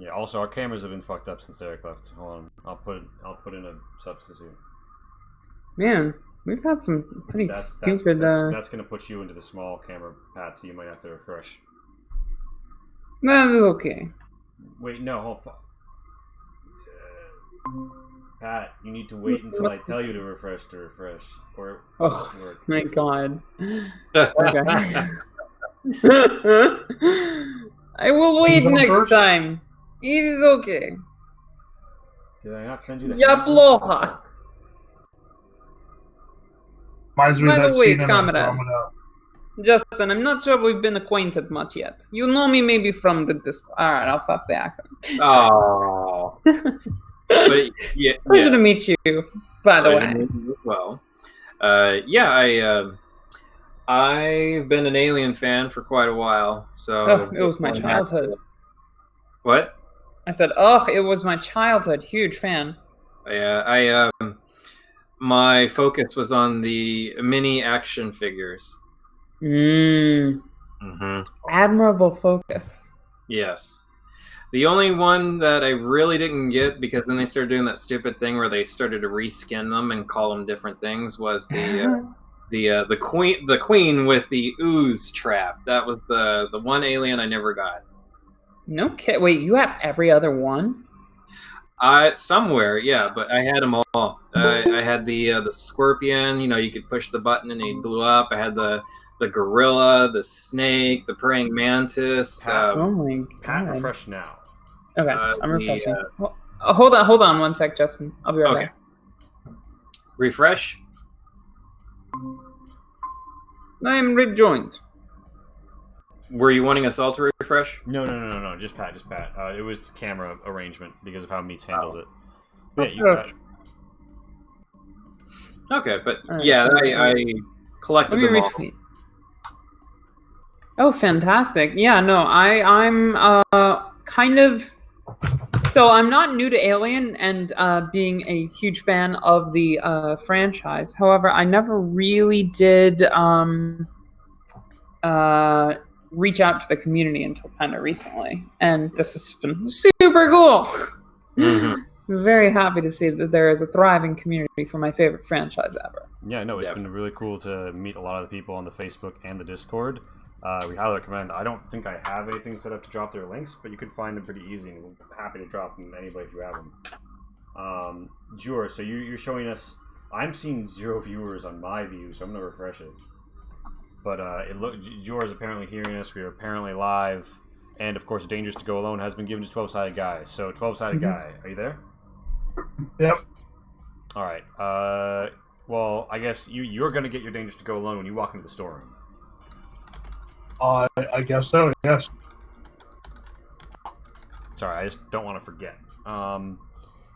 Yeah. Also, our cameras have been fucked up since Eric left. Hold on. I'll put in a substitute. Man, we've had some pretty stupid. That's gonna put you into the small camera, Pat. So you might have to refresh. That is okay. Wait, no, hold on. Pat, you need to wait until I tell you to refresh or oh my god. I will wait next time. It is okay. Did I not send you the Yaploha. By the way, comrade. Justin, I'm not sure we've been acquainted much yet. You know me maybe from the Discord. Alright, I'll stop the accent. Oh. But yeah, pleasure to meet you, by the way. Well, I've been an Alien fan for quite a while, so it was my childhood. What? I said, it was my childhood. Huge fan. Yeah, my focus was on the mini action figures. Admirable focus. Yes. The only one that I really didn't get, because then they started doing that stupid thing where they started to reskin them and call them different things, was the queen with the ooze trap. That was the one alien I never got. No kid. Wait, you have every other one? Somewhere, yeah, but I had them all. I had the scorpion. You could push the button and he blew up. I had the gorilla, the snake, the praying mantis. Oh my god! Pat, refresh now. Okay, I'm refreshing. Hold on 1 sec, Justin. I'll be right back. Refresh. I am rejoined. Were you wanting us all to refresh? No. Just Pat. It was camera arrangement because of how Meats handles it. Yeah, you got it. Okay, but yeah, I collected them all. Retweet. Oh, fantastic! Yeah, no, I'm kind of. So I'm not new to Alien and being a huge fan of the franchise. However, I never really did reach out to the community until kind of recently, and this has been super cool. I'm very happy to see that there is a thriving community for my favorite franchise ever. Yeah, no, it's been really cool to meet a lot of the people on the Facebook and the Discord. We highly recommend. I don't think I have anything set up to drop their links, but you can find them pretty easy, and I'm happy to drop them to anybody if you have them. Jur, so you're showing us. I'm seeing 0 viewers on my view, so I'm gonna refresh it. But Jur is apparently hearing us. We are apparently live, and of course, Dangerous to Go Alone has been given to 12-sided guy. So 12-sided guy, are you there? Yep. All right. Well, I guess you're gonna get your Dangerous to Go Alone when you walk into the storeroom. I guess so, yes. Sorry, I just don't want to forget. I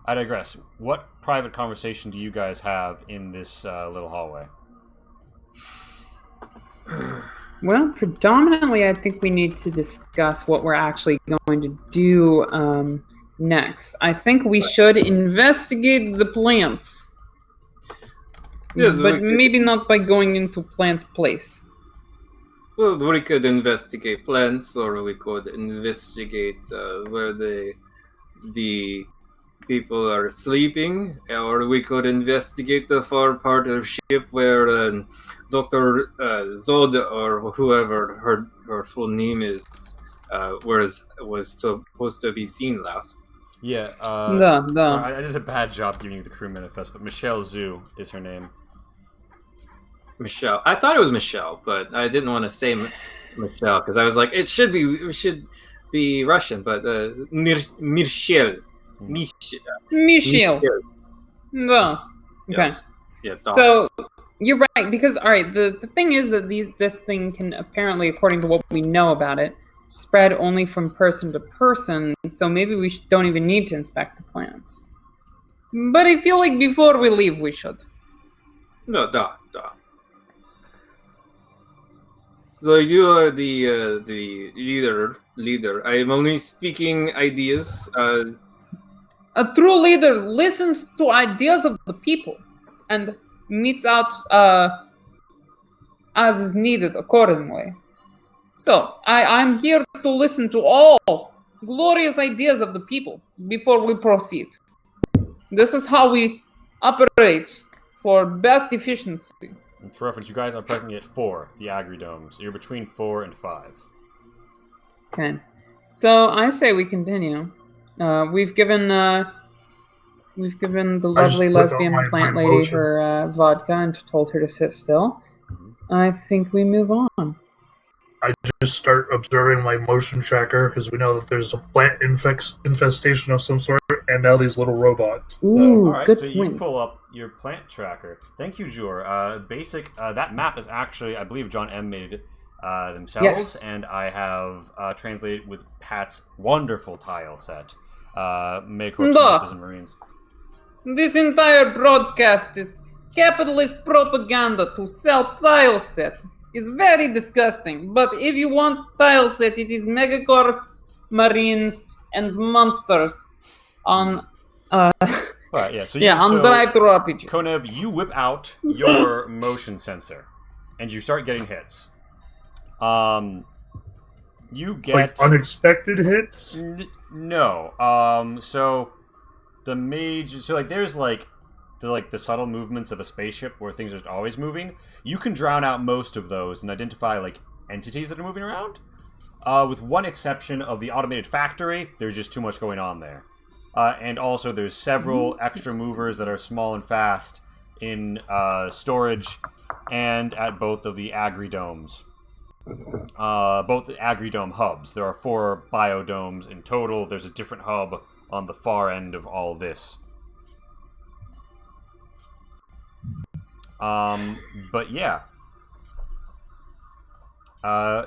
digress. What private conversation do you guys have in this little hallway? Well, predominantly, I think we need to discuss what we're actually going to do next. I think we should investigate the plants. Yes, but maybe not by going into Plant Place. Well, we could investigate plants, or we could investigate where the people are sleeping, or we could investigate the far part of the ship where Dr. Zod, or whoever her full name is, was supposed to be seen last. Yeah, No. Sorry, I did a bad job giving you the crew manifest, but Michelle Zhu is her name. Michelle. I thought it was Michelle, but I didn't want to say Michelle because I was like, it should be Russian, but Michelle. Michelle. No. Okay. Yes. Yeah. So you're right, because the thing is that this thing can apparently, according to what we know about it, spread only from person to person. So maybe we don't even need to inspect the plants. But I feel like before we leave, we should. No, da. So you are the leader. I am only speaking ideas. A true leader listens to ideas of the people and meets out as is needed accordingly. So I'm here to listen to all glorious ideas of the people before we proceed. This is how we operate for best efficiency. And for reference, you guys are presently at 4, the Agri-Dome. So you're between 4 and 5. Okay. So I say we continue. We've given the lovely lesbian plant lady motion. her vodka and told her to sit still. I think we move on. I just start observing my motion tracker because we know that there's a plant infestation of some sort, and now these little robots. Ooh, All right, good so point. you pull up your plant tracker. Thank you, Jor. That map is actually, I believe John M made it themselves, Yes. and I have translated with Pat's wonderful tile set. Make Duh. Citizens and Marines. This entire broadcast is capitalist propaganda to sell tile set. It's very disgusting. But if you want tile set, it is Megacorps, Marines, and Monsters on All right, yeah. So on Drive-Thru RPG. Konev, you whip out your motion sensor, and you start getting hits. You get Like unexpected hits? No. So the mage. So there's the subtle movements of a spaceship where things are always moving. You can drown out most of those and identify entities that are moving around. With one exception of the automated factory, there's just too much going on there. And also there's several extra movers that are small and fast in storage and at both of the Agri-Domes. Both the Agri-Dome hubs. There are 4 biodomes in total. There's a different hub on the far end of all this. But yeah.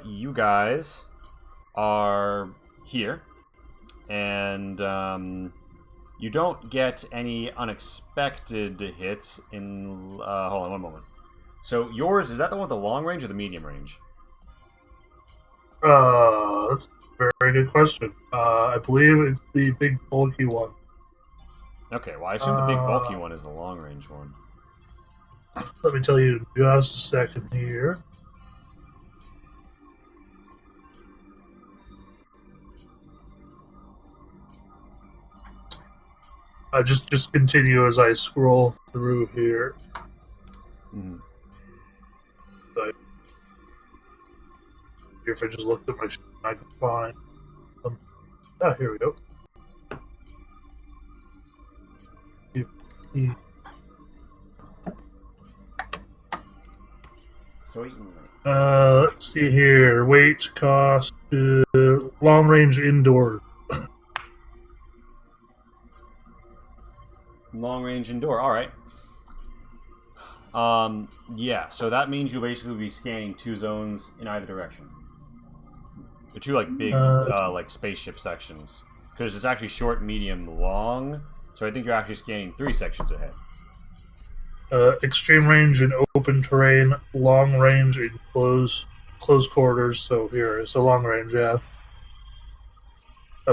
You guys are here. And, you don't get any unexpected hits in, hold on one moment. So yours, is that the one with the long range or the medium range? That's a very good question. I believe it's the big bulky one. Okay, well I assume the big bulky one is the long range one. Let me tell you just a second here. Just continue as I scroll through here. Mm-hmm. If I just looked at my sheet, I can find. Here we go. Sweet. Let's see here. Weight, cost, long range indoor. Long range indoor, alright. Yeah, so that means you'll basically be scanning 2 zones in either direction. The 2 big spaceship sections. Because it's actually short, medium, long. So I think you're actually scanning 3 sections ahead. Extreme range in open terrain, long range in close quarters. So here is a long range, yeah.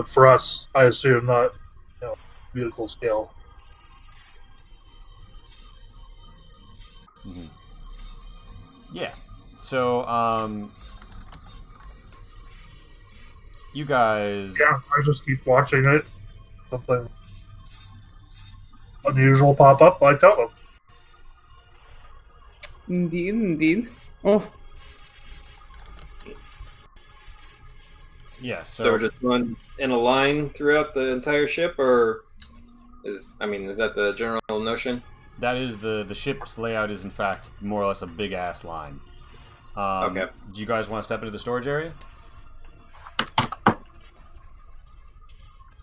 For us, I assume not, vehicle scale. Mm-hmm. Yeah. So, you guys... Yeah, I just keep watching it. Something unusual pop up, I tell them. Indeed. Oh. Yeah, So we're just going in a line throughout the entire ship, or is that the general notion? That is the ship's layout is in fact more or less a big ass line. Okay. Do you guys want to step into the storage area?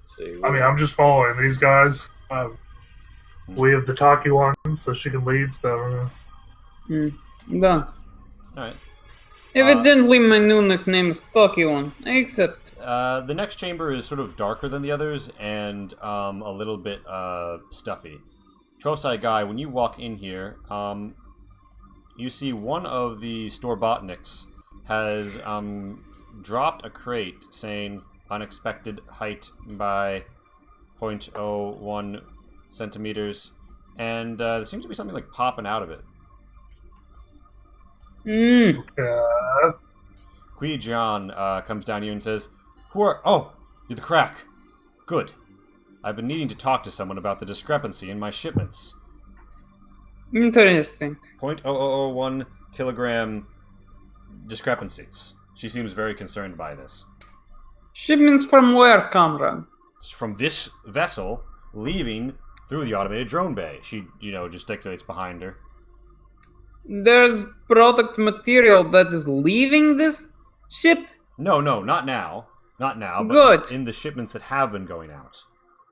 See, I'm just following these guys. We have the talky one, so she can lead, so... Done. Alright. Evidently my new nickname is Talky One. I accept. The next chamber is sort of darker than the others and a little bit stuffy. 12-side guy, when you walk in here, you see one of the store-botniks has dropped a crate saying unexpected height by 0.01 centimeters, and there seems to be something popping out of it. Yeah. Qui John comes down here and says, "Who are? Oh, You're the crack. Good. I've been needing to talk to someone about the discrepancy in my shipments. Interesting. 0.0001 kilogram discrepancies. She seems very concerned by this. Shipments from where, comrade? It's from this vessel leaving through the automated drone bay. She, gesticulates behind her. There's product material that is leaving this ship? No, not now. Not now, but Good. in the shipments that have been going out.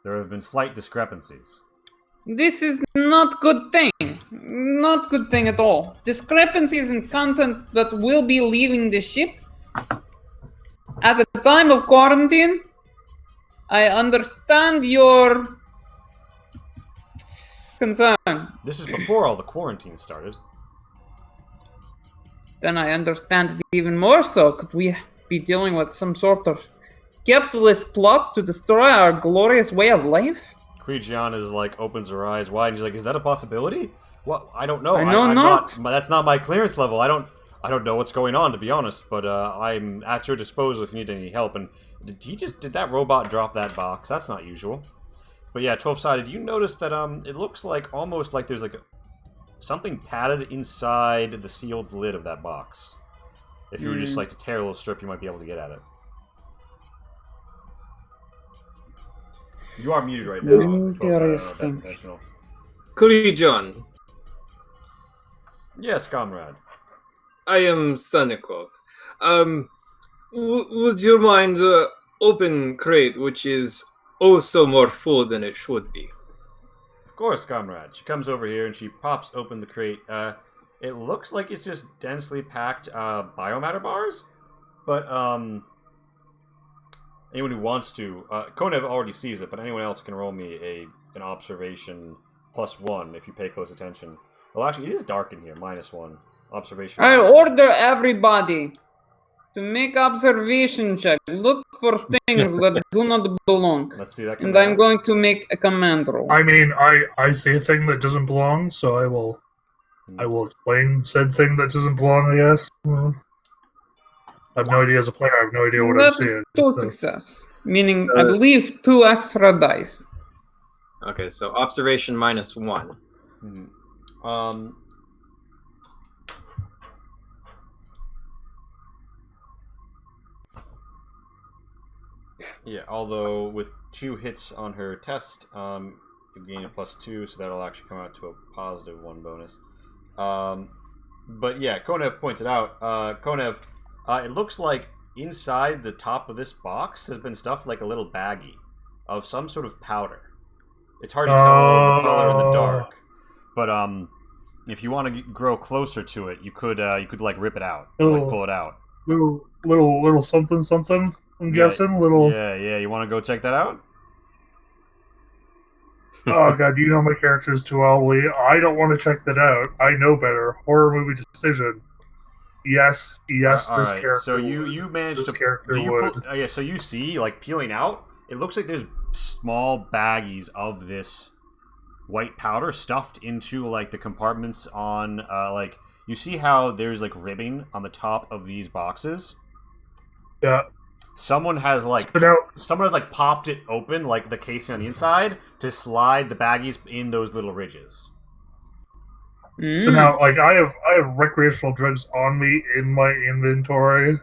There have been slight discrepancies. This is not good thing. Not good thing at all. Discrepancies in content that will be leaving the ship. At the time of quarantine, I understand your concern. This is before all the quarantine started. Then I understand it even more so. Could we be dealing with some sort of capitalist plot to destroy our glorious way of life? Krijian is opens her eyes wide and she's like, is that a possibility? What? I don't know. I know I'm not. That's not my clearance level. I don't know what's going on, to be honest, but I'm at your disposal if you need any help. And did that robot drop that box? That's not usual. But yeah, 12-sided, you notice that it looks almost like there's something padded inside the sealed lid of that box. If you were just to tear a little strip, you might be able to get at it. You are muted right now. Interesting. Kurijon, Yes, comrade. I am Sanikov. Would you mind open crate, which is also more full than it should be? Of course, comrade. She comes over here and she pops open the crate. It looks like it's just densely packed biomatter bars, but anyone who wants to, Konev already sees it, but anyone else can roll me an observation +1 if you pay close attention. Well, actually, it is dark in here. -1 observation. I order everybody to make observation check. Look for things that do not belong. Let's see that. And I'm going to make a command roll. I mean, I say a thing that doesn't belong, so I will explain said thing that doesn't belong, I guess. I have no idea as a player. I have no idea what I'm That is seeing. 2 success. Meaning, I believe 2 extra dice. Okay, so observation -1. Yeah, although with 2 hits on her test, you gain a +2, so that'll actually come out to a +1 bonus. But yeah, Konev pointed out, it looks like inside the top of this box has been stuffed a little baggie of some sort of powder. It's hard to tell the color in the dark, but if you want to grow closer to it, you could rip it out, pull it out. Little something. I'm guessing little. Yeah. You want to go check that out? Oh god, you know my characters too well, Lee. I don't want to check that out. I know better. Horror movie decision. Yes, this right. character. So you managed this to. character would. So you see, peeling out. It looks like there's small baggies of this white powder stuffed into the compartments on you see how there's ribbing on the top of these boxes. Yeah. Someone has popped it open, the casing on the inside, to slide the baggies in those little ridges. So now, I have recreational drugs on me in my inventory.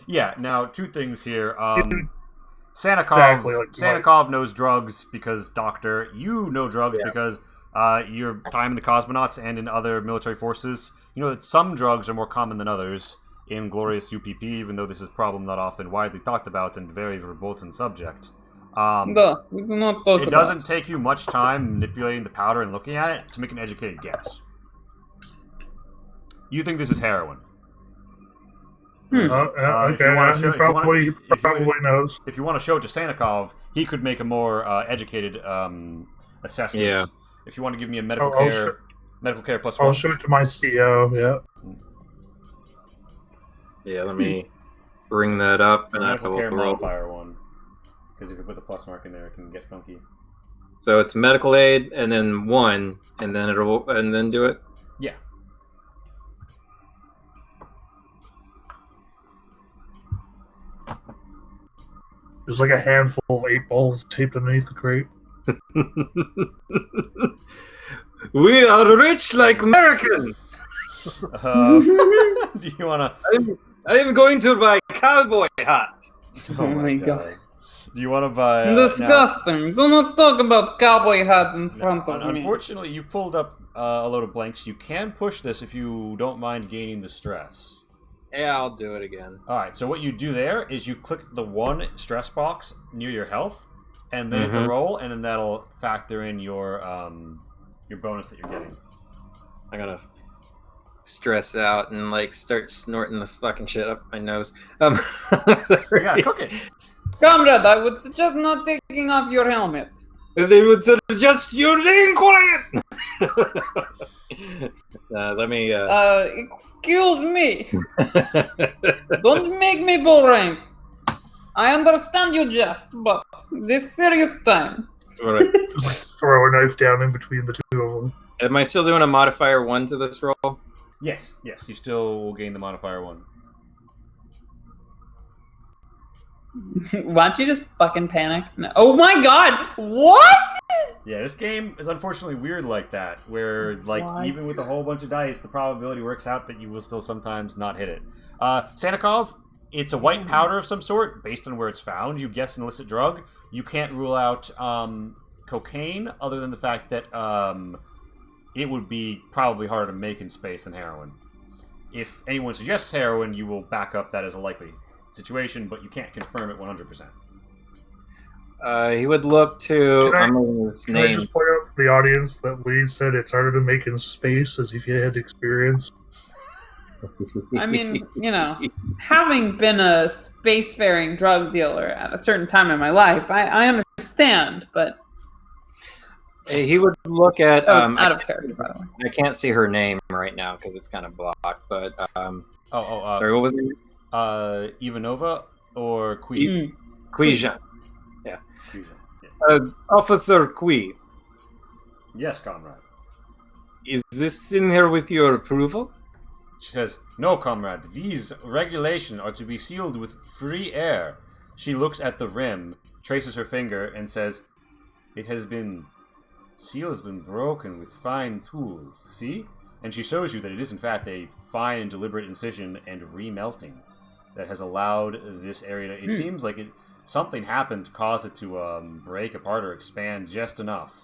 Yeah. Now, 2 things here. Sanikov knows drugs because doctor. You know drugs because your time in the cosmonauts and in other military forces. You know that some drugs are more common than others in glorious UPP, even though this is a problem not often widely talked about and very verboten subject. We do not talk it about. doesn't take you much time manipulating the powder and looking at it to make an educated guess. You think this is heroin. Okay, he probably knows. If you want to show it to Sanikov, he could make a more educated assessment. Yeah. If you want to give me a medical care +1. I'll show it to my CO, yeah. Yeah, let me bring that up. And medical care roll. modifier 1. Because if you put the plus mark in there, it can get funky. So it's medical aid, and then 1, and then do it? Yeah. There's like a handful of 8 balls taped underneath the crate. We are rich like Americans. Do you wanna? I am going to buy cowboy hats. Oh my god. Do you want to buy? Disgusting. Do not talk about cowboy hats in front of me. Unfortunately, you've pulled up a load of blanks. You can push this if you don't mind gaining the stress. Yeah, I'll do it again. Alright, so what you do there is you click the one stress box near your health, and then hit the roll, and then that'll factor in your bonus that you're getting. I'm gonna stress out and like start snorting the fucking shit up my nose. You gotta cook it. Comrade, I would suggest not taking off your helmet. They would suggest you being quiet. Let me. Excuse me. Don't make me bull rank. I understand you jest, but this serious time. Right. Just like throw a knife down in between the two of them. Am I still doing a modifier 1 to this roll? Yes, you still will gain the modifier 1. Why don't you just fucking panic? No. Oh my god! What? Yeah, this game is unfortunately weird like that, where like What? even with a whole bunch of dice, the probability works out that you will still sometimes not hit it. Sanikov, it's a white powder of some sort, based on where it's found. You guess an illicit drug. You can't rule out cocaine, other than the fact that it would be probably harder to make in space than heroin. If anyone suggests heroin, you will back up that as a likely situation, but you can't confirm it 100%. He would look to. Can I name. just point out to the audience that Lee said it's harder to make in space as if you had experience? I mean, you know, having been a spacefaring drug dealer at a certain time in my life, I understand, but... He would look at. out of character, by the way. I can't see her name right now because it's kind of blocked, but. Sorry, what was it? Ivanova or Kui? Kuijan. Yeah. Officer Kui, Yes, comrade. is this in here with your approval? She says, "No, comrade. These regulations are to be sealed with free air." She looks at the rim, traces her finger, and says, seal has been broken with fine tools. See? And she shows you that it is in fact a fine and deliberate incision and remelting that has allowed this area to... It seems like something happened to cause it to break apart or expand just enough.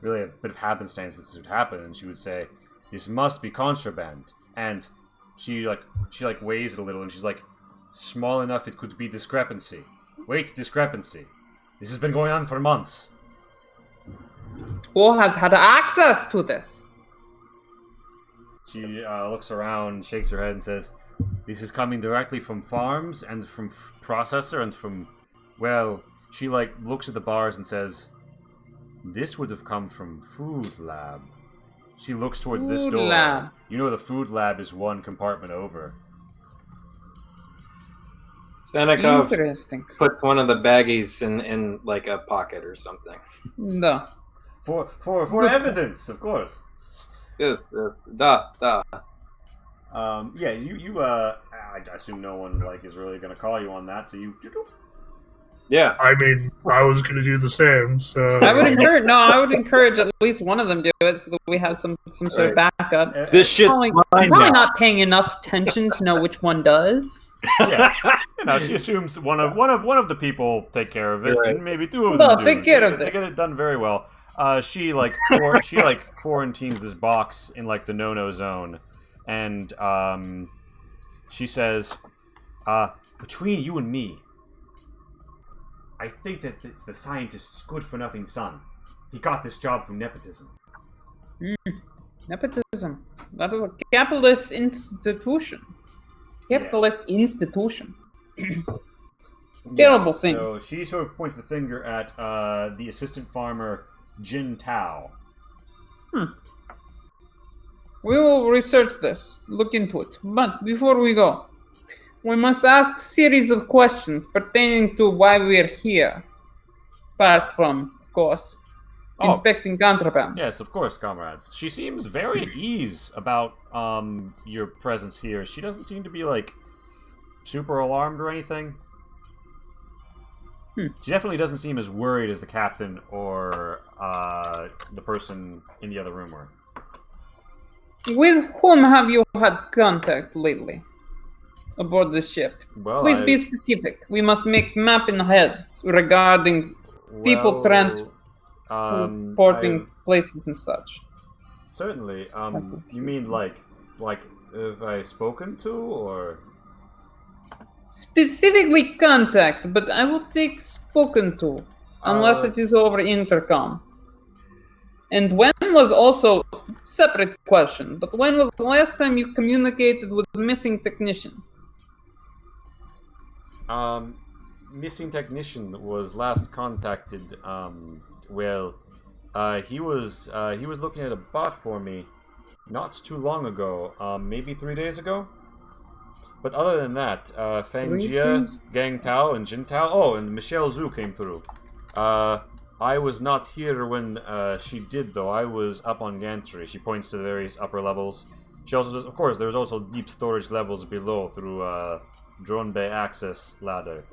Really a bit of happenstance that this would happen, and she would say, "This must be contraband." And she weighs it a little, and she's like, "Small enough it could be discrepancy. Wait, discrepancy. This has been going on for months." Who has had access to this? She looks around, shakes her head, and says, "This is coming directly from farms and from processor and from, well," she looks at the bars and says, "This would have come from food lab." She looks towards this door. Lab. You know the food lab is one compartment over. Sanikov Interesting. puts one of the baggies in like a pocket or something. No. For evidence, of course. Yes, da. Yeah, I assume no one is really gonna call you on that, so you. Yeah. I mean, I was going to do the same, so... I would encourage at least one of them to do it so that we have some sort of backup. This shit's I'm mine probably now. not paying enough attention to know which one does. Yeah, she assumes one of the people take care of it, Right. and maybe two of them do. Take care of They this. get it done very well. She quarantines this box in the no-no zone, and she says, "Between you and me, I think that it's the scientist's good-for-nothing son. He got this job from nepotism." Nepotism. That is a capitalist institution. Institution. Terrible thing. So she sort of points the finger at the assistant farmer, Jin Tao. We will research this, look into it. But before we go, we must ask series of questions pertaining to why we are here. Apart from, of course, inspecting contraband. Yes, of course, comrades. She seems very at ease about your presence here. She doesn't seem to be super alarmed or anything. She definitely doesn't seem as worried as the captain or the person in the other room were. With whom have you had contact lately aboard the ship? Well, Please be specific. We must make mapping heads regarding people transporting places and such. Certainly. You mean like have I spoken to, or? Specifically contact, but I will take spoken to, unless it is over intercom. And when was also separate question, but when was the last time you communicated with a missing technician? Missing technician was last contacted. He was looking at a bot for me, not too long ago. Maybe 3 days ago. But other than that, Fangjia, Gang Tao, and Jin Tao. Oh, and Michelle Zhu came through. I was not here when she did, though. I was up on gantry. She points to the various upper levels. She also does, of course, there's also deep storage levels below through drone bay access ladder.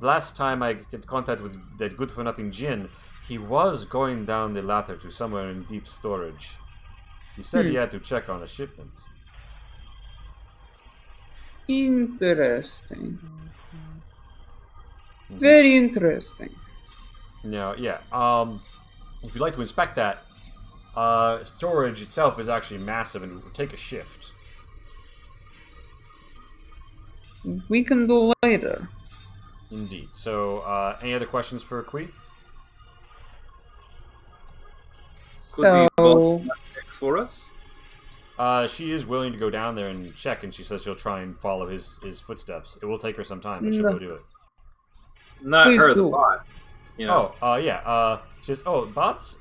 Last time I get contact with that good-for-nothing Jin, he was going down the ladder to somewhere in deep storage. He said he had to check on a shipment. Interesting. Very interesting. Yeah. If you'd like to inspect that, storage itself is actually massive and it will take a shift. We can do later. Indeed. So, any other questions for Kui? So, for us? She is willing to go down there and check, and she says she'll try and follow his footsteps. It will take her some time, but she'll go do it. Not Please her, do. the bot. You know. Yeah. She says, bots,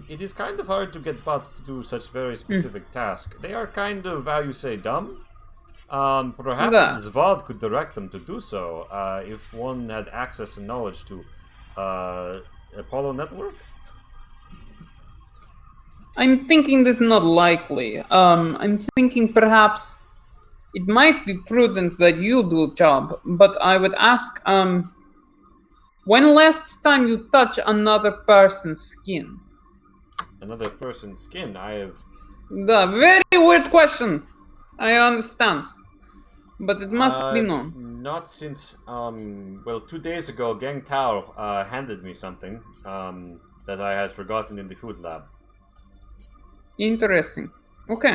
it is kind of hard to get bots to do such very specific tasks. They are kind of, how you say, dumb. Perhaps Zvad could direct them to do so, if one had access and knowledge to Apollo network. I'm thinking this is not likely. I'm thinking perhaps it might be prudent that you do the job, but I would ask, when last time you touch another person's skin? Another person's skin? I have... The very weird question. I understand. But it must be known. Not since, 2 days ago, Gang Tao handed me something that I had forgotten in the food lab. Interesting. Okay.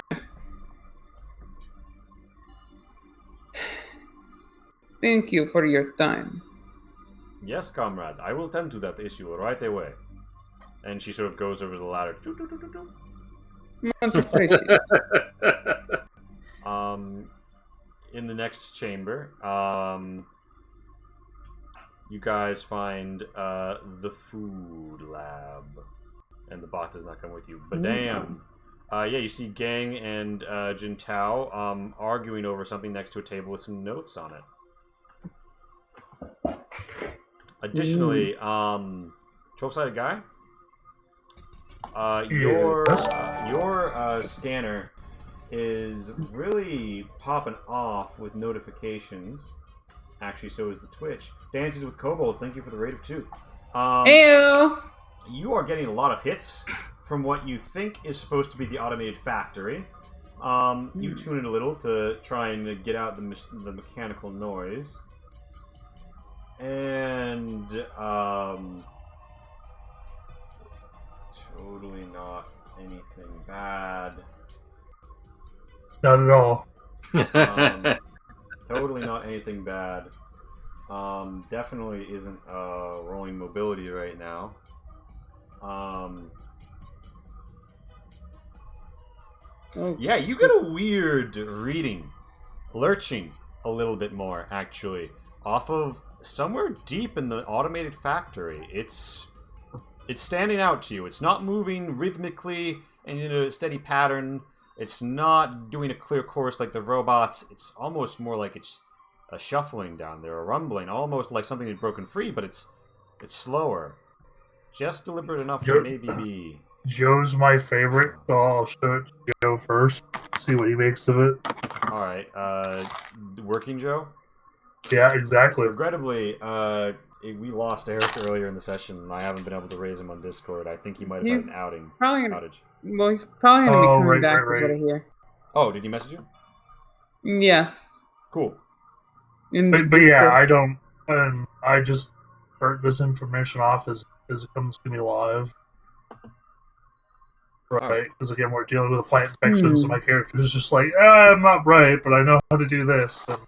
Thank you for your time. Yes, comrade. I will tend to that issue right away. And she sort of goes over the ladder. Much appreciated. In the next chamber, you guys find the food lab. And the bot does not come with you. But damn. You see Gang and Jin Tao arguing over something next to a table with some notes on it. Additionally, 12-sided guy, your scanner is really popping off with notifications. Actually, so is the Twitch. Dances with Kobolds, thank you for the raid of 2. Ew. You are getting a lot of hits from what you think is supposed to be the automated factory. You tune it a little to try and get out the mechanical noise. And, totally not anything bad. Not at all. Totally not anything bad. Definitely isn't rolling mobility right now. Yeah, you get a weird reading, lurching a little bit more, actually, off of somewhere deep in the automated factory. It's standing out to you. It's not moving rhythmically and in a steady pattern. It's not doing a clear course like the robots. It's almost more like it's a shuffling down there, a rumbling, almost like something had broken free, but it's slower. Just deliberate enough to maybe be... Joe's my favorite, so I'll show it to Joe first. See what he makes of it. Alright, Working Joe? Yeah, exactly. Regrettably, we lost Eric earlier in the session, and I haven't been able to raise him on Discord. I think he might have He's had an outing. probably gonna, Outage. well, he's probably going to be Oh, coming right, back, right, is what I right. hear. Oh, did he message you? Yes. Cool. But yeah, I don't. I just heard this information off as it comes to me live. Right, because again, we're dealing with a plant infection, so my character is just like, I'm not right, but I know how to do this. And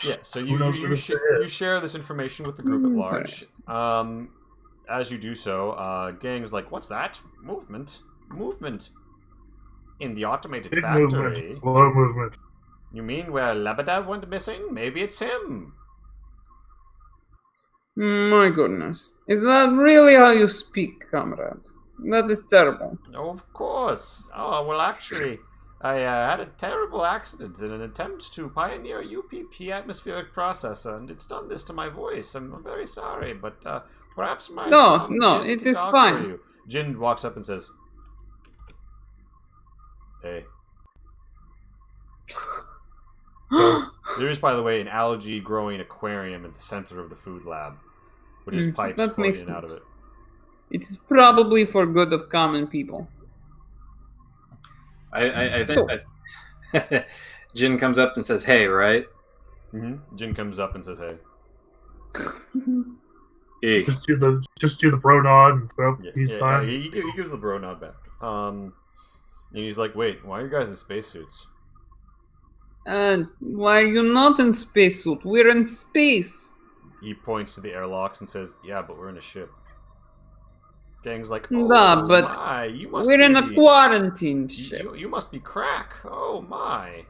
Yeah, so who knows where this shit you is? share this information with the group at large. As you do so, Gang's like, what's that? Movement. In the automated Big factory. movement, low movement. You mean where Lebedev went missing? Maybe it's him. My goodness. Is that really how you speak, comrade? That is terrible. Oh, of course. Oh, well, actually, I had a terrible accident in an attempt to pioneer a UPP atmospheric processor, and it's done this to my voice. I'm very sorry, but perhaps my No, Jin it can is talk fine. for you. Jin walks up and says, "Hey." There is, by the way, an algae-growing aquarium at the center of the food lab, with his pipes that makes floating out of sense. it. It is probably for good of common people. I think that Jin comes up and says, "Hey," right? Mm-hmm. Jin comes up and says, "Hey." Hey. Just do the bro nod and throw up peace sign. He gives the bro nod back. And he's like, "Wait, why are you guys in spacesuits?" Why are you not in spacesuit? We're in space. He points to the airlocks and says, "Yeah, but we're in a ship." Gang's like, "Oh Nah, but my, you must we're in be, a quarantine ship. you must be Crack. Oh my,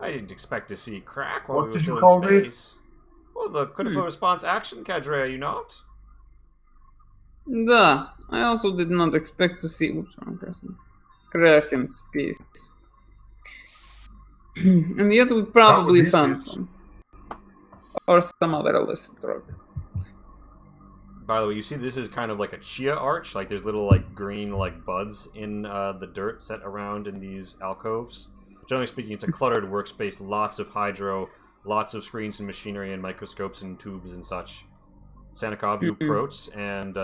I didn't expect to see Crack while What we were did you still call in me? space." Well, the critical response action cadre, are you not? Duh. I also did not expect to see wrong person. Crack in space. And yet we probably these found suits. some. Or some other illicit drug. By the way, you see this is kind of like a chia arch. Like there's little like green like buds in the dirt set around in these alcoves. Generally speaking, it's a cluttered workspace. Lots of hydro, lots of screens and machinery and microscopes and tubes and such. Sanakov, you approach, and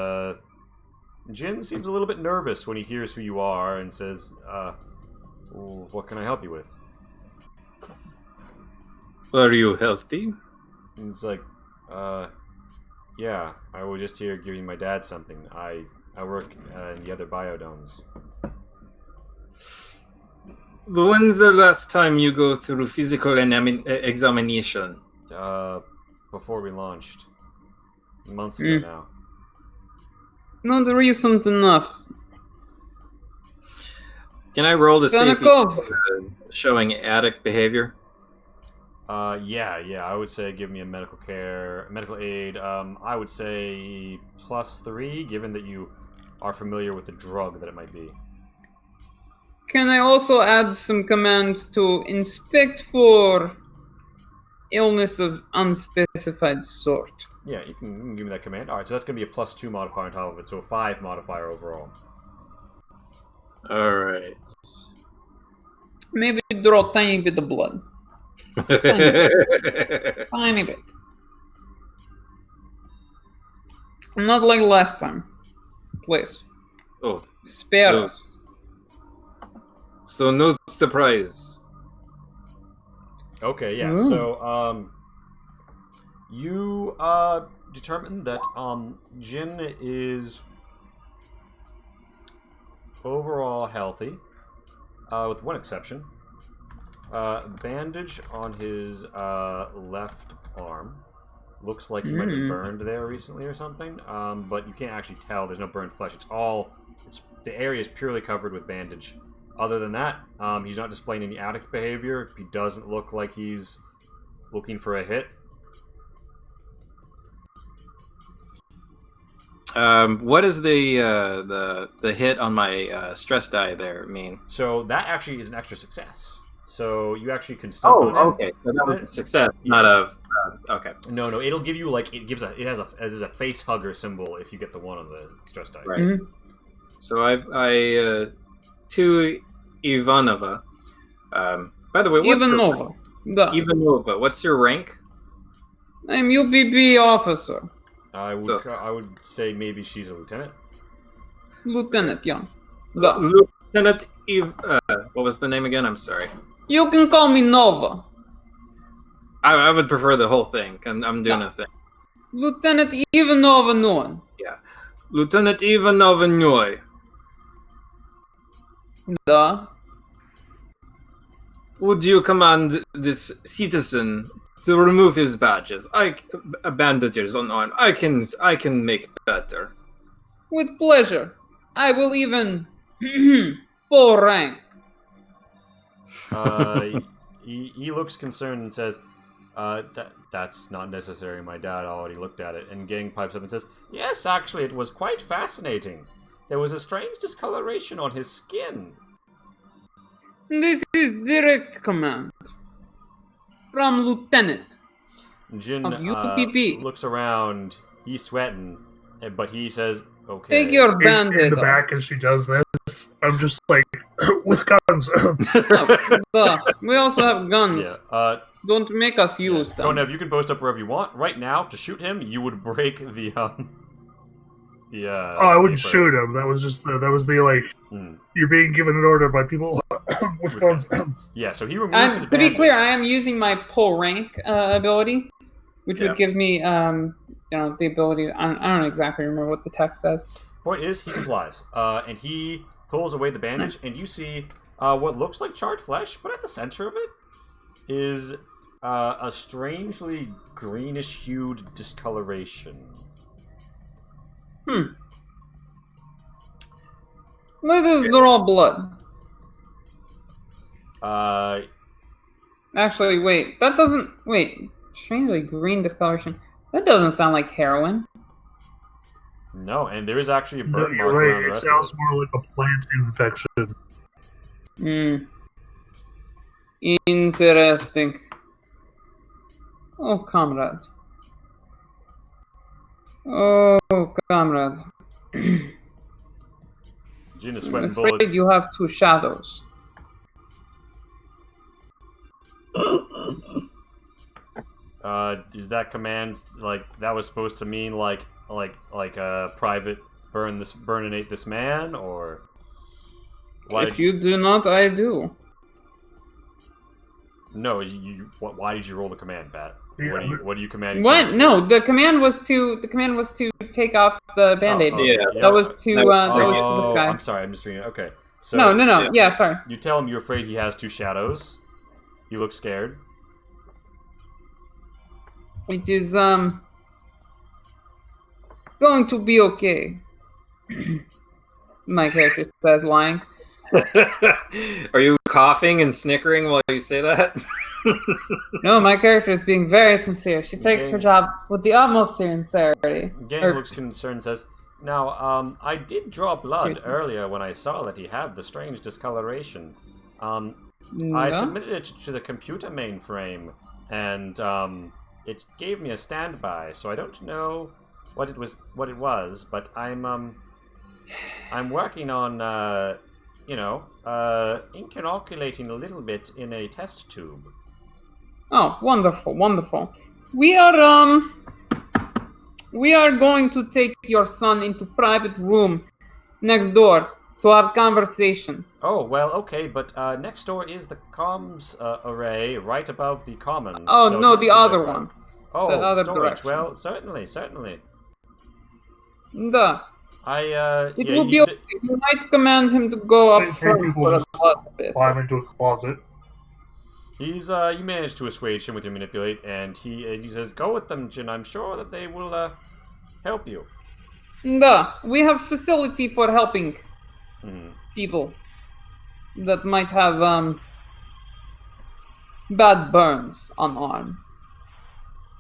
Jin seems a little bit nervous when he hears who you are and says, "What can I help you with?" Are you healthy? And it's like, yeah, I was just here giving my dad something. I work in the other biodomes. When's the last time you go through physical examination? Before we launched. Months ago now. Not recent enough. Can I roll to see if Sanakov. he's showing addict behavior? Yeah, I would say give me a medical aid. I would say +3, given that you are familiar with the drug that it might be. Can I also add some commands to inspect for illness of unspecified sort? Yeah, you can give me that command. Alright, so that's going to be a +2 modifier on top of it, so a 5 modifier overall. Alright. Maybe draw a tiny bit of blood. Tiny bit. Not like last time. Please. Oh. Spare Oh. us. So no surprise. Okay, yeah, Ooh. so, you, determined that, Jin is overall healthy, with one exception. Bandage on his left arm. Looks like he might be burned there recently or something, but you can't actually tell. There's no burned flesh. The area is purely covered with bandage. Other than that, he's not displaying any addict behavior. He doesn't look like he's looking for a hit. What does the hit on my stress die there mean? So that actually is an extra success. So you actually can stun on him. Okay. So that was a success, not a. Okay. No, it'll give you like it has a face hugger symbol if you get the 1 on the stress dice. Right. So I to Ivanova. By the way, what's Ivanova. Duh. Ivanova? What's your rank? I'm UPP officer. I would say maybe she's a lieutenant. Lieutenant Young. Go. Lieutenant Eve. What was the name again? I'm sorry. You can call me Nova. I would prefer the whole thing. I'm doing a thing. Lieutenant Ivanova Nguyen. Yeah. Lieutenant Ivanova Nguyen. Da. Would you command this citizen to remove his badges? Bandages on arm. I can make better. With pleasure. I will even full rank. He looks concerned and says, that's not necessary. My dad already looked at it. And Gang pipes up and says, yes, actually, it was quite fascinating. There was a strange discoloration on his skin. This is direct command from Lieutenant Jin of UPP. looks around. He's sweating, but he says, okay. Take your In band-aid the off. back as she does this, I'm just like, with guns. We also have guns. Yeah. Don't make us use them. Konev, you can post up wherever you want. Right now, to shoot him, you would break the I wouldn't shoot him. That was just you're being given an order by people with guns. Yeah, so he removes his To be bandage. clear, I am using my pull rank ability, which would give me, the ability. I don't exactly remember what the text says. Point is, he complies, and he pulls away the bandage, and you see what looks like charred flesh, but at the center of it is a strangely greenish-hued discoloration. Let us draw blood. Actually, wait. That doesn't... Wait. Strangely green discoloration. That doesn't sound like heroin. No, and there is actually a No, burn mark you're around right. the It rest sounds of more like a plant infection. Interesting. Oh, comrade. Oh, comrade. it. Jin is I'm sweating afraid bullets. you have two shadows. Is that command like that was supposed to mean like a private burninate this man, or why If you do not, I do. No, why did you roll the command, Pat? Yeah. What are you commanding? What? No, the command was to take off the band-aid. That was to this guy. I'm sorry, I'm just reading it. Okay. So No. Yeah, sorry. You tell him you're afraid he has two shadows. You look scared. It is going to be okay. My character says, lying. Are you coughing and snickering while you say that? No, my character is being very sincere. She takes her job with the utmost sincerity. Gang looks concerned and says, now, I did draw blood earlier when I saw that he had the strange discoloration. I submitted it to the computer mainframe, and it gave me a standby, so I don't know what it was, but I'm working on, inoculating a little bit in a test tube. Oh, wonderful, wonderful. We are going to take your son into private room next door to have conversation. Oh, well, okay, but next door is the comms array right above the commons. Oh, so no, the other one. Oh, the other storage. direction. Well, certainly. Duh. It will be okay. You might command him to go up front for a bit. Climb into a closet. He's you manage to assuage him with your manipulate, and he says, "Go with them, Jin. I'm sure that they will help you." Duh. We have facility for helping people that might have bad burns on arm.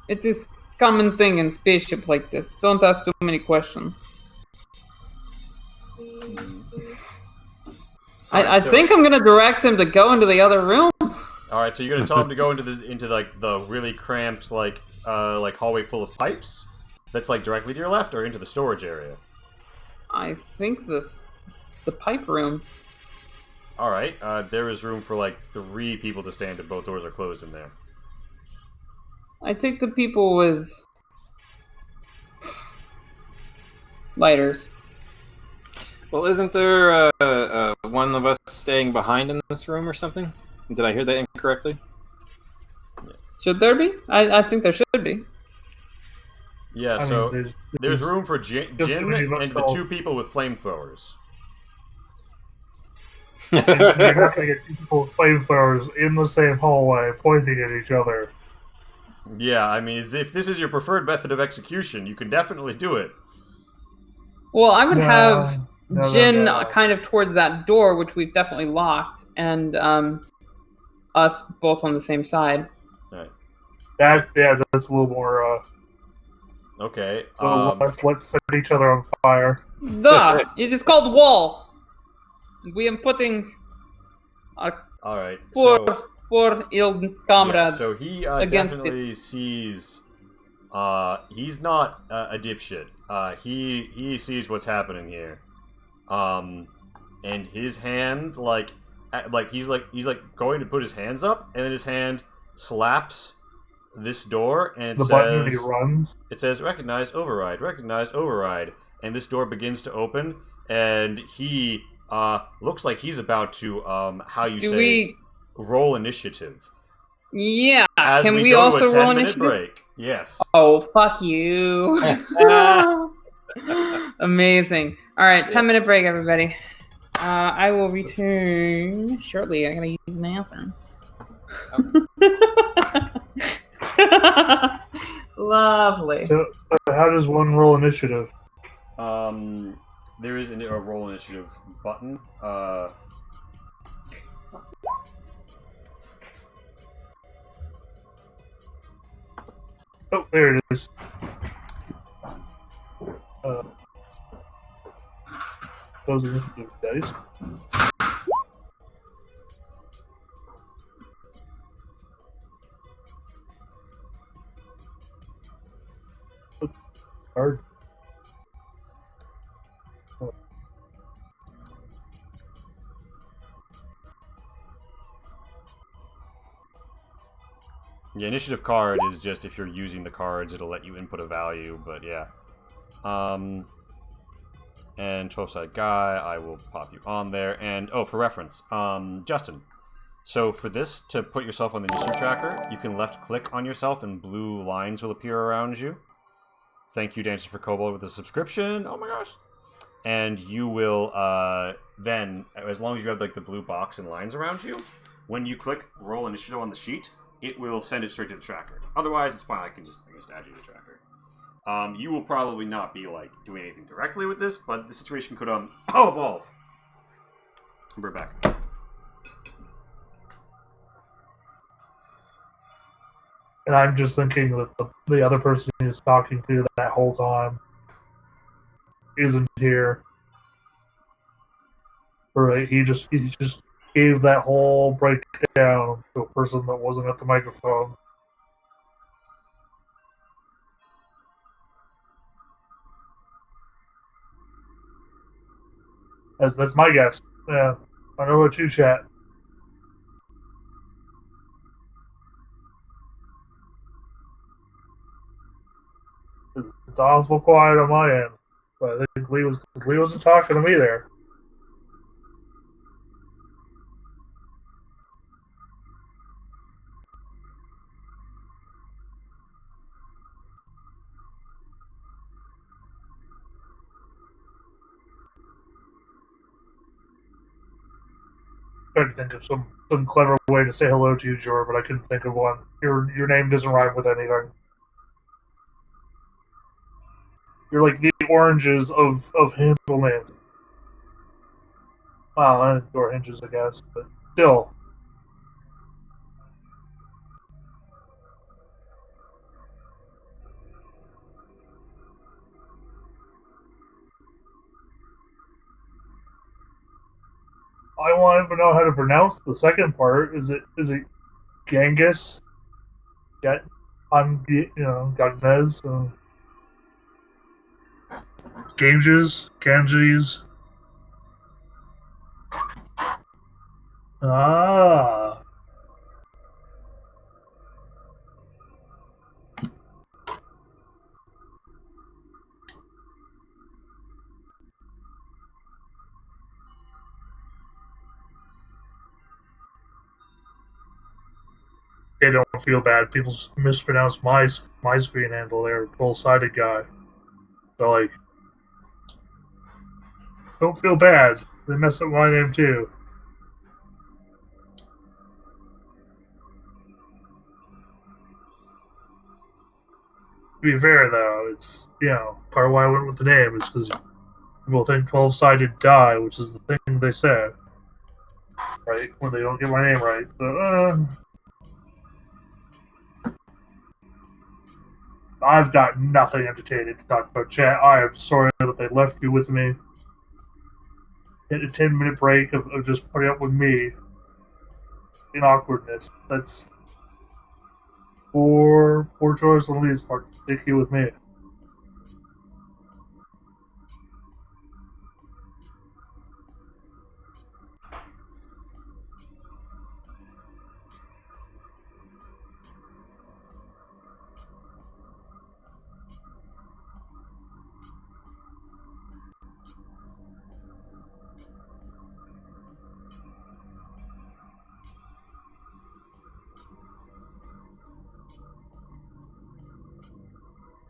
It is common thing in spaceship like this. Don't ask too many questions. I think I'm gonna direct him to go into the other room. All right, so you're gonna tell him to go into the really cramped hallway full of pipes that's like directly to your left, or into the storage area. I think the pipe room. All right, there is room for like 3 people to stand if both doors are closed in there. I take the people with lighters. Well, isn't there one of us staying behind in this room or something? Did I hear that incorrectly? Should there be? I think there should be. Yeah, I so mean, there's room for Jin just three of us and the all. 2 people with flamethrowers. You're not going to get two people with flamethrowers in the same hallway pointing at each other. Yeah, I mean, if this is your preferred method of execution, you can definitely do it. Well, I would have Jin no. kind of towards that door, which we've definitely locked, and us both on the same side. Right. That's a little more. Okay. Let's set each other on fire. Duh! It is called wall. We am putting our All right. poor ill comrades. Yeah, so he against definitely sees. He's not a dipshit. He sees what's happening here. And his hand he's going to put his hands up, and then his hand slaps this door, and the button he runs. It says recognize override, and this door begins to open, and he looks like he's about to roll initiative. Yeah, As can we go also to a roll 10-minute initiative? break. Yes. Oh, fuck you. Amazing. All right, 10-minute break, everybody. I will return shortly. I gotta use an bathroom. Lovely. So, how does one roll initiative? There is a roll initiative button. Oh, there it is. Those initiative dice. What's card? Yeah, initiative card is just if you're using the cards, it'll let you input a value, but yeah. And 12-sided guy, I will pop you on there. And, for reference, Justin. So for this, to put yourself on the initiative tracker, you can left-click on yourself and blue lines will appear around you. Thank you, Dancer for Kobold, with the subscription. Oh my gosh. And you will, then, as long as you have, the blue box and lines around you, when you click roll initiative on the sheet, it will send it straight to the tracker. Otherwise, it's fine. I can just add you to the tracker. You will probably not be doing anything directly with this, but the situation could evolve. We're back. And I'm just thinking that the other person he's talking to that whole time isn't here. Right? He just gave that whole breakdown to a person that wasn't at the microphone. That's my guess. Yeah. I know what you chat. It's awful quiet on my end. But I think Lee wasn't talking to me there. Trying to think of some clever way to say hello to you, Jor, but I couldn't think of one. Your name doesn't rhyme with anything. You're like the oranges of handle names. Well, and door hinges, I guess, but still. I want to know how to pronounce the second part. Is it Genghis? Ganges? Ganges? Ah. don't feel bad. People mispronounce my screen handle there, 12-sided guy. So, like, don't feel bad. They messed up my name, too. To be fair, though, it's, part of why I went with the name is because people think 12-sided die, which is the thing they said. Right? When they don't get my name right. So, I've got nothing entertaining to talk about, chat. I am sorry that they left you with me. Hit a 10-minute break of just putting up with me in awkwardness. That's poor choice on Lee's part to stick you with me.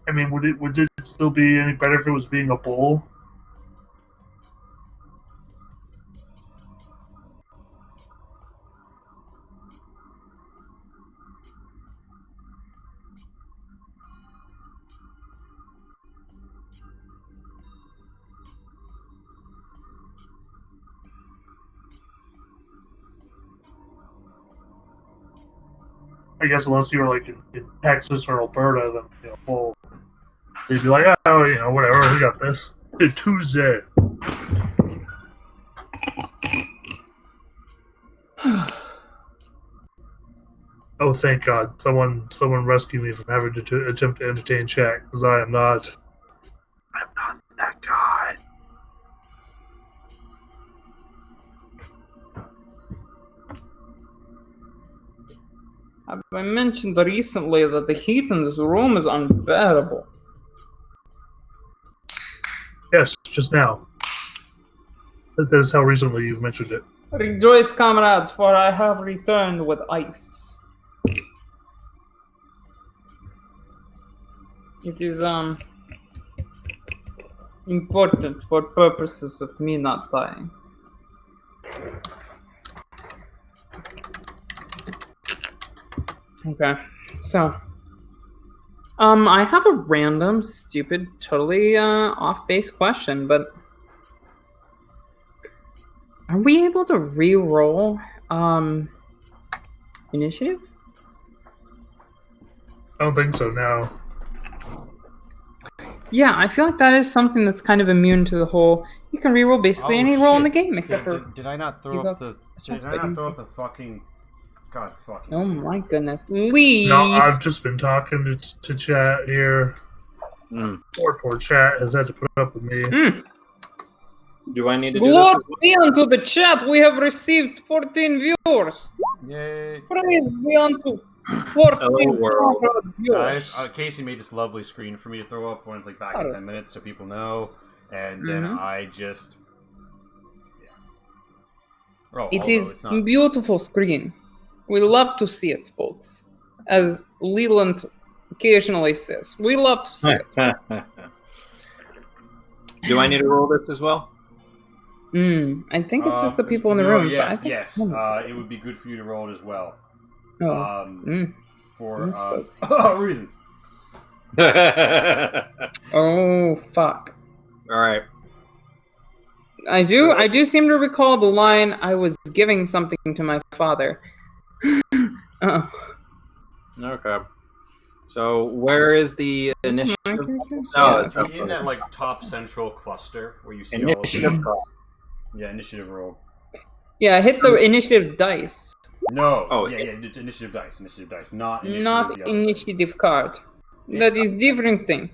I mean, would it still be any better if it was being a bull? I guess unless you were like in Texas or Alberta, then bull. They'd be like, oh, whatever, we got this. It's Tuesday. Oh, thank God. Someone rescued me from having to attempt to entertain chat, because I'm not that guy. I mentioned recently that the heat in this room is unbearable. Yes, just now. That is how recently you've mentioned it. Rejoice, comrades, for I have returned with ice. It is important for purposes of me not dying. Okay, so I have a random, stupid, totally off-base question, but are we able to re-roll initiative? I don't think so now. Yeah, I feel like that is something that's kind of immune to the whole. You can re-roll basically any roll in the game, except for. Did I not throw up the? Did I not throw up the fucking? God fucking. Oh my goodness, Lee! No, I've just been talking to chat here. Poor chat has had to put up with me. Do I need to do this? Glory be unto the chat. We have received 14 viewers. Yay! Praise be unto 14 world. viewers. Casey made this lovely screen for me to throw up when it's like back in 10 minutes, so people know. And then I just. Yeah. It is a beautiful screen. We love to see it, folks. As Leland occasionally says, we love to see it. Do I need to roll this as well? I think it's just the people in the room. Yes, so I think, yes. It would be good for you to roll it as well. For reasons. Oh fuck! All right. I do seem to recall the line. I was giving something to my father. Okay. So where is the initiative? It's in that like top central cluster where you see initiative. Initiative roll. Yeah, hit the initiative dice. No. It's initiative dice. Initiative dice, not initiative card. That is different thing.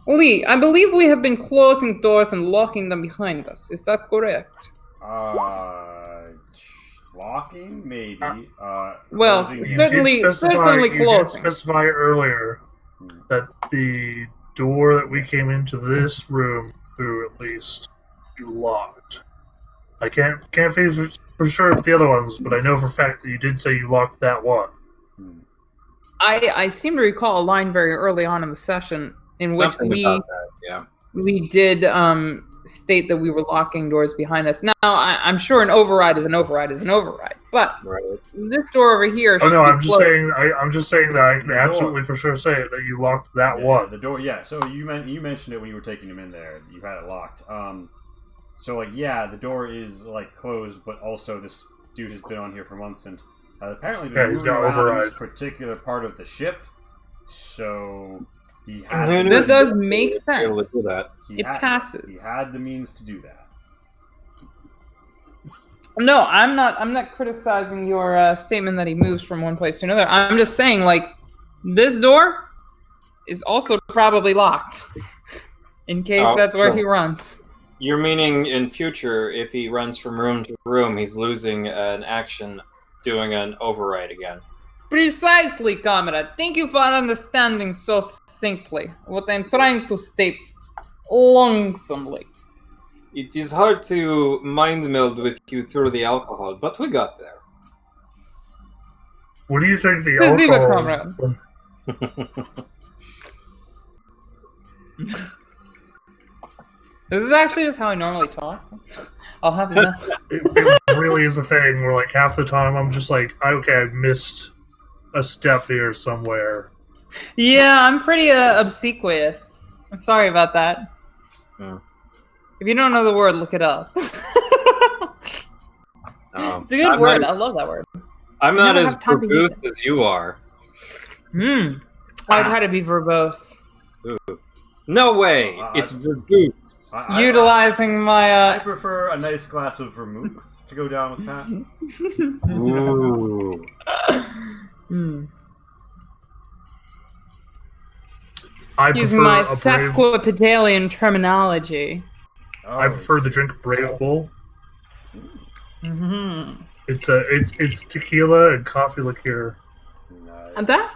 Lee, I believe we have been closing doors and locking them behind us. Is that correct? Locking, maybe. Well, certainly closing. You did specify earlier that the door that we came into this room through, at least, you locked. I can't say for sure with the other ones, but I know for a fact that you did say you locked that one. I seem to recall a line very early on in the session in which Something about that, yeah. Lee did state that we were locking doors behind us. Now, I'm sure an override is an override is an override, but this door over here. Oh no, I'm just saying that I can absolutely for sure say that you locked that one. The door, yeah. So you mentioned it when you were taking him in there. You had it locked. So like, yeah, the door is like closed, but also this dude has been on here for months and apparently been moving around in this particular part of the ship. So he had that does make sense. It passes. He had the means to do that. No, I'm not criticizing your statement that he moves from one place to another. I'm just saying, like, this door is also probably locked in case that's where he runs. You're meaning in future, if he runs from room to room, he's losing an action doing an override again. Precisely, comrade. Thank you for understanding so succinctly what I'm trying to state longsomely. It is hard to mind meld with you through the alcohol, but we got there. What do you think the alcohol This is actually just how I normally talk. I'll have enough. It really is a thing where, like, half the time I'm just like, okay, I missed a step here somewhere. Yeah, I'm pretty obsequious. I'm sorry about that. Yeah. If you don't know the word, look it up. It's a good word. I love that word. I'm not as verbose as you are. I try to be verbose. Ooh. No way! It's verbose. Utilizing my... I prefer a nice glass of vermouth to go down with that. Ooh. Using my sesquipedalian terminology. I prefer the drink Brave Bull. It's tequila and coffee liqueur. And that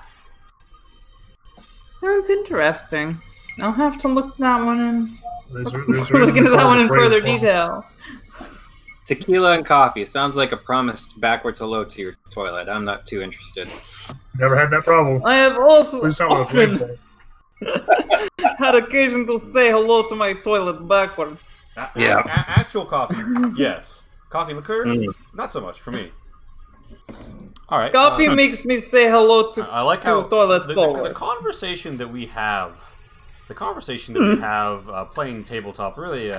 sounds interesting. I'll have to look that one in. Look into that one in further detail. Tequila and coffee sounds like a promised backwards hello to your toilet. I'm not too interested. Never had that problem. I have also often had occasion to say hello to my toilet backwards. Actual coffee, yes. Coffee liqueur, not so much for me. All right. Coffee makes me say hello to I like how toilet the conversation that we have. The conversation that we have playing tabletop really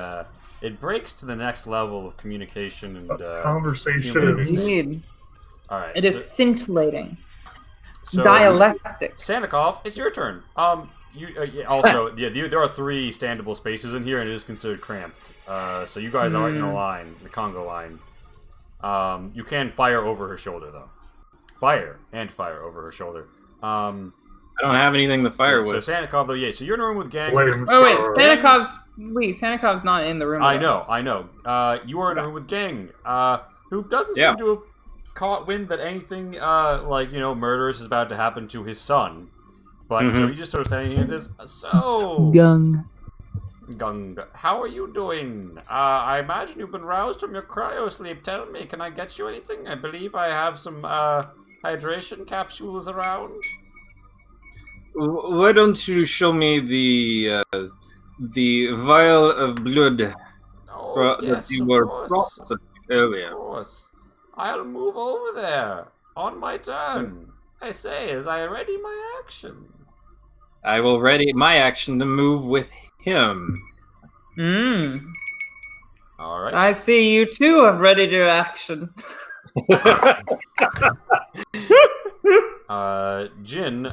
it breaks to the next level of communication and conversation. Indeed. All right. It is scintillating. Dialectic. Sandikov, it's your turn. Also, there are 3 standable spaces in here, and it is considered cramped. So you guys aren't in a line, the Congo line. You can fire over her shoulder, though. Fire over her shoulder. I don't have anything to fire with. So Sandikov, though, so you're in a room with gang. Oh wait, Sandikov's not in the room. I know. You are in a room with gang. Who doesn't seem to have caught wind that anything murderous is about to happen to his son. But so he just sort of saying this. So Gung, how are you doing? I imagine you've been roused from your cryo sleep. Tell me, can I get you anything? I believe I have some hydration capsules around. Why don't you show me the vial of blood that you were processing earlier? Of course. I'll move over there on my turn. I say, is I ready my action? I will ready my action to move with him. All right. I see you too have ready to action. Jin,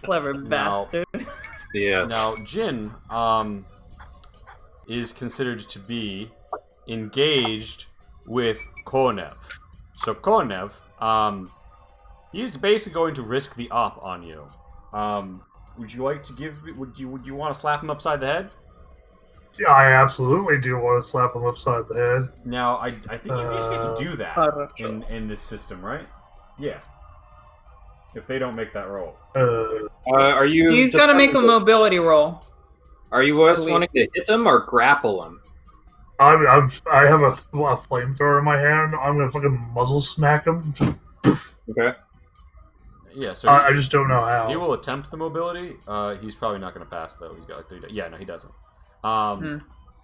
Clever bastard. Yeah. Now, Jin, is considered to be engaged with Kornev. So Kornev, he's basically going to risk the op on you. Would you like to would you want to slap him upside the head? Yeah, I absolutely do want to slap him upside the head. Now, I think you each get to do that in this system, right? Yeah. If they don't make that roll. Are you? He's got to make a mobility roll. Are you wanting to hit him or grapple him? I have a flamethrower in my hand. I'm gonna fucking muzzle smack him. Okay. Yeah, so I just don't know how. he will attempt the mobility. He's probably not going to pass though. He's got like 3 days. Yeah, no, he doesn't.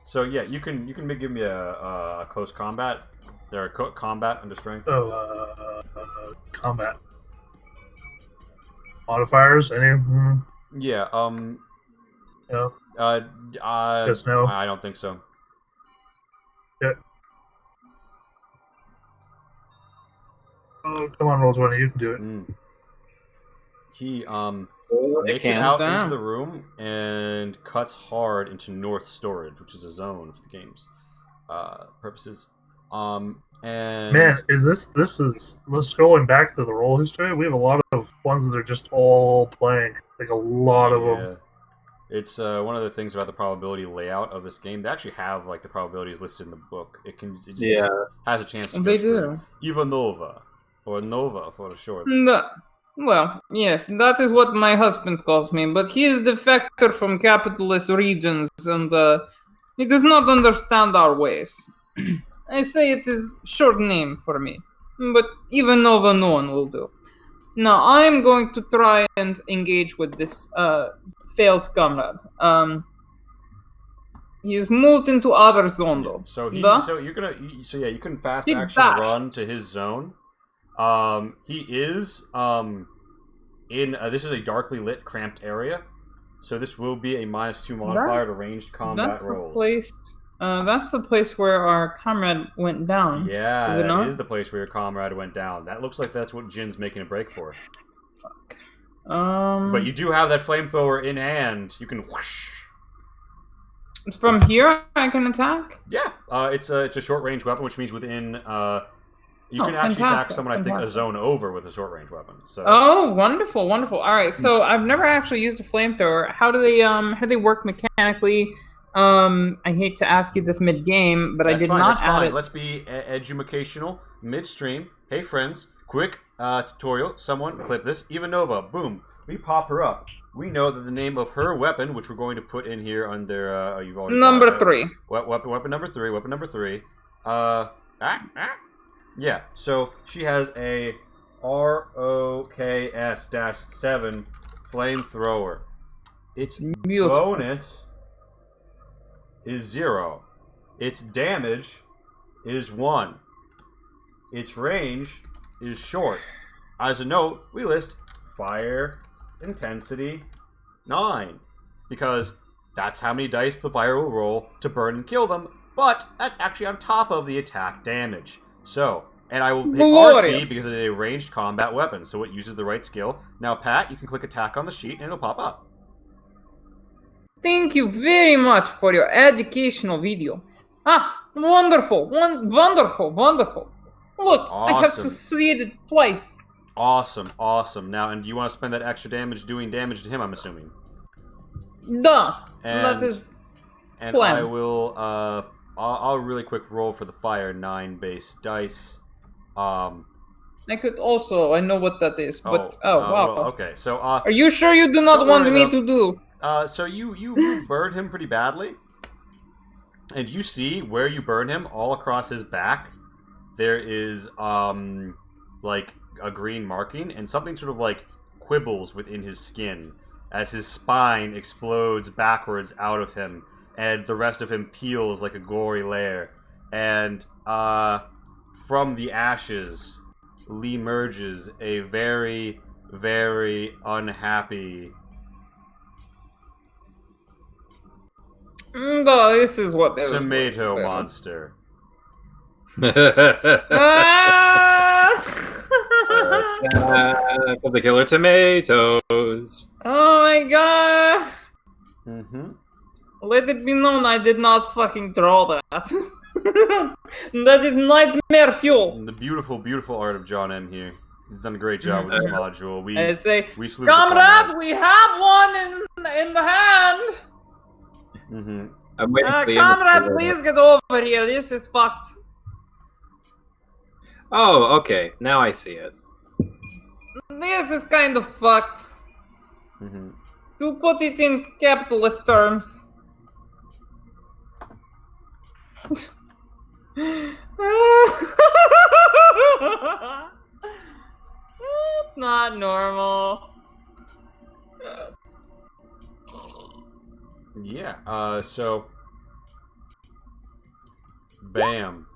So yeah, you can give me a close combat. There are combat under strength. Combat modifiers. Any? Yeah. No. Guess no. I don't think so. Yeah. Oh, come on, Roll20. You can do it. He makes it out into the room and cuts hard into North Storage, which is a zone for the game's purposes. And man, is this is scrolling back to the roll history? We have a lot of ones that are just all blank, like a lot of them. It's one of the things about the probability layout of this game. They actually have like the probabilities listed in the book. It just has a chance to they do. Ivanova or Nova for short. Well, yes, that is what my husband calls me, but he is defector from capitalist regions, and he does not understand our ways. I say it is short name for me, but even Nova no one will do. Now, I am going to try and engage with this failed comrade. He is moved into our zone, though. So you can fast action run to his zone. He is in this is a darkly lit, cramped area, so this will be a -2 modifier to ranged combat rolls. That's the place where our comrade went down. Yeah, is it not? Is the place where your comrade went down. That looks like that's what Jin's making a break for. Fuck. But you do have that flamethrower in hand. You can whoosh. From here, I can attack. Yeah, it's a short range weapon, which means within you can actually attack someone, I think, a zone over with a short-range weapon. So. Oh, wonderful, wonderful. All right, so I've never actually used a flamethrower. How do they work mechanically? I hate to ask you this mid-game, but I did not add it. Let's be educational. Midstream. Hey, friends, quick tutorial. Someone clip this. Ivanova, boom. We pop her up. We know that the name of her weapon, which we're going to put in here under... you've already number 3. Weapon number 3. Weapon number 3. Yeah, so she has a ROKS-7 flamethrower. Its bonus is 0. Its damage is 1. Its range is short. As a note, we list fire intensity 9 because that's how many dice the fire will roll to burn and kill them, but that's actually on top of the attack damage. So, and I will hit RC because it is a ranged combat weapon, so it uses the right skill. Now, Pat, you can click attack on the sheet and it'll pop up. Thank you very much for your educational video. Wonderful, wonderful, wonderful. Look, awesome. I have succeeded twice. Awesome, awesome. Now, and do you want to spend that extra damage doing damage to him, I'm assuming? Duh, that is And plan. I will, I'll really quick roll for the fire 9 base dice. I could also, I know what that is, but, wow. Well, okay, so, are you sure you do not want me to do? So you burned him pretty badly. And you see where you burn him, all across his back, there is, like, a green marking, and something sort of, like, quibbles within his skin as his spine explodes backwards out of him, and the rest of him peels like a gory layer. And, from the ashes emerges a very, very unhappy... No, this is what they tomato monster. From the killer tomatoes. Oh my god! Mm-hmm. Let it be known I did not fucking draw that. That is nightmare fuel. And the beautiful, beautiful art of John M. here. He's done a great job with this module. I say, we comrade, we have one in the hand. Mm-hmm. Comrade, please get over here. This is fucked. Oh, okay. Now I see it. This is kind of fucked. Mm-hmm. To put it in capitalist terms. It's not normal. Yeah. So. Bam.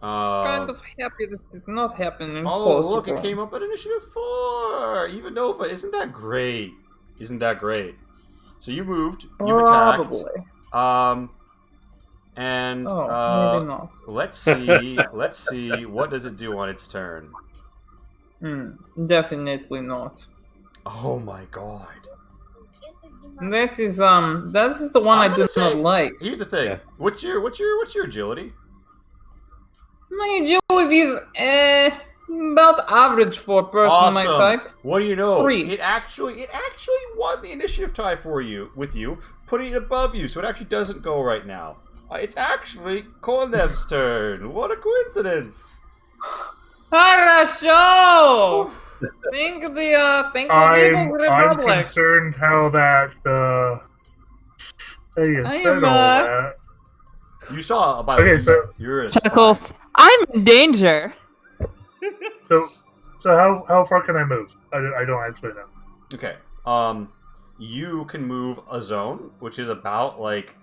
Kind of happy this did not happen in Oh, close look! It run. came up at initiative 4. Even Nova, isn't that great? Isn't that great? So you moved. You attacked. Probably. And maybe not. let's see. Let's see. What does it do on its turn? Definitely not. Oh my god. That is the one I do not like. Here's the thing. Yeah. What's your agility? My agility is about average for a person my type. What do you know? 3. It actually won the initiative tie for you with you, putting it above you, so it actually doesn't go right now. It's actually Kolnev's turn. What a coincidence! Хорошо! Thank the People's I'm Republic. concerned how that how you I said am, all that. You saw about Okay, so you're a Chuckles. I'm in danger. so how far can I move? I don't actually know. Okay. You can move a zone, which is about like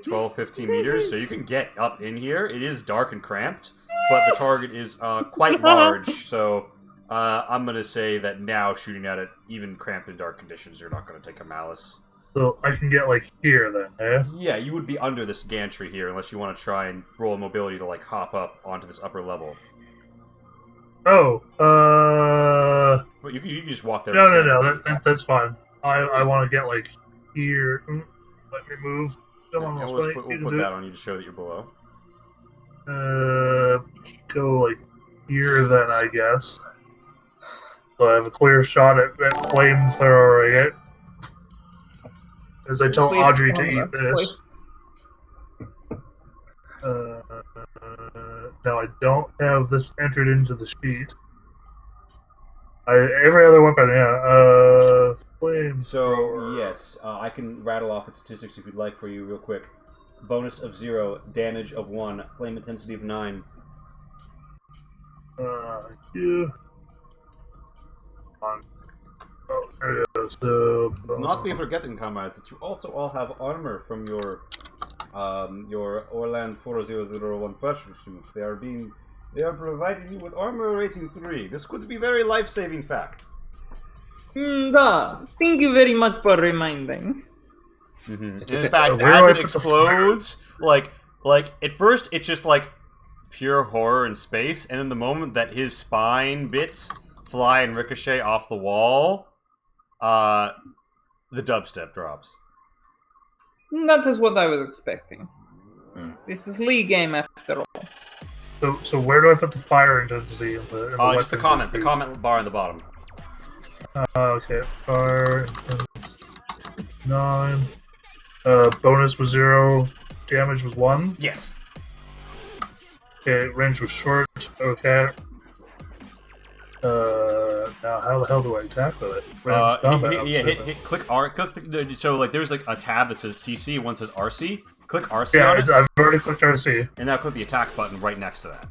12, 15 meters, so you can get up in here. It is dark and cramped, but the target is quite large, so I'm going to say that now shooting at it, even cramped in dark conditions, you're not going to take a malice. So I can get like here then, eh? Yeah, you would be under this gantry here, unless you want to try and roll mobility to like hop up onto this upper level. Oh, But you can just walk there. no, that's fine. I want to get like here. Let me move. Come on, And let's we'll put that on you to show that you're below. Go like here then, I guess. So I have a clear shot at flamethrowing it. As I tell Please Audrey to tell me, eat this. please. Now I don't have this entered into the sheet. Every other weapon, yeah. Flame. So, yes, I can rattle off its statistics if you'd like for you real quick. Bonus of 0, damage of 1, flame intensity of 9. Yeah. Oh, there it is. So, Not be forgetting, comrades, that you also all have armor from your Orland 4001 pressure suits. They are providing you with armor rating 3. This could be very life-saving fact. Thank you very much for reminding. In fact, Where do I as it put the fire? explodes, like at first it's just like pure horror in space, and then the moment that his spine bits fly and ricochet off the wall, the dubstep drops. That is what I was expecting. This is Lee game after all. So where do I put the fire intensity in the Just the weapons comment bar on the bottom. Okay, fire intense 9. Bonus was 0. Damage was 1. Yes. Okay, range was short. Okay. Now how the hell do I attack with it? Range combat. Hit click R. So like there's like a tab that says CC, one says RC. Click RC Yeah, on it, I've already clicked RC. and now click the attack button right next to that.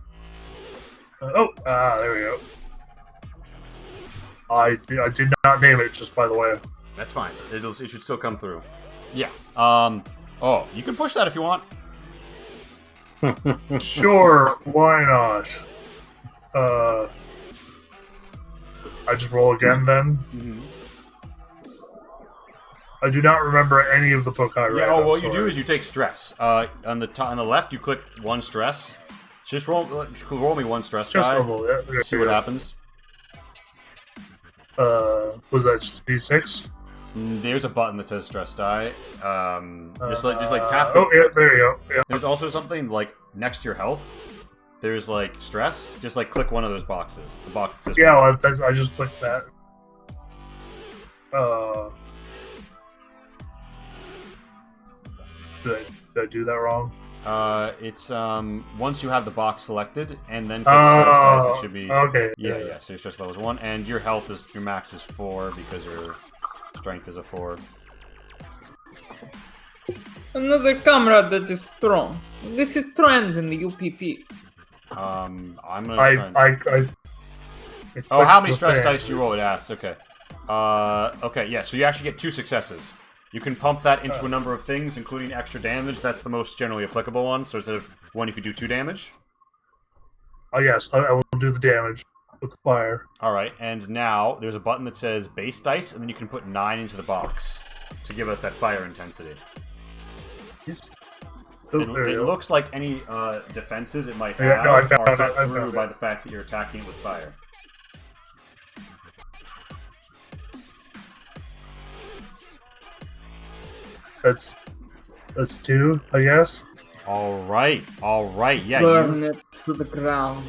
There we go. I did not name it, just by the way. That's fine. It should still come through. Yeah. Oh, you can push that if you want. Sure, why not? I just roll again then. Mm-hmm. I do not remember any of the Pokai Yeah. right Oh, what you do is you take stress. On the left, you click 1 stress. Just roll me 1 stress Just die. level, yeah. See what happens. Was that D6? There's a button that says stress die. Just like tap. Oh yeah, there you go. Yeah. There's also something like next to your health. There's like stress. Just like click one of those boxes. The box that says. Yeah, well, I just clicked that. Did I do that wrong? It's once you have the box selected and then click stress dice, it should be. Okay. Yeah. So your stress level is 1, and your health is your max is 4 because your strength is a 4. Another comrade that is strong. This is trend in the UPP. I'm gonna try and... I Oh, how many clicked the stress thing. dice do you roll? It asks. Okay. Okay, yeah, so you actually get 2 successes. You can pump that into a number of things, including extra damage. That's the most generally applicable one, so instead of 1, you could do 2 damage. Oh, yes, I will do the damage with the fire. Alright, and now there's a button that says base dice, and then you can put 9 into the box to give us that fire intensity. Yes. Oh, there It you go. looks like any defenses it might have Yeah, no, I found are it, cut I through found by it. the fact that you're attacking it with fire. That's 2, I guess. Alright, yeah, Burn it to the ground.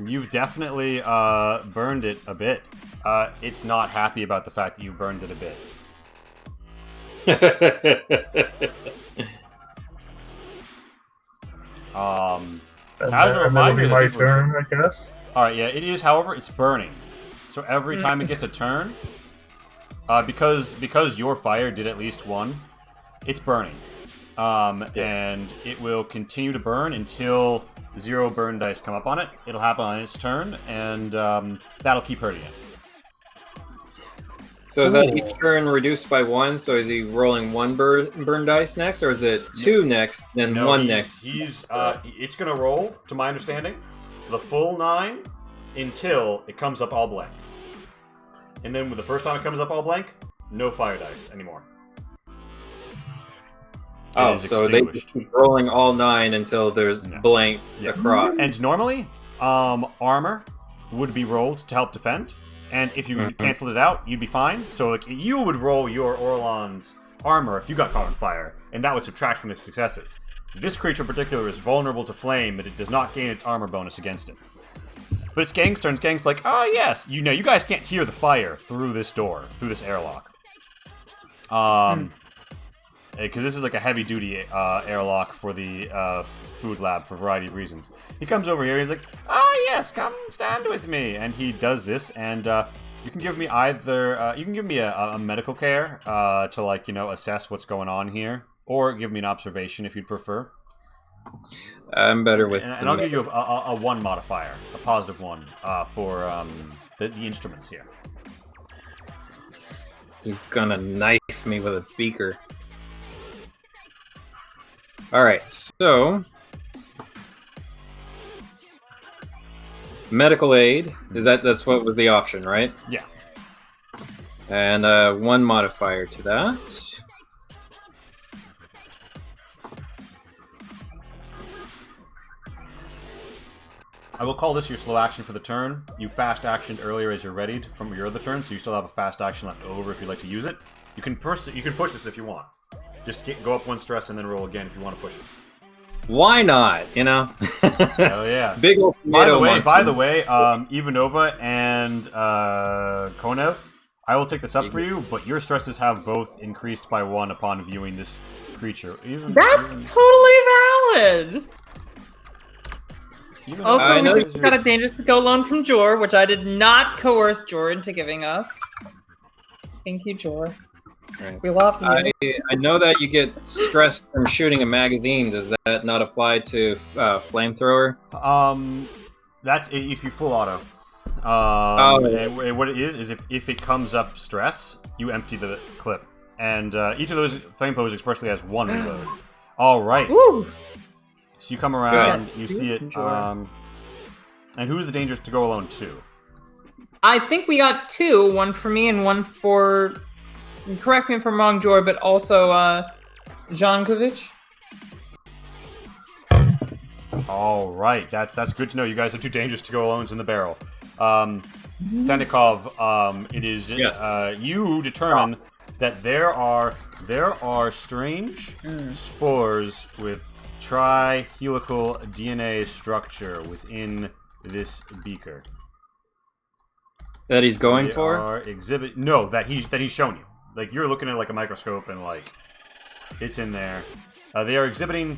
you've definitely burned it a bit. It's not happy about the fact that you burned it a bit. And As a then reminder, it'll be my that turn, I guess. Alright, yeah, it is, however, it's burning. So every time it gets a turn, because your fire did at least 1, it's burning. And it will continue to burn until 0 burn dice come up on it. It'll happen on its turn, and that'll keep hurting it. So is that each turn reduced by 1? So is he rolling 1 burn dice next, or is it 2 next, then No, 1 he's, next? it's gonna roll, to my understanding, the full 9 until it comes up all blank. And then with the first time it comes up all blank, no fire dice anymore. Oh, is so they extinguished. just keep rolling all 9 until there's blank Yeah. across. And normally, armor would be rolled to help defend, and if you canceled it out, you'd be fine. So like you would roll your Orlon's armor if you got caught on fire, and that would subtract from its successes. This creature in particular is vulnerable to flame, but it does not gain its armor bonus against it. But it's Gang's turn. Gang's like, oh yes, you know, you guys can't hear the fire through this door, through this airlock. Because this is like a heavy-duty airlock for the food lab for a variety of reasons. He comes over here, he's like, oh yes, come stand with me. And he does this, and you can give me either, you can give me a medical care to, like, you know, assess what's going on here, or give me an observation if you'd prefer. I'm better with... And I'll give you a 1 modifier, a positive 1, for the instruments here. He's gonna knife me with a beaker. Alright, so... medical aid, that's what was the option, right? Yeah. And 1 modifier to that. I will call this your slow action for the turn. You fast actioned earlier as you're readied from your other turn, so you still have a fast action left over if you'd like to use it. You can push this if you want. Just go up 1 stress and then roll again if you want to push it. Why not? You know? Hell yeah. Big old tomato monster. By the way, Ivanova and Konev, I will take this up for you, but your stresses have both increased by 1 upon viewing this creature. That's totally valid. Also, I we know just got a dangerous to go loan from Jor, which I did not coerce Jor into giving us. Thank you, Jor. Right. We love you. I know that you get stressed from shooting a magazine. Does that not apply to flamethrower? That's if you full auto. And what it is if it comes up stress, you empty the clip. And each of those flamethrowers expressly has 1 reload. All right. Woo! So you come around, Good. you see it. And who's the dangerous to go alone to? I think we got 2, 1 for me and 1 for... correct me if I'm wrong, Jor, but also Jankovic. All right, that's good to know. You guys are 2 dangerous to go alones in the barrel. Sandikov, it is Yes. You determine that there are strange spores with tri-helical DNA structure within this beaker. That he's going They for? are no, that he's shown you. Like you're looking at like a microscope and like it's in there. They are exhibiting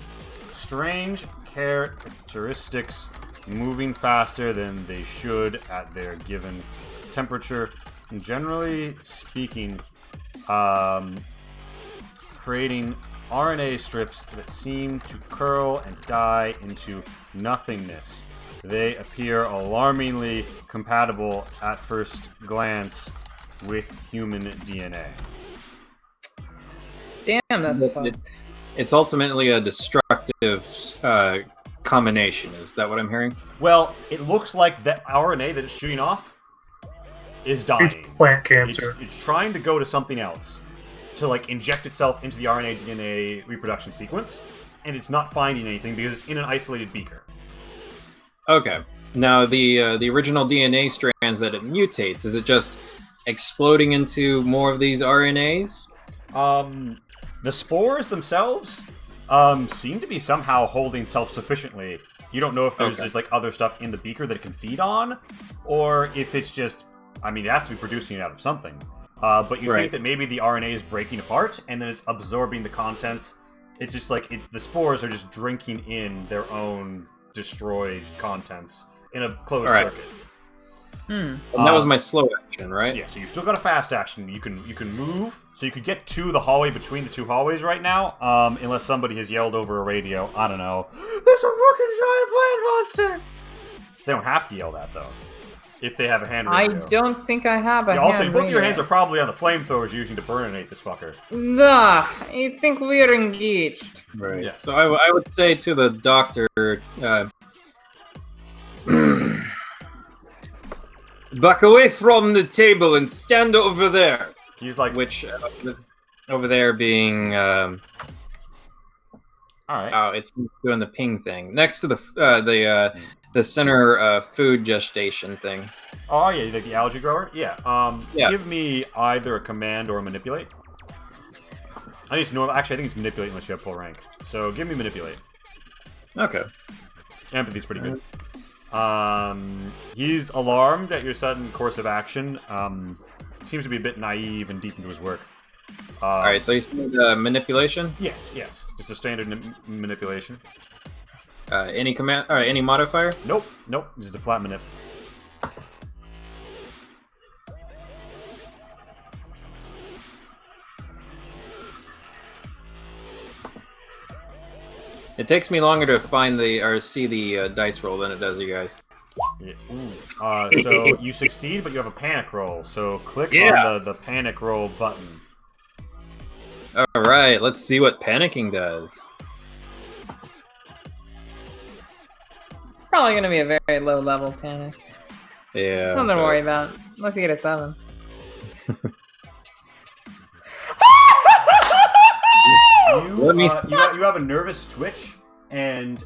strange characteristics, moving faster than they should at their given temperature, and generally speaking, creating RNA strips that seem to curl and die into nothingness. They appear alarmingly compatible at first glance with human DNA. Damn, that's fucked. It's ultimately a destructive combination. Is that what I'm hearing? Well, it looks like that RNA that it's shooting off is dying. It's plant cancer. It's trying to go to something else to like inject itself into the RNA DNA reproduction sequence, and it's not finding anything because it's in an isolated beaker. Okay. Now the original DNA strands that it mutates, is it just exploding into more of these RNAs? The spores themselves seem to be somehow holding self-sufficiently. You don't know if there's just like other stuff in the beaker that it can feed on, or if it's just, I mean, it has to be producing it out of something. But you think that maybe the RNA is breaking apart and then it's absorbing the contents. It's just like the spores are just drinking in their own destroyed contents in a closed circuit. And that was my slow action, right? Yeah, so you've still got a fast action. You can move, so you could get to the hallway between the two hallways right now, unless somebody has yelled over a radio. I don't know. There's a fucking giant plant monster! They don't have to yell that, though, if they have a hand radio. I don't think I have a hand Also, both radio. of your hands are probably on the flamethrowers you're using to burninate this fucker. Nah, I think we're engaged. Right. Yeah. So I would say to the doctor, back away from the table and stand over there. He's like, which over there being all right. Oh, it's doing the ping thing next to the center food gestation thing. Oh yeah, like the algae grower. Yeah. Yeah. Give me either a command or a manipulate. I think it's normal. Actually, I think it's manipulate unless you have full rank. So give me manipulate. Okay. Empathy's pretty good. He's alarmed at your sudden course of action. Seems to be a bit naive and deep into his work. All right, so you said manipulation? Yes. Just a standard manipulation. Any command? All right, any modifier? Nope. Just a flat manip. It takes me longer to find or see the dice roll than it does you guys. Yeah. So you succeed, but you have a panic roll. So click on the panic roll button. All right, let's see what panicking does. It's probably going to be a very low level panic. Yeah. Nothing to worry about. Unless you get a 7. You have a nervous twitch, and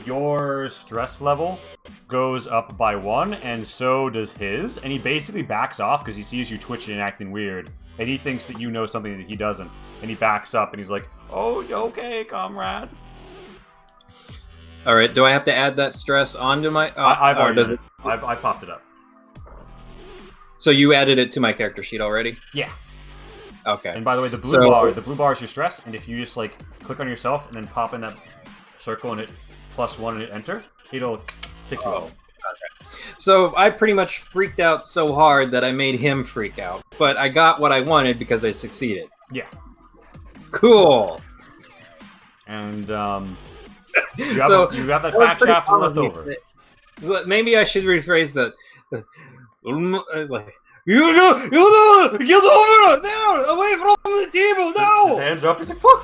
your stress level goes up by 1, and so does his. And he basically backs off because he sees you twitching and acting weird, and he thinks that you know something that he doesn't. And he backs up, and he's like, "Oh, okay, comrade." All right. Do I have to add that stress onto my? I've already does done it. I popped it up. So you added it to my character sheet already? Yeah. Okay. And by the way, the blue bar is your stress, and if you just like click on yourself and then pop in that circle and hit +1 and hit enter, it'll tick you off. Okay. So I pretty much freaked out so hard that I made him freak out, but I got what I wanted because I succeeded. Yeah. Cool. And you have that back shaft left over. Maybe I should rephrase that. Like, you get over there, away from the table, no! His hands are up. He's like, fuck.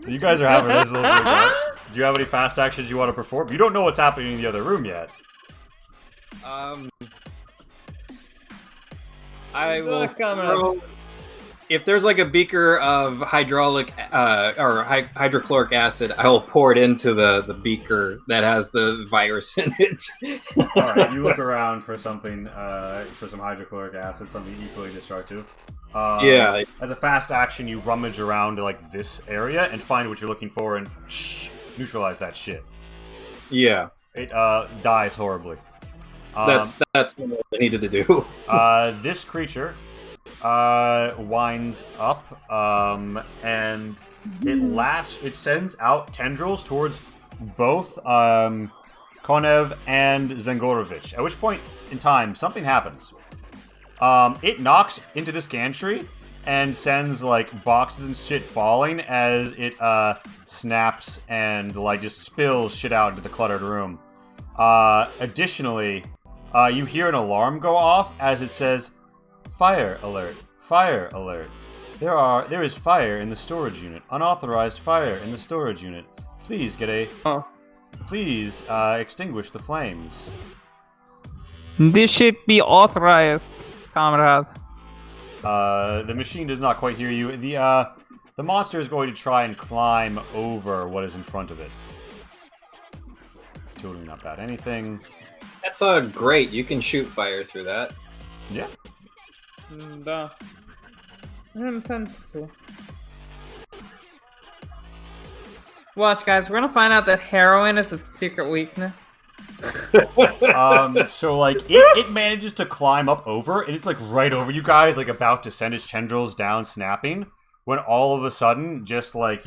So you guys are having this little freak out. Do you have any fast actions you want to perform? You don't know what's happening in the other room yet. I will throw, if there's like a beaker of hydraulic or hydrochloric acid, I will pour it into the beaker that has the virus in it. All right, you look around for something, for some hydrochloric acid, something equally destructive. Yeah. As a fast action, you rummage around to like this area and find what you're looking for and neutralize that shit. Yeah. It dies horribly. That's what I needed to do. This creature winds up and it sends out tendrils towards both Konev and Zengorovich, at which point in time something happens. It knocks into this gantry and sends like boxes and shit falling as it snaps and like just spills shit out into the cluttered room. Additionally, you hear an alarm go off as it says, "Fire alert! Fire alert! There is fire in the storage unit. Unauthorized fire in the storage unit. Please Please extinguish the flames." This should be authorized, comrade. The machine does not quite hear you. The monster is going to try and climb over what is in front of it. Totally not bad. Anything? That's great. You can shoot fire through that. Yeah. Да. I intend to. Watch, guys. We're gonna find out that heroin is its secret weakness. So like it manages to climb up over, and it's like right over you guys, like about to send its tendrils down, snapping. When all of a sudden, just like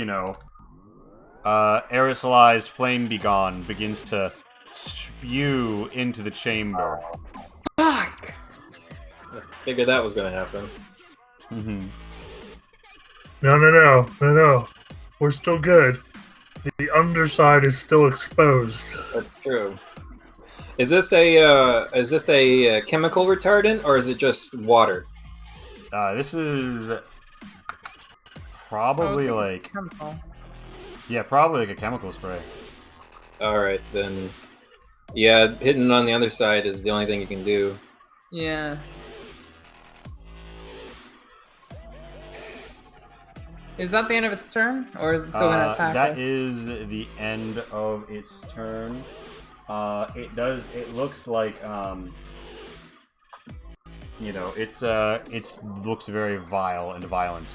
aerosolized flame begone begins to spew into the chamber. Fuck! I figured that was gonna happen. Mm-hmm. No. We're still good. The underside is still exposed. That's true. Is this a chemical retardant, or is it just water? This is probably like Chemical. yeah, probably like a chemical spray. All right, then. Yeah, hitting it on the other side is the only thing you can do. Yeah. Is that the end of its turn, or is it still gonna attack? That us? is the end of its turn. It looks like it looks very vile and violent.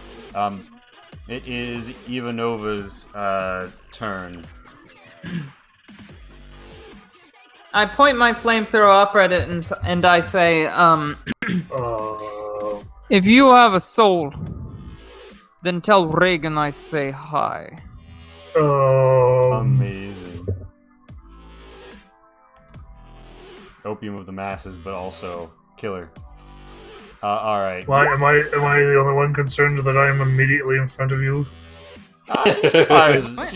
It is Ivanova's turn. I point my flamethrower up at it and I say, If you have a soul, then tell Reagan I say hi. Amazing. Opium of the masses, but also killer. All right. Am I the only one concerned that I am immediately in front of you? She fires past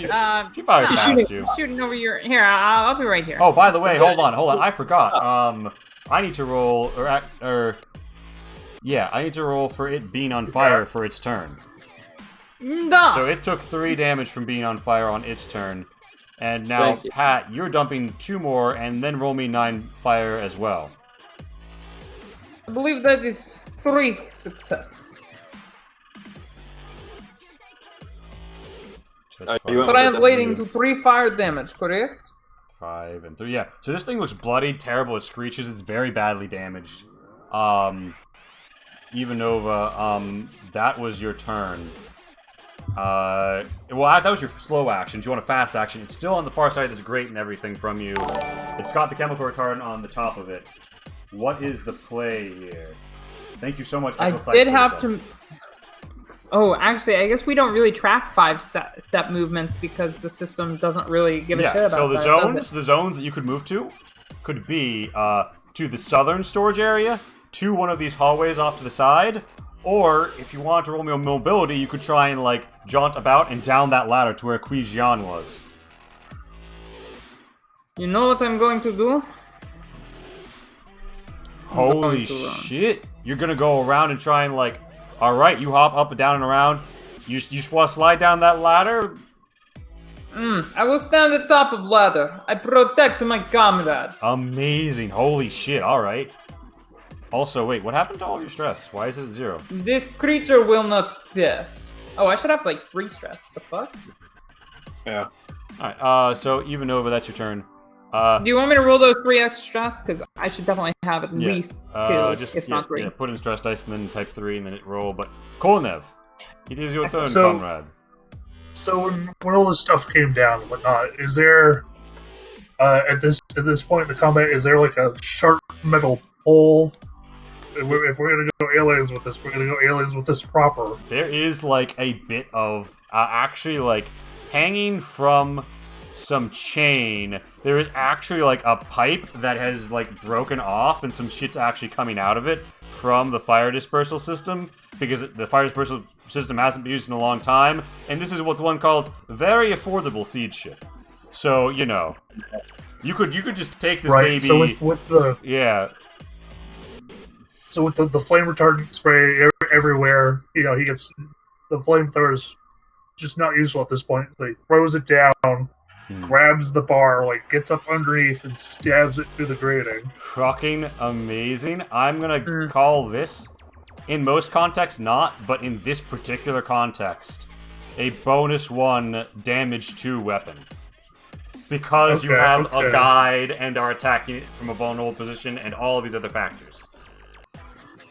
you. Shooting over your. Here, I'll be right here. Oh, by the way, hold on. I forgot. I need to roll, I need to roll for it being on fire for its turn. Duh. So it took 3 damage from being on fire on its turn. And now, Pat, you're dumping 2 more, and then roll me 9 fire as well. I believe that is 3 successes. Translating to 3 fire damage, correct? 5 and 3, yeah. So this thing looks bloody, terrible, it screeches, it's very badly damaged. Ivanova, that was your turn. That was your slow action. Do you want a fast action? It's still on the far side, that's great and everything from you. It's got the chemical retardant on the top of it. What is the play here? Thank you so much. I did have to... Oh, actually, I guess we don't really track 5-step movements because the system doesn't really give a shit about that. So the zones that you could move to could be to the southern storage area, to one of these hallways off to the side, or if you wanted to roll me on mobility, you could try and like jaunt about and down that ladder to where Quijian was. You know what I'm going to do? Holy shit! You're gonna go around and try and like. Alright, you hop up and down and around. You just want to slide down that ladder? I will stand at the top of ladder. I protect my comrades. Amazing. Holy shit. Alright. Also, wait, what happened to all your stress? Why is it at 0? This creature will not piss. Oh, I should have like 3 stress. The fuck? Yeah. Alright, so Ivanova, that's your turn. Do you want me to roll those 3 extra stress? Because I should definitely have at least 2, if not 3. Yeah, put in stress dice and then type 3 and then hit roll. But Kolnev, it is your turn, comrade. So when all this stuff came down and whatnot, is there at this point in the combat, is there like a sharp metal pole? If we're gonna go aliens with this, we're gonna go aliens with this proper. There is like a bit of actually like hanging from some chain. There is actually like a pipe that has like broken off, and some shit's actually coming out of it from the fire dispersal system, because the fire dispersal system hasn't been used in a long time, and this is what the one calls very affordable seed shit. So, you know, you could just take this baby. So with the So with the flame retardant spray everywhere, you know, he gets the flamethrower's just not useful at this point. So he throws it down, grabs the bar, like gets up underneath and stabs it through the grating. Fucking amazing. I'm gonna call this, in most contexts not, but in this particular context, a bonus 1 damage 2 weapon. Because you have a guide and are attacking it from a vulnerable position and all of these other factors.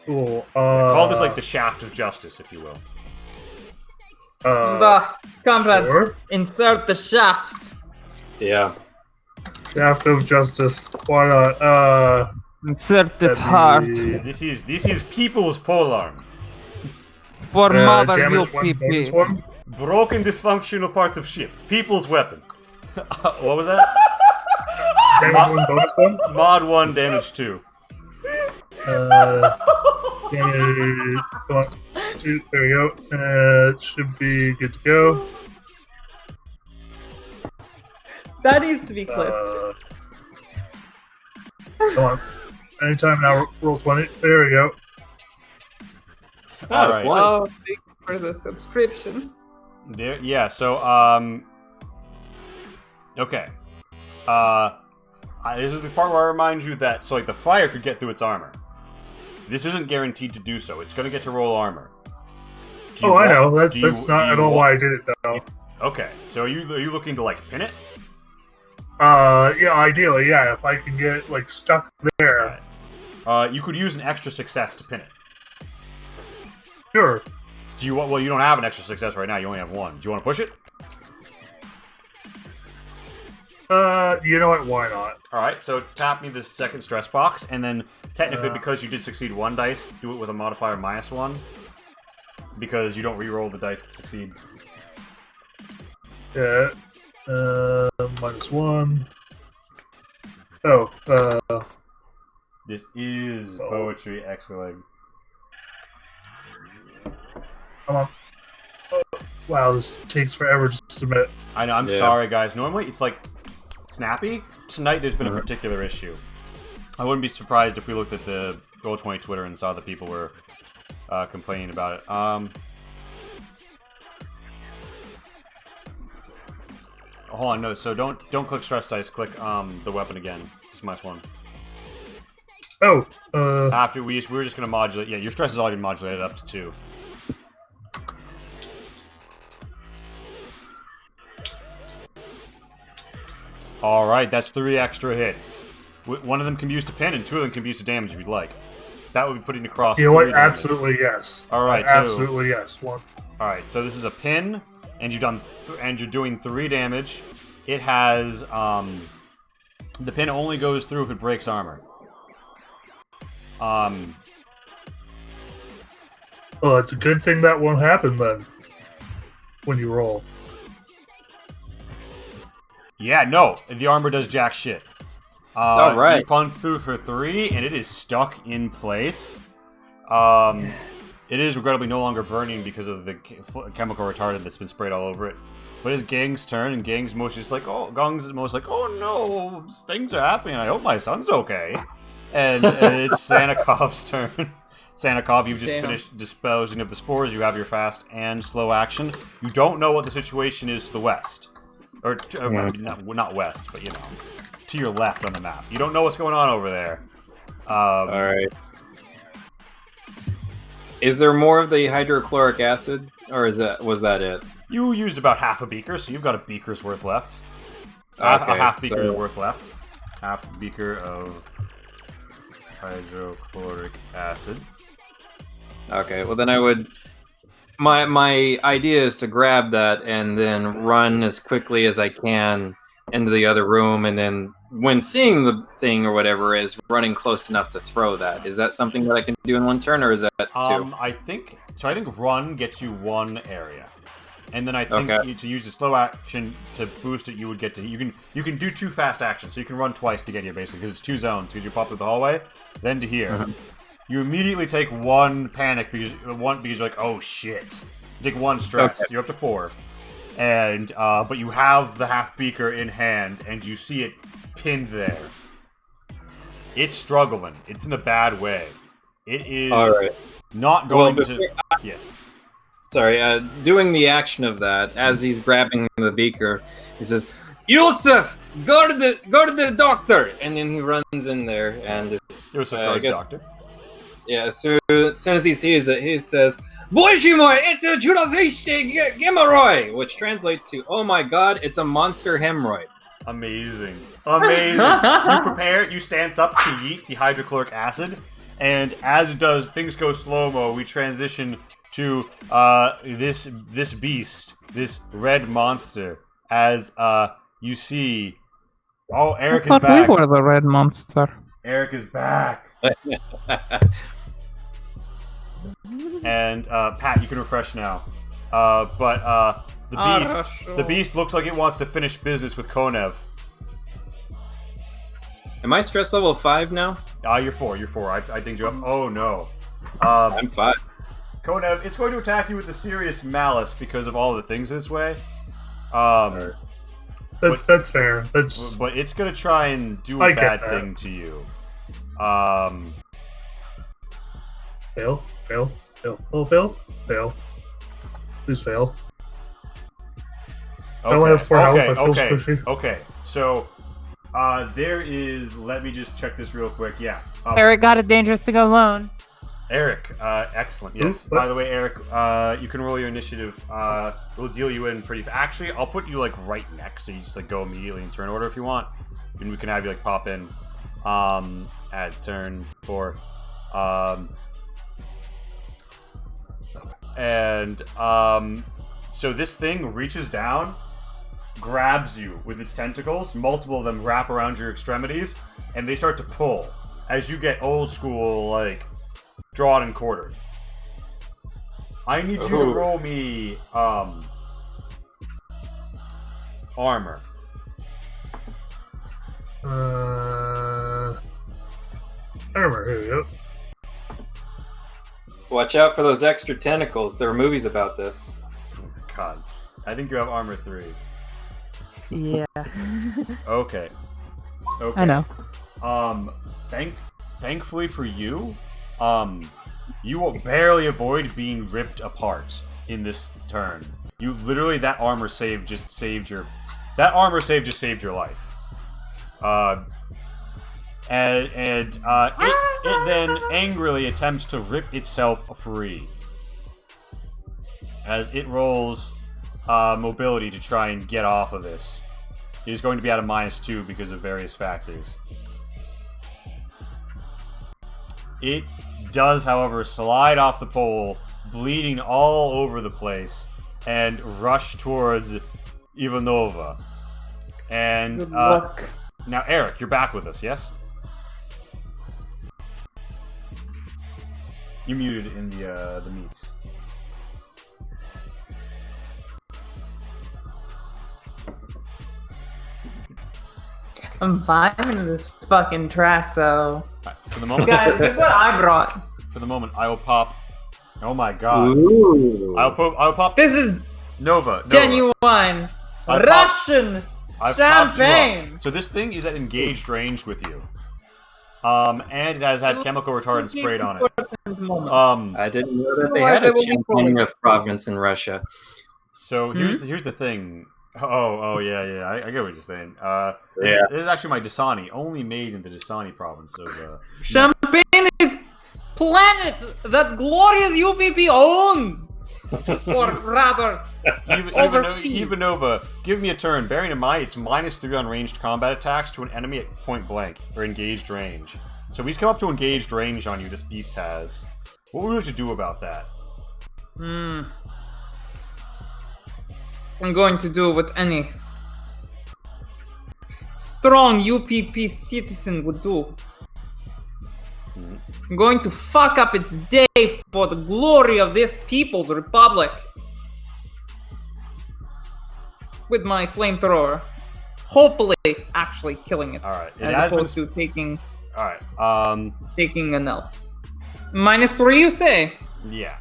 Cool. Call this like the shaft of justice, if you will. Comrade, Sure. insert the shaft. Yeah. Shaft of justice. Why not? Insert it hard. This is people's polearm. For Mother damage 1, UPP. bonus 1. Broken dysfunctional part of ship. People's weapon. What was that? Damage 1, bonus 1. Mod 1, damage 2. Damage 1, 2. There we go. It should be good to go. That needs to be clipped. Come on. Anytime now, roll 20. There we go. All right. Oh, thank you for the subscription. There, yeah. So, okay. This is the part where I remind you that like the fire could get through its armor. This isn't guaranteed to do so. It's going to get to roll armor. I know. That's not at all why I did it though. Okay. So are you looking to like pin it? Yeah. Ideally, yeah. If I can get it like stuck there. Right. You could use an extra success to pin it. Sure. Do you want? Well, you don't have an extra success right now. You only have 1. Do you want to push it? You know what? Why not? All right. So tap me this second stress box, and then technically because you did succeed 1 dice, do it with a modifier -1, because you don't re-roll the dice that succeed. Yeah. -1. Oh. This is poetry, X-Leg. Come on. Wow, this takes forever to submit. I know. I'm sorry, guys. Normally it's like snappy. Tonight there's been a particular issue. I wouldn't be surprised if we looked at the Roll20 Twitter and saw that people were complaining about it. Hold on, no. So don't click stress dice. Click the weapon again. It's -1. Oh. After we were just gonna modulate. Yeah, your stress is already modulated up to 2. All right, that's 3 extra hits. 1 of them can be used to pin, and 2 of them can be used to damage if you'd like. That would be putting across. You know what? 3 damage. Absolutely yes. All right, absolutely yes. 1. All right, so this is a pin, and you're doing 3 damage. It has the pin only goes through if it breaks armor. Well, it's a good thing that won't happen then. When you roll. Yeah, no, the armor does jack shit. All right. You punch through for 3, and it is stuck in place. It is regrettably no longer burning because of the chemical retardant that's been sprayed all over it. But it's Gang's turn, and Gang's most is like, oh no, things are happening. I hope my son's okay. And it's Sanakov's turn. Sanakov, you've just finished disposing of the spores. You have your fast and slow action. You don't know what the situation is to the west. Or, not west, but, you know, to your left on the map. You don't know what's going on over there. Alright. Is there more of the hydrochloric acid? Or was that it? You used about half a beaker, so you've got a beaker's worth left. Okay, a half beaker worth left. Half beaker of hydrochloric acid. Okay, well then I would... My idea is to grab that and then run as quickly as I can into the other room, and then when seeing the thing or whatever is running close enough to throw that. Is that something that I can do in 1 turn, or is that 2? I think run gets you 1 area. and then I think to use the slow action to boost it, you would get to you can do 2 fast actions, so you can run twice to get here basically because it's 2 zones. Because you pop through the hallway, then to here. You immediately take 1 panic because you're like, oh shit. You take 1 stress. You're up to 4, and but you have the half beaker in hand, and you see it pinned there. It's struggling. It's in a bad way. It is not going to. Yes. Sorry, doing the action of that, as he's grabbing the beaker, he says, Yusuf, go to the doctor! And then he runs in there, and Yusuf goes doctor. Yeah, so as soon as he sees it, he says, Boishimoy, it's a Jurassic hemorrhoid! Which translates to, oh my god, it's a monster hemorrhoid. Amazing. You prepare, you stance up to yeet the hydrochloric acid, and as it does, things go slow-mo, we transition to this beast, this red monster, as you see. Oh, Eric is back. I thought we were the red monster. Eric is back. And Pat, you can refresh now. But the beast looks like it wants to finish business with Konev. Am I stress level 5 now? You're 4. I think you're up. Oh no. I'm 5. Konev, it's going to attack you with a serious malice because of all the things this way. That's fair. But it's going to try and do a bad thing to you. Fail. Please fail. I only have 4 health. I feel squishy. Okay. So, there is. Let me just check this real quick. Yeah. Eric got it dangerous to go alone. Eric, excellent. Yes. By the way, Eric, you can roll your initiative. We'll deal you in pretty. Actually, I'll put you like right next, so you just like go immediately in turn order if you want, and we can have you like pop in, at turn 4. So this thing reaches down, grabs you with its tentacles. Multiple of them wrap around your extremities, and they start to pull as you get old school like. Drawn and quartered. I need you to roll me armor. Armor, here we go. Watch out for those extra tentacles. There are movies about this. God. I think you have armor 3. Yeah. Okay. I know. Thankfully for you, you will barely avoid being ripped apart in this turn. You literally, that armor save just saved your life. It then angrily attempts to rip itself free as it rolls mobility to try and get off of this. It is going to be at a -2 because of various factors. It does, however, slide off the pole, bleeding all over the place, and rush towards Ivanova. And now, Eric, you're back with us, yes? You muted in the meets. I'm vibing this fucking track, though. For the moment, guys, this is what I brought. For the moment, I will pop. Oh my god! Ooh. I'll pop. This is Nova. genuine Russian champagne. So this thing is at engaged range with you. And it has had chemical retardant sprayed on it. I didn't know that they had a champagne of province in Russia. So here's the thing. Oh yeah. I get what you're saying. This is actually my Dasani, only made in the Dasani province of. Champagne is planet that glorious UPP owns, or rather, overseas. Ivanova, give me a turn. Bearing in mind, it's -3 on ranged combat attacks to an enemy at point blank or engaged range. So he's come up to engaged range on you. This beast has. What would you do about that? I'm going to do what any strong UPP citizen would do. I'm going to fuck up its day for the glory of this People's Republic. with my flamethrower. Hopefully, actually killing it. All right. It as has opposed been... to taking All right. taking an L. -3, you say? Yeah.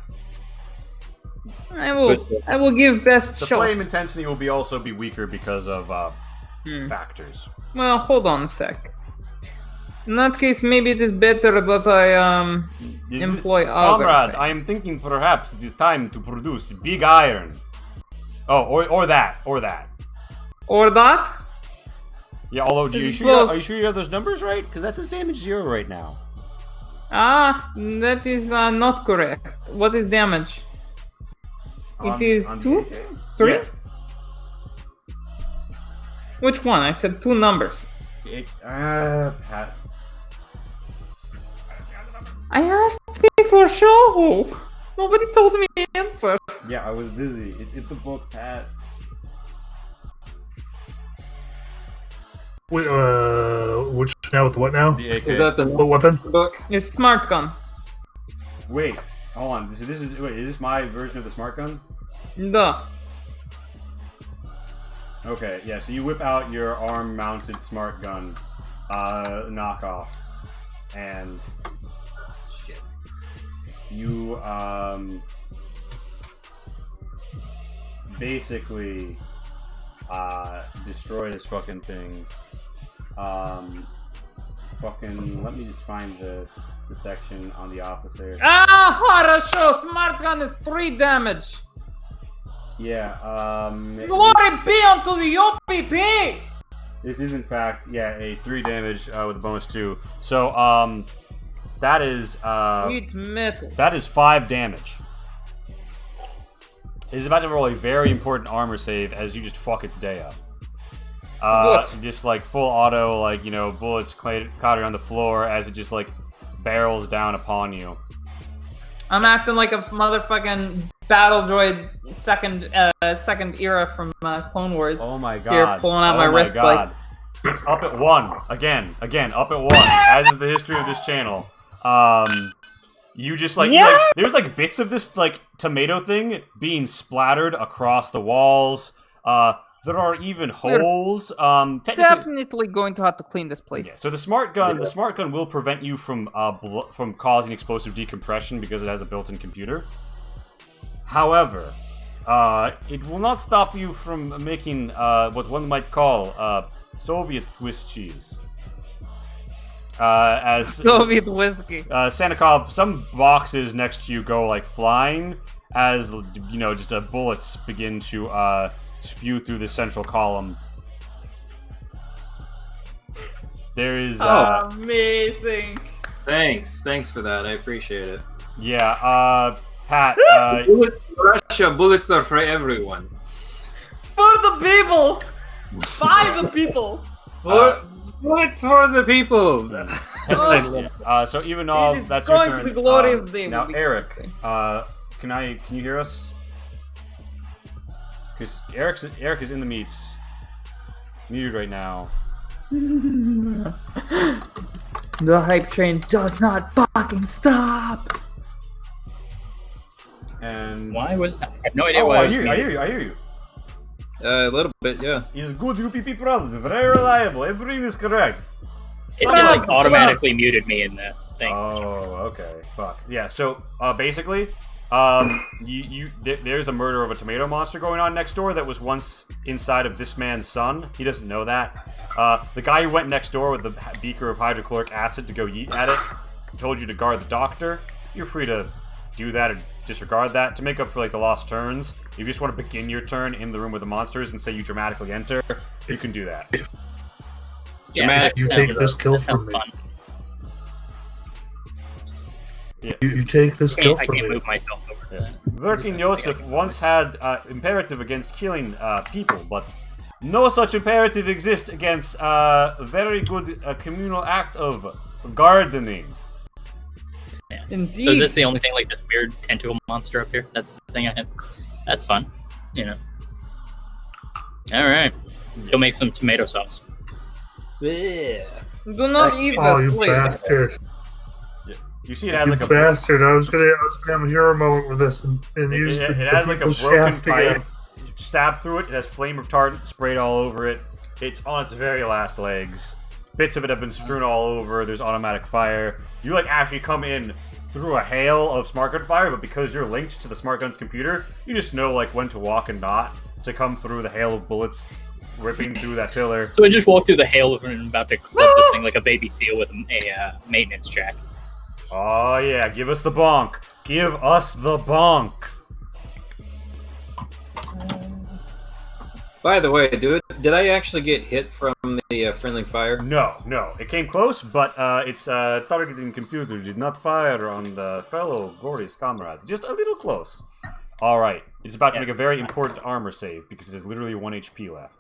I will give best The shot. flame intensity will also be weaker because of factors. Well, hold on a sec. In that case, maybe it is better that I employ other Comrade, things. I am thinking perhaps it is time to produce big iron. Oh, or that. Or that? Yeah, although are you sure you have those numbers right? Because that says damage 0 right now. Ah, that is not correct. What is damage? It is on 2? the AK? 3? Yeah. Which one? I said 2 numbers. Pat. I asked before show. Nobody told me the answer. Yeah, I was busy. It's in the book, Pat. Wait, which now with what now? The AK. Is that the What weapon? book? It's smart gun. Wait, hold on. So is this my version of the smart gun? Duh. Okay, yeah, so you whip out your arm-mounted smart gun, knockoff, and Shit. you, basically, destroy this fucking thing. Let me just find the section on the officer. Ah, horror show! Smart gun is 3 damage. Yeah, Glory be unto the UPP! This is in fact, yeah, a 3 damage with a bonus 2. So, that is Sweet metal. that is 5 damage. It is about to roll a very important armor save as you just fuck its day up. Just like full auto, like, you know, bullets caught on the floor as it just like barrels down upon you. I'm acting like a motherfucking battle droid second era from Clone Wars. Oh my god. Here, pulling out my wrist like... It's up at 1. Again, up at 1, as is the history of this channel. You just like, there's like bits of this like tomato thing being splattered across the walls. There are even holes. Definitely going to have to clean this place. Yeah, so the smart gun will prevent you from causing explosive decompression because it has a built-in computer. However, it will not stop you from making what one might call Soviet Swiss cheese. As Soviet whiskey. Sannikov, some boxes next to you go like flying as, you know, just bullets begin to spew through the central column. There is amazing. Thanks for that. I appreciate it. Yeah, Pat. Russia, bullets are for everyone. For the people! By the people! Bullets for the people. So even though This is that's your going turn, to be glorious day. now we Eric, can can you hear us? Because Eric is in the meats, muted right now. The hype train does not fucking stop. And Why was I have no idea oh, why I I was hear muted. you. A little bit, yeah. He's good UPP product, very reliable. Everything is correct. It like automatically muted me in that thing. Oh, okay. Fuck. Yeah. So basically, there's a murder of a tomato monster going on next door that was once inside of this man's son. He doesn't know that. The guy who went next door with the beaker of hydrochloric acid to go yeet at it told you to guard the doctor. You're free to do that or disregard that to make up for like the lost turns. If you just want to begin your turn in the room with the monsters and say you dramatically enter, you can do that. Yeah, You take this kill from me. Fun. Yeah. You take this kill I from can't me. move myself over. Yeah. Virkin Yosef once had imperative against killing people, but no such imperative exists against a very good communal act of gardening. Yeah. Indeed. So is this the only thing, like this weird tentacle monster up here? That's the thing I have. That's fun. You know. Alright. Let's go make some tomato sauce. Do not eat Oh, this, you please. bastard! You see, it has You like a bastard! I was gonna have a hero moment with this and use it the has like a people's broken shaft pipe. again. stab through it. It has flame retardant sprayed all over it. It's on its very last legs. Bits of it have been strewn all over. There's automatic fire. You like actually come in through a hail of smart gun fire, but because you're linked to the smart gun's computer, you just know like when to walk and not to come through the hail of bullets ripping through that pillar. So I just walked through the hail and about to clip this thing like a baby seal with a maintenance jack. Oh yeah, give us the bonk. Give us the bonk. By the way, did I actually get hit from the friendly fire? No. It came close, but its targeting computer did not fire on the fellow Gory's comrades. Just a little close. Alright, it's about to make a very important armor save because it has literally 1 HP left.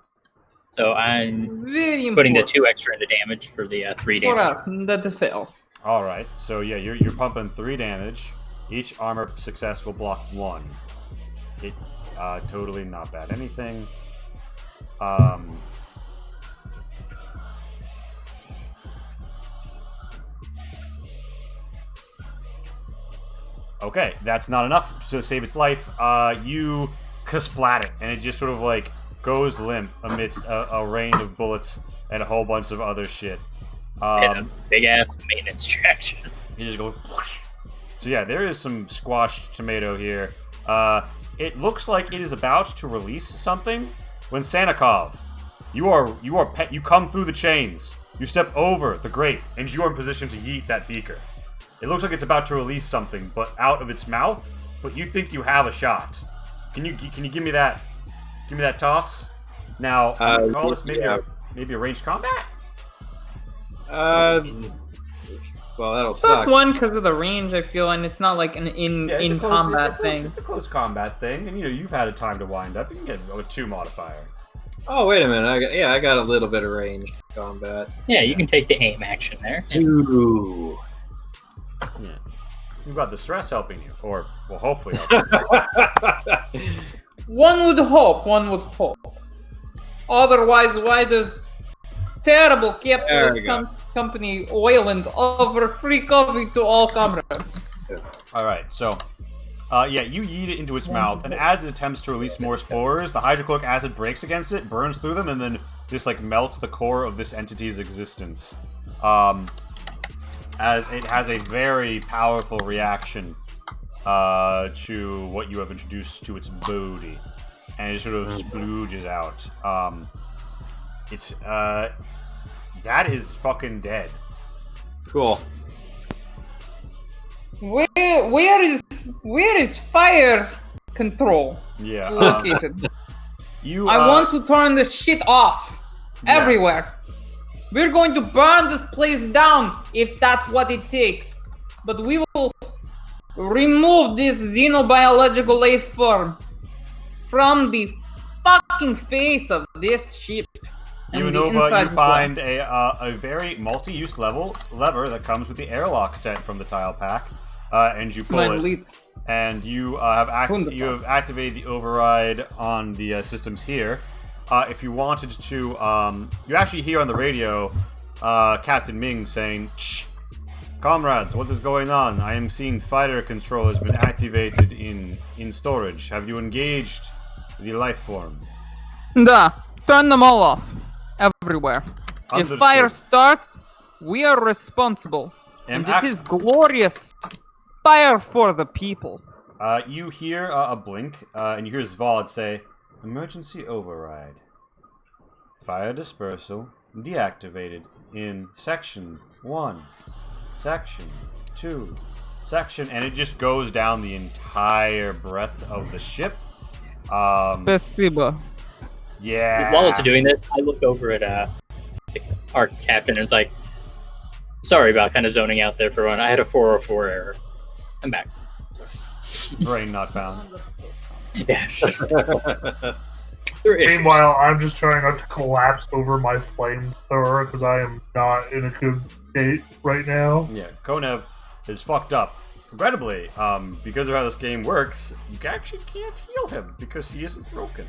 So I'm Very putting the important. 2 extra into damage for the 3 For damage. us, that this fails. Alright, so yeah, you're pumping 3 damage. Each armor success will block 1. It, totally not bad. Anything. Okay, that's not enough to save its life. You kasplat it, and it just sort of like goes limp amidst a rain of bullets and a whole bunch of other shit. And a big ass maintenance jack. You just go whoosh. So yeah, there is some squashed tomato here. It looks like it is about to release something when Sanakov, you come through the chains. You step over the grate, and you are in position to yeet that beaker. It looks like it's about to release something, but out of its mouth. But you think you have a shot. Can you give me that? Give me that toss. Now, call this maybe a ranged combat. Well, that'll Plus suck. 1 because of the range, I feel, and it's not like an in-combat thing. It's a close combat thing, and you've had a time to wind up. You can get a 2 modifier. Oh, wait a minute. I got a little bit of ranged combat. Yeah, you can take the aim action there. 2. Yeah. You've got the stress helping you, or well, hopefully helping you. One would hope. Otherwise, why does terrible capitalist company oil and offer free coffee to all comrades? Alright, so, yeah, you yeet it into its mouth, and as it attempts to release more spores, the hydrochloric acid breaks against it, burns through them, and then just, like, melts the core of this entity's existence. As it has a very powerful reaction to what you have introduced to its body, and it sort of splooges out. That is fucking dead. Cool. Where is fire control Yeah. located? I want to turn this shit off everywhere. We're going to burn this place down if that's what it takes. But we will remove this xenobiological life form from the fucking face of this ship. And the Ivanova, inside you as find a very multi-use lever that comes with the airlock set from the tile pack, and you pull it. And you have activated the override on the systems here. If you wanted to, you actually hear on the radio Captain Ming saying, "Shh, comrades, what is going on? I am seeing fighter control has been activated in storage. Have you engaged the life form?" Da, turn them all off. Everywhere. Understood. If fire starts, we are responsible. And And it is glorious. Fire for the people. You hear a blink, and you hear Zvald say, "Emergency override. Fire dispersal deactivated in Section 1, Section 2, Section..." And it just goes down the entire breadth of the ship. Spasiba. Yeah. While it's doing this, I look over at our captain and it's like, sorry about kind of zoning out there for one. I had a 404 error. I'm back. Brain not found. Yeah, it's just, there are issues. Meanwhile, I'm just trying not to collapse over my flamethrower because I am not in a good state right now. Yeah, Konev is fucked up. Regrettably, because of how this game works, you actually can't heal him because he isn't broken.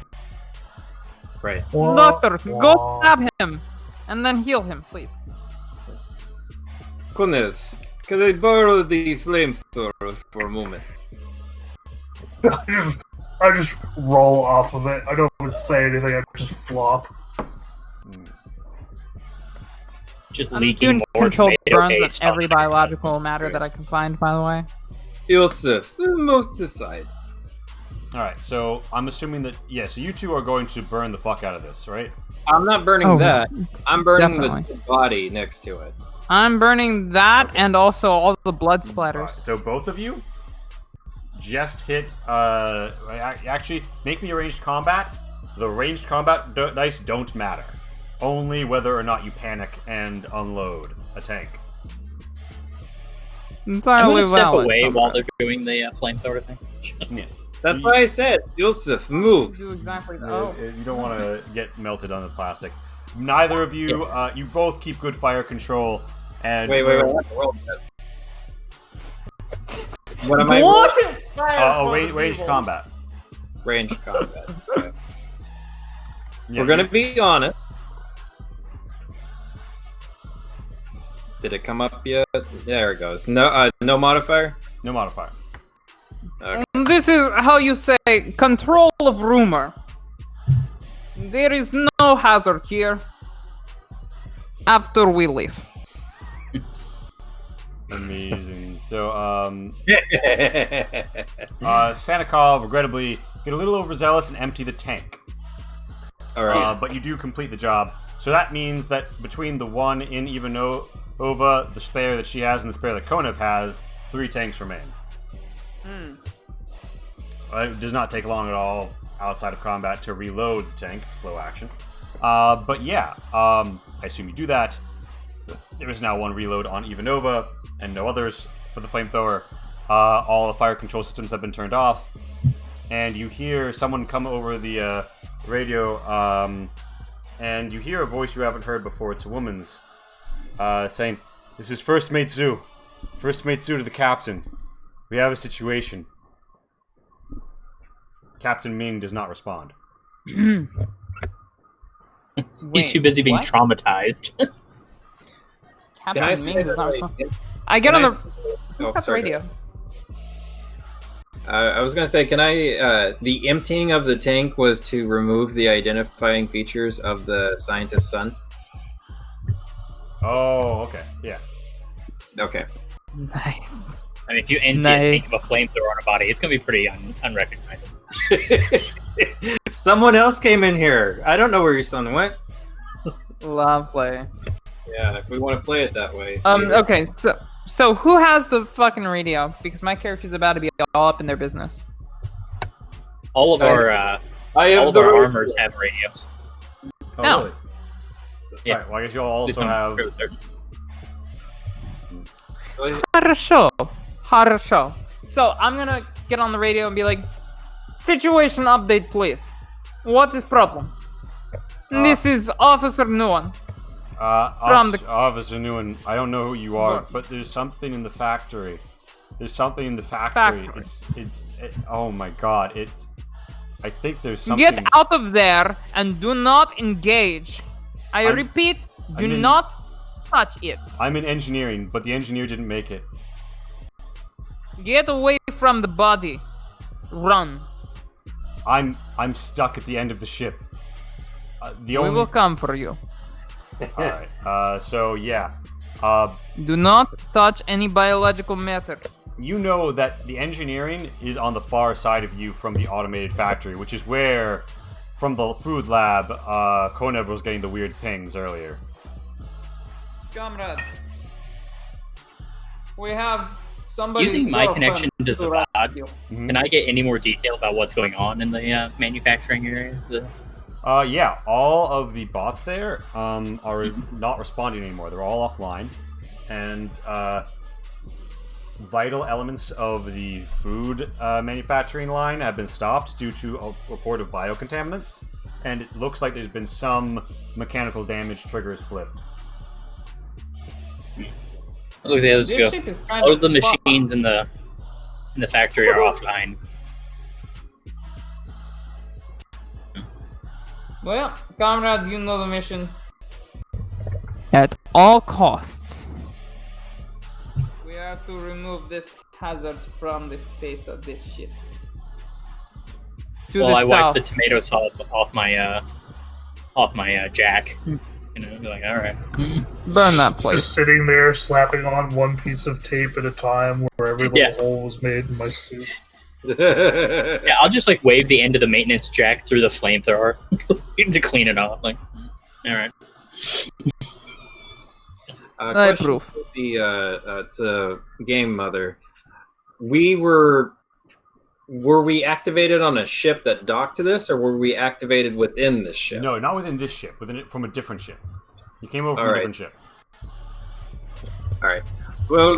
Right. Doctor, go stab him. And then heal him, please. Goodness. Can I borrow the flamethrower for a moment? I just roll off of it. I don't even say anything. I just flop. Just I'm leaking doing more controlled tomato burns paste on on every the- biological matter that I can find, by the way. Yusuf, move to the side. All right, so I'm assuming that so you two are going to burn the fuck out of this, right? I'm not burning Oh, that. I'm burning definitely. the body next to it. I'm burning that Okay. and also all the blood All splatters. right, so both of you just hit. Actually, make me a ranged combat. The ranged combat dice don't matter. Only whether or not you panic and unload a tank. I'm Entirely going to step valid. away while they're doing the flamethrower thing. Yeah. That's why I said, Yusuf, move. Do exactly that. You don't want to get melted on the plastic. Neither of you, you both keep good fire control. And Wait. What am I rolling? ranged combat. Ranged combat. Okay. Yeah, We're gonna be on it. Did it come up yet? There it goes. No modifier. no modifier. Okay. This is how you say control of rumor. There is no hazard here. After we leave. Amazing. So, Sanikov regrettably get a little overzealous and empty the tank. All right. But you do complete the job. So that means that between the one in Ivanova, the spare that she has, and the spare that Konev has, 3 tanks remain. It does not take long at all outside of combat to reload the tank, slow action. But yeah, I assume you do that. There is now 1 reload on Ivanova, and no others for the flamethrower. All the fire control systems have been turned off, and you hear someone come over the radio, and you hear a voice you haven't heard before. It's a woman's, saying, "This is First Mate Zhu. First Mate Zhu to the captain. We have a situation." Captain Ming does not respond. He's too busy being what? traumatized. Captain Can I Ming say does that not I- respond. I get can on I- the Oh, press sorry. radio. I was gonna say, can I? The emptying of the tank was to remove the identifying features of the scientist's son. Oh, okay, yeah. Okay. Nice. I mean, if you empty a tank of a flamethrower on a body, it's going to be pretty unrecognizable. Someone else came in here. I don't know where your son went. Lovely. Yeah, if we want to play it that way. Okay, so who has the fucking radio? Because my character's about to be all up in their business. All of our I have all of the our radio. armors have radios. Oh, No. really? Yeah. Alright, well, I guess you'll also Just have... Хорошо. So I'm gonna get on the radio and be like, situation update, please. What is problem? This is Officer Nguyen. From the- Officer Nguyen, I don't know who you are, What? but there's something in the factory. There's something in the factory. Factory. Oh my god, I think there's something... Get out of there and do not engage. I I'm- repeat, do I'm in- not touch it. I'm in engineering, but the engineer didn't make it. Get away from the body. Run. I'm stuck at the end of the ship. The We only... will come for you. Alright, so yeah. Do not touch any biological matter. You know that the engineering is on the far side of you from the automated factory, which is where, from the food lab, Konev was getting the weird pings earlier. Comrades, we have somebody. Using my connection to Zavad, Mhm. can I get any more detail about what's going on in the manufacturing area? Yeah, all of the bots there are not responding anymore. They're all offline. And vital elements of the food manufacturing line have been stopped due to a report of biocontaminants. And it looks like there's been some mechanical damage triggers flipped. Look, the others This go. ship is kind All of of the machines in the factory are offline. Well, comrade, you know the mission. At all costs, we have to remove this hazard from the face of this ship. To Well, the I south. wiped the tomato sauce off my jack. You know, be like, all right. Burn that place. Just sitting there, slapping on one piece of tape at a time, where every little hole was made in my suit. Yeah, I'll just like wave the end of the maintenance jack through the flamethrower to clean it off. Like, all right. I Question approve. for the game mother. Were we activated on a ship that docked to this, or were we activated within this ship? No, not within this ship. Within it from a different ship. You came over from All a right. different ship. All right. Well,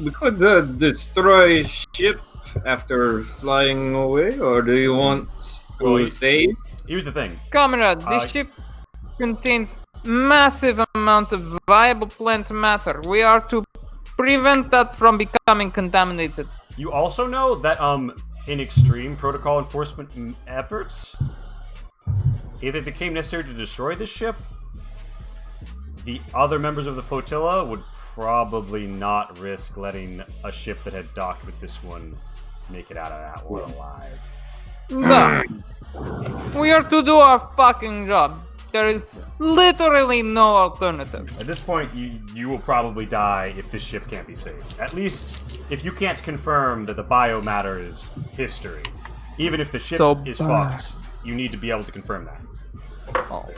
we could destroy ship after flying away, or do you want to save? Here's the thing. Comrade, this ship contains massive amount of viable plant matter. We are to prevent that from becoming contaminated. You also know that in extreme protocol enforcement efforts, if it became necessary to destroy this ship, the other members of the flotilla would probably not risk letting a ship that had docked with this one make it out of that one alive. No. We are to do our fucking job. There is literally no alternative. At this point, you will probably die if this ship can't be saved. At least, if you can't confirm that the biomatter is history. Even if the ship is fucked, you need to be able to confirm that. Oh.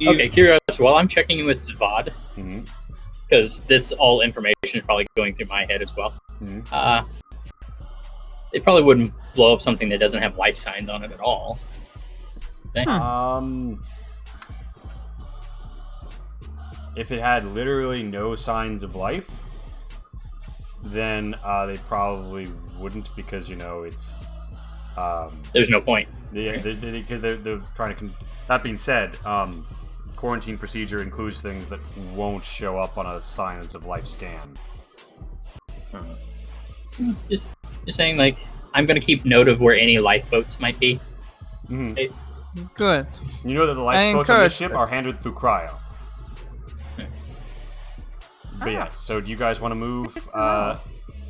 Okay, curious. While I'm checking in with Zvad, Mm-hmm. because this all information is probably going through my head as well. Mm-hmm. They probably wouldn't blow up something that doesn't have life signs on it at all. If it had literally no signs of life, then they probably wouldn't, because it's There's no point. because they're trying to. That being said, quarantine procedure includes things that won't show up on a signs of life scan. Just saying, like, I'm gonna keep note of where any lifeboats might be. Mm-hmm. Case. Good. You know that the lifeboats on this ship are handled through cryo. But yeah, so do you guys want to move?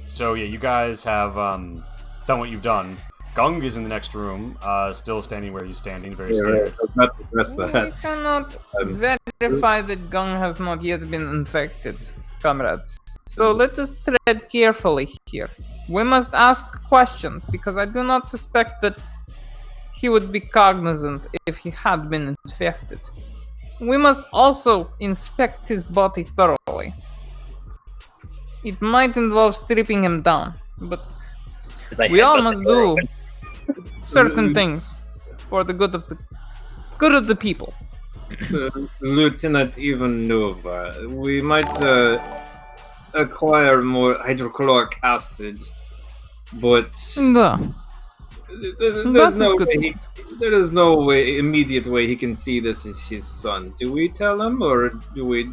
So yeah, you guys have done what you've done. Gung is in the next room, still standing where he's standing, very scared. Not address We that. cannot verify that Gung has not yet been infected, comrades. So let us tread carefully here. We must ask questions, because I do not suspect that he would be cognizant if he had been infected. We must also inspect his body thoroughly. It might involve stripping him down, but we all must do certain things for the good of the people. Lieutenant Ivanova, we might acquire more hydrochloric acid, but there is no immediate way he can see this as his son. Do we tell him, or do we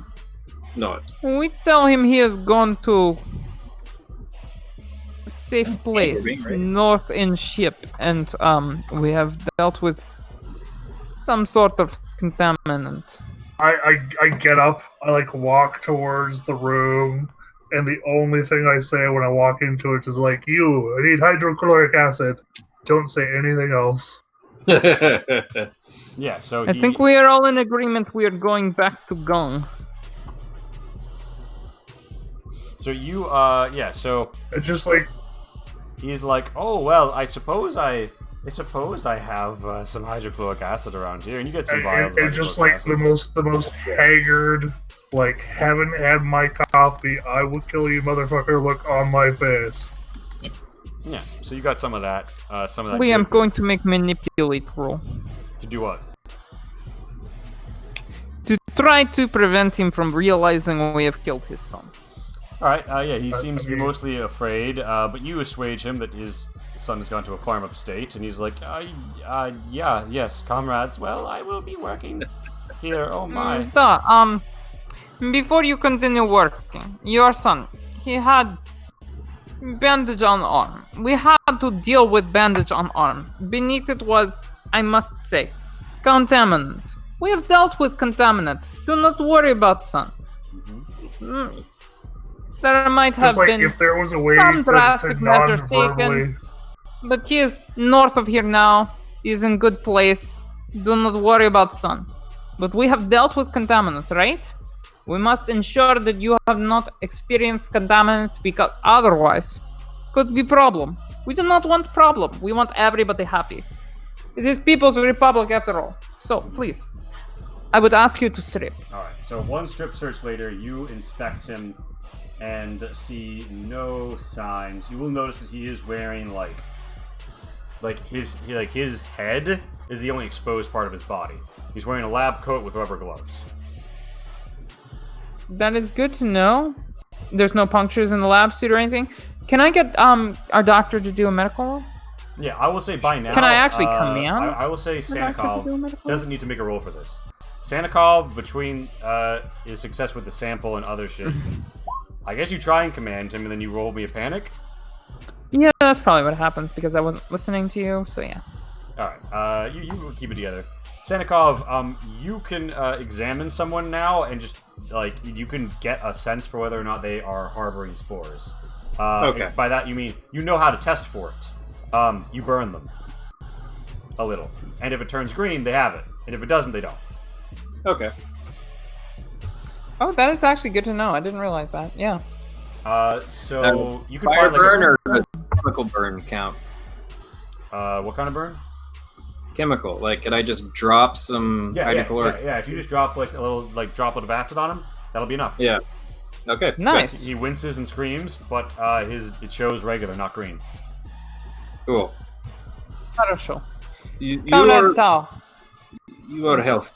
not? We tell him he has gone to a safe place north in ship, and we have dealt with some sort of contaminant. I get up, I walk towards the room, and the only thing I say when I walk into it is I need hydrochloric acid. Don't say anything else. Yeah, so I think we are all in agreement we are going back to Gung. So you, so it's just he's like, oh well, I suppose I have some hydrochloric acid around here, and you get some vials. It's just the most haggard, haven't had my coffee, I will kill you, motherfucker, look on my face. Yeah, so you got some of that. We am going to make manipulate roll. To do what? To try to prevent him from realizing we have killed his son. Alright, yeah, he seems to be mostly afraid, but you assuage him that his son has gone to a farm upstate, and he's like, yes, comrades, well, I will be working here, oh my. Before you continue working, your son, he had bandage on arm. We had to deal with bandage on arm. Beneath it was, I must say, contaminant. We have dealt with contaminant. Do not worry about son. There might have been if there was a way some to drastic measures taken. non-verbally But he is north of here now. He is in good place. Do not worry about sun. But we have dealt with contaminant, right? We must ensure that you have not experienced contaminant because otherwise could be problem. We do not want problem. We want everybody happy. It is People's Republic after all. So, please, I would ask you to strip. Alright, so one strip search later, you inspect him and see no signs. You will notice that he is wearing his head is the only exposed part of his body. He's wearing a lab coat with rubber gloves. That is good to know. There's no punctures in the lab suit or anything. Can I get our doctor to do a medical roll? Yeah, I will say by now. Can I actually command? I will say the doctor to do a Sanikov medical doesn't need to make a roll for this. Sanikov, between his success with the sample and other shit, I guess you try and command him and then you roll me a panic. Yeah, that's probably what happens because I wasn't listening to you, so yeah. Alright, you keep it together. Sanikov, you can examine someone now and just, you can get a sense for whether or not they are harboring spores. Okay. By that you mean you know how to test for it. You burn them. A little. And if it turns green, they have it. And if it doesn't, they don't. Okay. Oh, that is actually good to know. I didn't realize that. Yeah. So you can Fire find burn or does chemical burn count? what kind of burn? Chemical. Like, could I just drop some hydrochloric? Yeah. If you just drop a little droplet of acid on him, that'll be enough. Yeah. Okay. Nice. He winces and screams, but it shows regular, not green. Cool. Хорошо. You Comrade Tao. are health.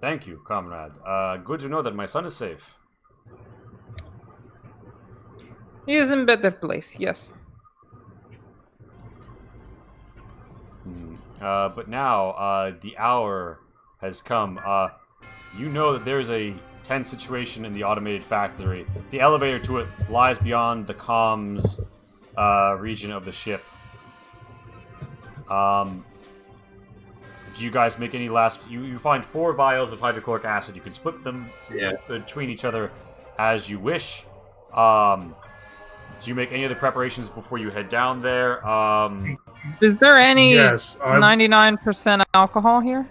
Thank you, comrade. Good to know that my son is safe. He is in better place, yes. But now, the hour has come. You know that there is a tense situation in the automated factory. The elevator to it lies beyond the comms region of the ship. Do you guys make any last... You find 4 vials of hydrochloric acid. You can split them between each other as you wish. Do you make any other preparations before you head down there? Is there any Yes, 99% alcohol here?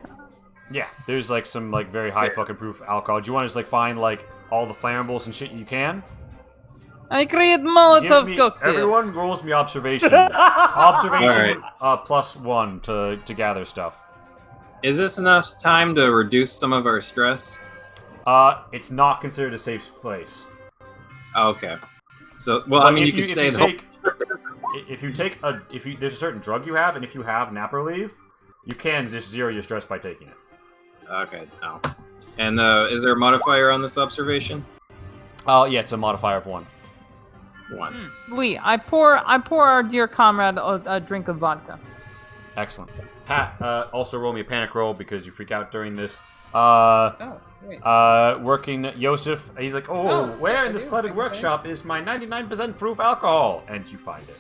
Yeah, there's some very high fucking proof alcohol. Do you want to just find all the flammables and shit you can? I create Molotov cocktails. Everyone rolls me observation. Observation Alright. +1 to gather stuff. Is this enough time to reduce some of our stress? It's not considered a safe place. Okay. So, well, But I mean, you if could say the whole... there's a certain drug you have, and if you have nap relief, you can just zero your stress by taking it. Okay, no. And is there a modifier on this observation? Oh, yeah, it's a modifier of 1. 1. Lee, I pour our dear comrade a drink of vodka. Excellent. Pat, also roll me a panic roll because you freak out during this. Oh, wait. Working Yosef, he's like, where in this cluttered workshop is my 99% proof alcohol? And you find it.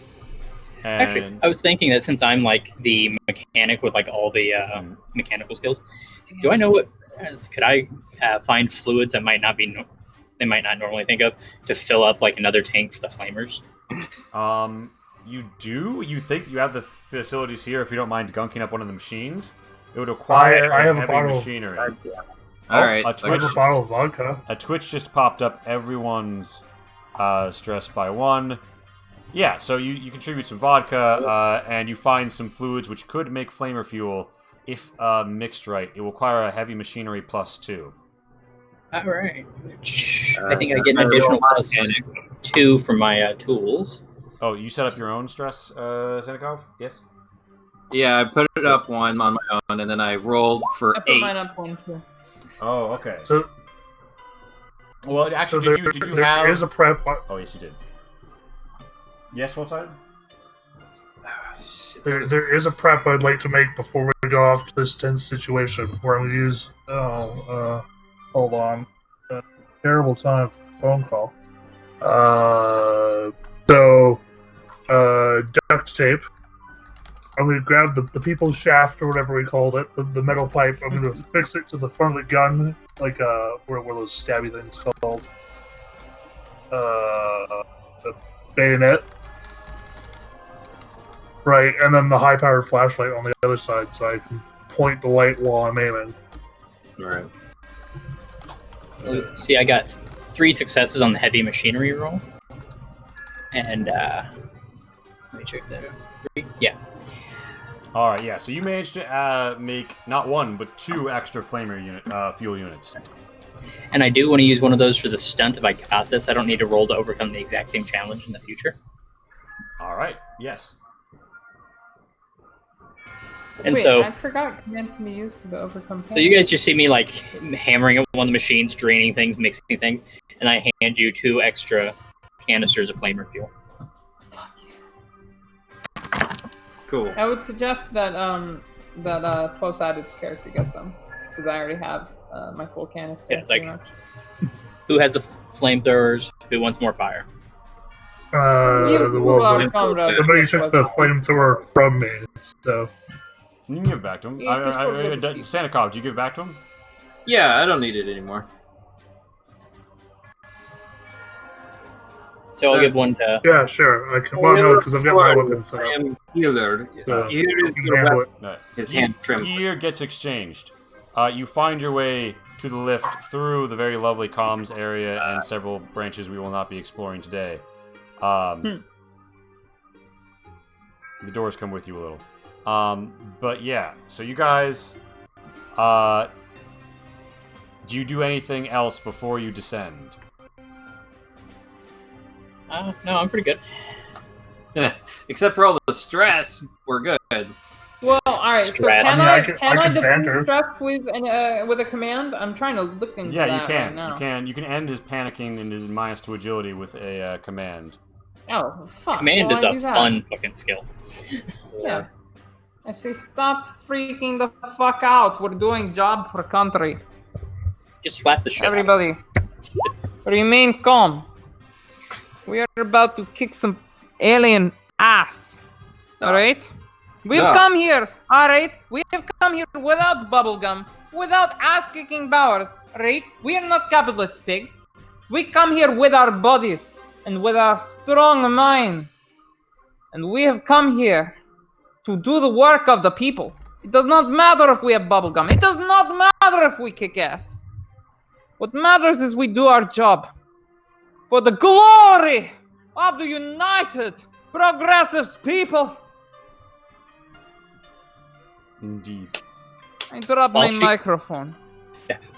And Actually, I was thinking that since I'm the mechanic with all the mechanical skills, do I know what? Could I find fluids that they might not normally think of to fill up another tank for the flamers? You do? You think you have the facilities here if you don't mind gunking up one of the machines? It would require I have a heavy bottle. machinery. Alright, a so I have Twitch, a bottle of vodka. a Twitch just popped up. Everyone's stressed by 1. Yeah, so you contribute some vodka, and you find some fluids which could make flamer fuel if mixed right. It will require a heavy machinery +2. Alright. I think I get an additional +2 from my tools. Oh, you set up your own stress, Senikov? Yes? Yeah, I put it up 1 on my own, and then I rolled for I put 8. mine up 1 too. Oh, okay. So, Well, actually, so did you there have... is a prep. Oh, yes, you did. Yes, what side? There is a prep I'd like to make before we go off to this tense situation where I'm going to use. Hold on. Terrible time for a phone call. Duct tape. I'm going to grab the people's shaft or whatever we called it, the metal pipe. I'm going to fix it to the front of the gun, what are those stabby things called? a bayonet. Right, and then the high-powered flashlight on the other side, so I can point the light while I'm aiming. All right. So, see, I got 3 successes on the heavy machinery roll. And, let me check that out. 3? Yeah. Alright, yeah, so you managed to make not 1, but 2 extra flamer fuel units. And I do want to use one of those for the stunt if I got this. I don't need to roll to overcome the exact same challenge in the future. Alright, yes. And Wait, so I forgot command can be used to overcome pain. So you guys just see me like hammering at one of the machines, draining things, mixing things, and I hand you 2 extra canisters of flamer fuel. Cool. I would suggest that that 12-sided's character get them, because I already have my full canister. Yeah, it's like- pretty much. Who has the flamethrowers? Who wants more fire? Somebody took the flamethrower from me, so... You can give it back to him. Yeah, just for good. Santikov, do you give it back to him? Yeah, I don't need it anymore. So I'll give one to... Yeah, sure. I can, well, no, because I've got my weapon set I up. am healer. So, Here you is can your handle weapon. it. No. His hand trimmed. Gear gets exchanged. You find your way to the lift through the very lovely comms area and several branches we will not be exploring today. The doors come with you a little. But yeah, so you guys, do you do anything else before you descend? No, I'm pretty good. Except for all the stress, we're good. Well, all right. Stress. So I mean, can I I can banter. defeat stress with a command? I'm trying to look into Yeah, that you can. right now. You can end his panicking and his -2 agility with a command. Oh fuck! Command Why is a do that? fun fucking skill. Yeah. I say stop freaking the fuck out. We're doing job for country. Just slap the shit out of it. Everybody, remain calm. We are about to kick some alien ass. All right. We've No. come here. All right. We have come here without bubblegum, without ass-kicking powers. Right? We are not capitalist pigs. We come here with our bodies and with our strong minds, and we have come here to do the work of the people. It does not matter if we have bubblegum. It does not matter if we kick ass. What matters is we do our job. For the glory of the United Progressive People. Indeed. I dropped While my she- microphone.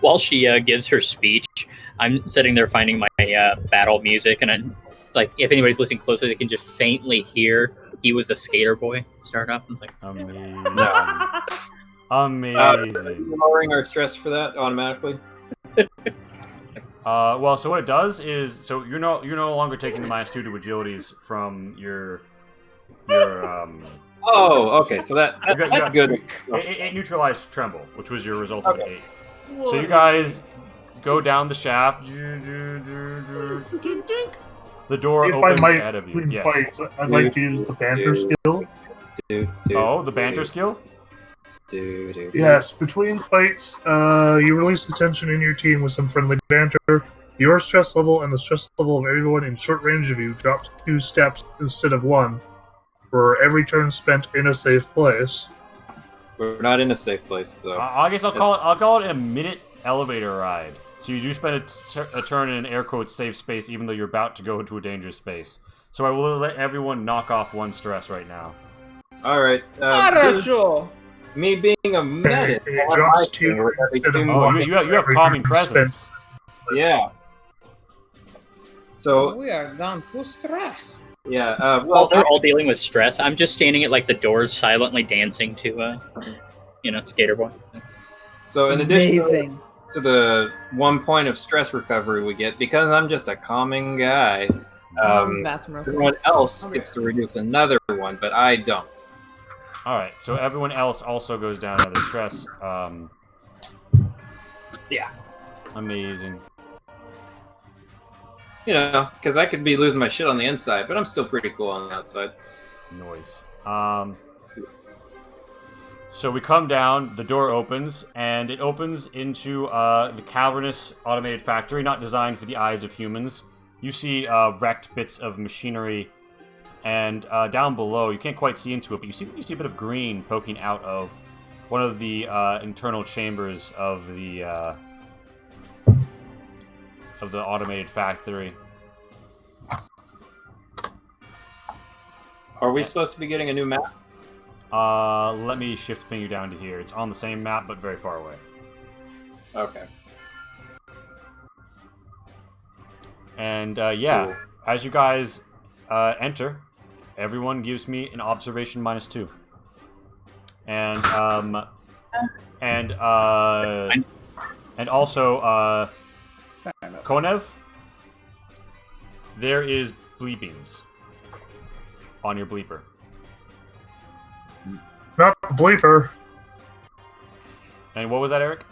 While she gives her speech, I'm sitting there finding my battle music, and it's like, if anybody's listening closely, they can just faintly hear "He Was a Skater Boy" start up. It's like, Amazing. No. Amazing. Lowering our stress for that automatically. Well, so what it does is, so you're no longer taking the -2 to agilities from your Oh, okay. So that's good. It neutralized tremble, which was your result of an 8. So you guys go down the shaft. The door If I opens might, ahead of you. between Yes. fights, I'd like to use the banter skill. Oh, the banter skill? Yes, between fights, you release the tension in your team with some friendly banter. Your stress level and the stress level of everyone in short range of you drops 2 steps instead of 1 for every turn spent in a safe place. We're not in a safe place though. I guess I'll call it a minute elevator ride. So you do spend a turn in an air quotes safe space, even though you're about to go into a dangerous space. So I will let everyone knock off 1 stress right now. All right. Хорошо. Me being a medic. It I drops like 2 it every instead of 2 Oh, one. you have Every calming turn spent. presence. Yeah. So We are down to stress. yeah. while they're all dealing with stress, I'm just standing at like the doors, silently dancing to, Skater Boy. So in addition Amazing. to the 1 point of stress recovery we get, because I'm just a calming guy, Bathroom. everyone else Okay. gets to reduce another 1, but I don't. Alright, so everyone else also goes down another stress. Yeah. Amazing. You know, because I could be losing my shit on the inside, but I'm still pretty cool on the outside. Noise. So we come down, the door opens, and it opens into the cavernous automated factory, not designed for the eyes of humans. you see wrecked bits of machinery, and down below, you can't quite see into it, but you see a bit of green poking out of one of the internal chambers of the automated factory. Are we supposed to be getting a new map? Let me shift ping you down to here. It's on the same map, but very far away. Okay. And yeah, Cool. as you guys enter, everyone gives me an observation -2. And also Sorry about Konev, there is bleepings on your bleeper. Not the bleeper. And what was that, Eric?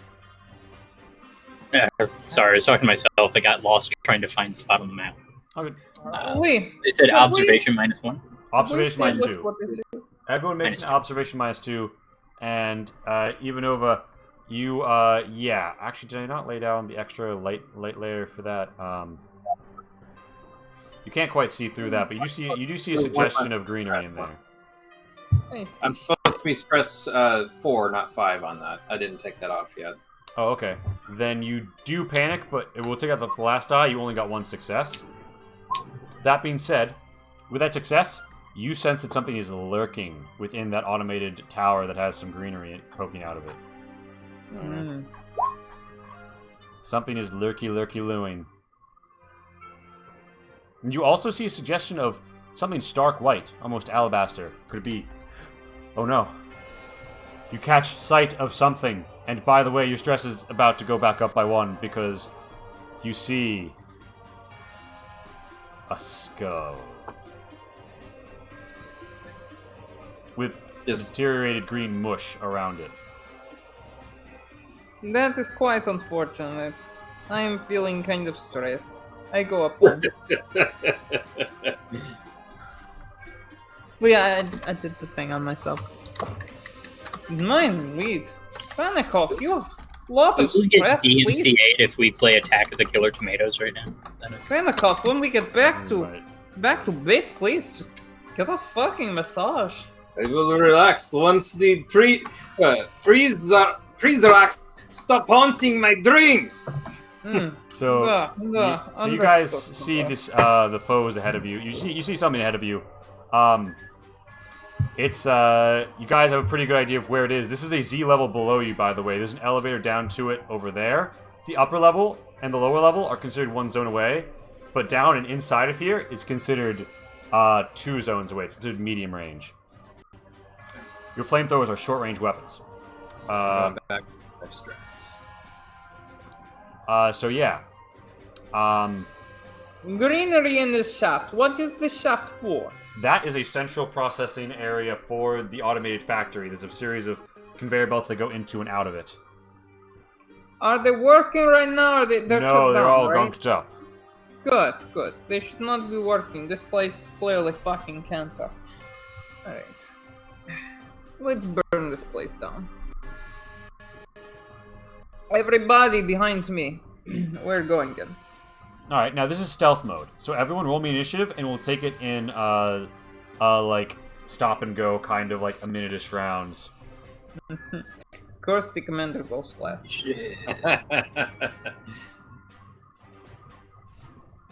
Sorry, I was talking to myself. I got lost trying to find the spot on the map. Oh, good. Wait. They said Wait. observation -1. Observation Please tell us -2. what this is. Everyone makes -2. an observation -2, and Ivanova, you yeah. Actually, did I not lay down the extra light layer for that? You can't quite see through that, but you do see a suggestion of greenery in there. I see. I'm supposed to be stress 4, not 5 on that. I didn't take that off yet. Oh, okay. Then you do panic, but it will take out the last die. You only got 1 success. That being said, with that success, you sense that something is lurking within that automated tower that has some greenery poking out of it. Mm. Something is lurky-looing. And you also see a suggestion of something stark white, almost alabaster. Could it be... Oh no. You catch sight of something. And by the way, your stress is about to go back up by 1 because you see a skull with deteriorated green mush around it. That is quite unfortunate. I am feeling kind of stressed. I go up there. Well, yeah, I did the thing on myself. Mine, read. Sanikov, you have Lotus, We get press, please. DMCA'd if we play Attack of the Killer Tomatoes right now. That is- Sanikov, when we get back to Right. base, please just get a fucking massage. I will relax once the freeze-rocks stop haunting my dreams. Hmm. So, so you guys see this the foes ahead of you. You see something ahead of you. It's you guys have a pretty good idea of where it is. This is a Z level below you, by the way. There's an elevator down to it over there. The upper level and the lower level are considered 1 zone away, but down and inside of here is considered 2 zones away. It's considered medium range. Your flamethrowers are short range weapons. Back of stress. So yeah. Greenery in this shaft. What is this shaft for? That is a central processing area for the automated factory. There's a series of conveyor belts that go into and out of it. Are they working right now? Or they're shut No, down, they're all right? gunked up. Good, good. They should not be working. This place is clearly fucking cancer. Alright. Let's burn this place down. Everybody behind me. We're going in. Alright, now this is stealth mode. So everyone roll me initiative and we'll take it in like stop and go kind of like a minute-ish rounds. Of course the commander goes last.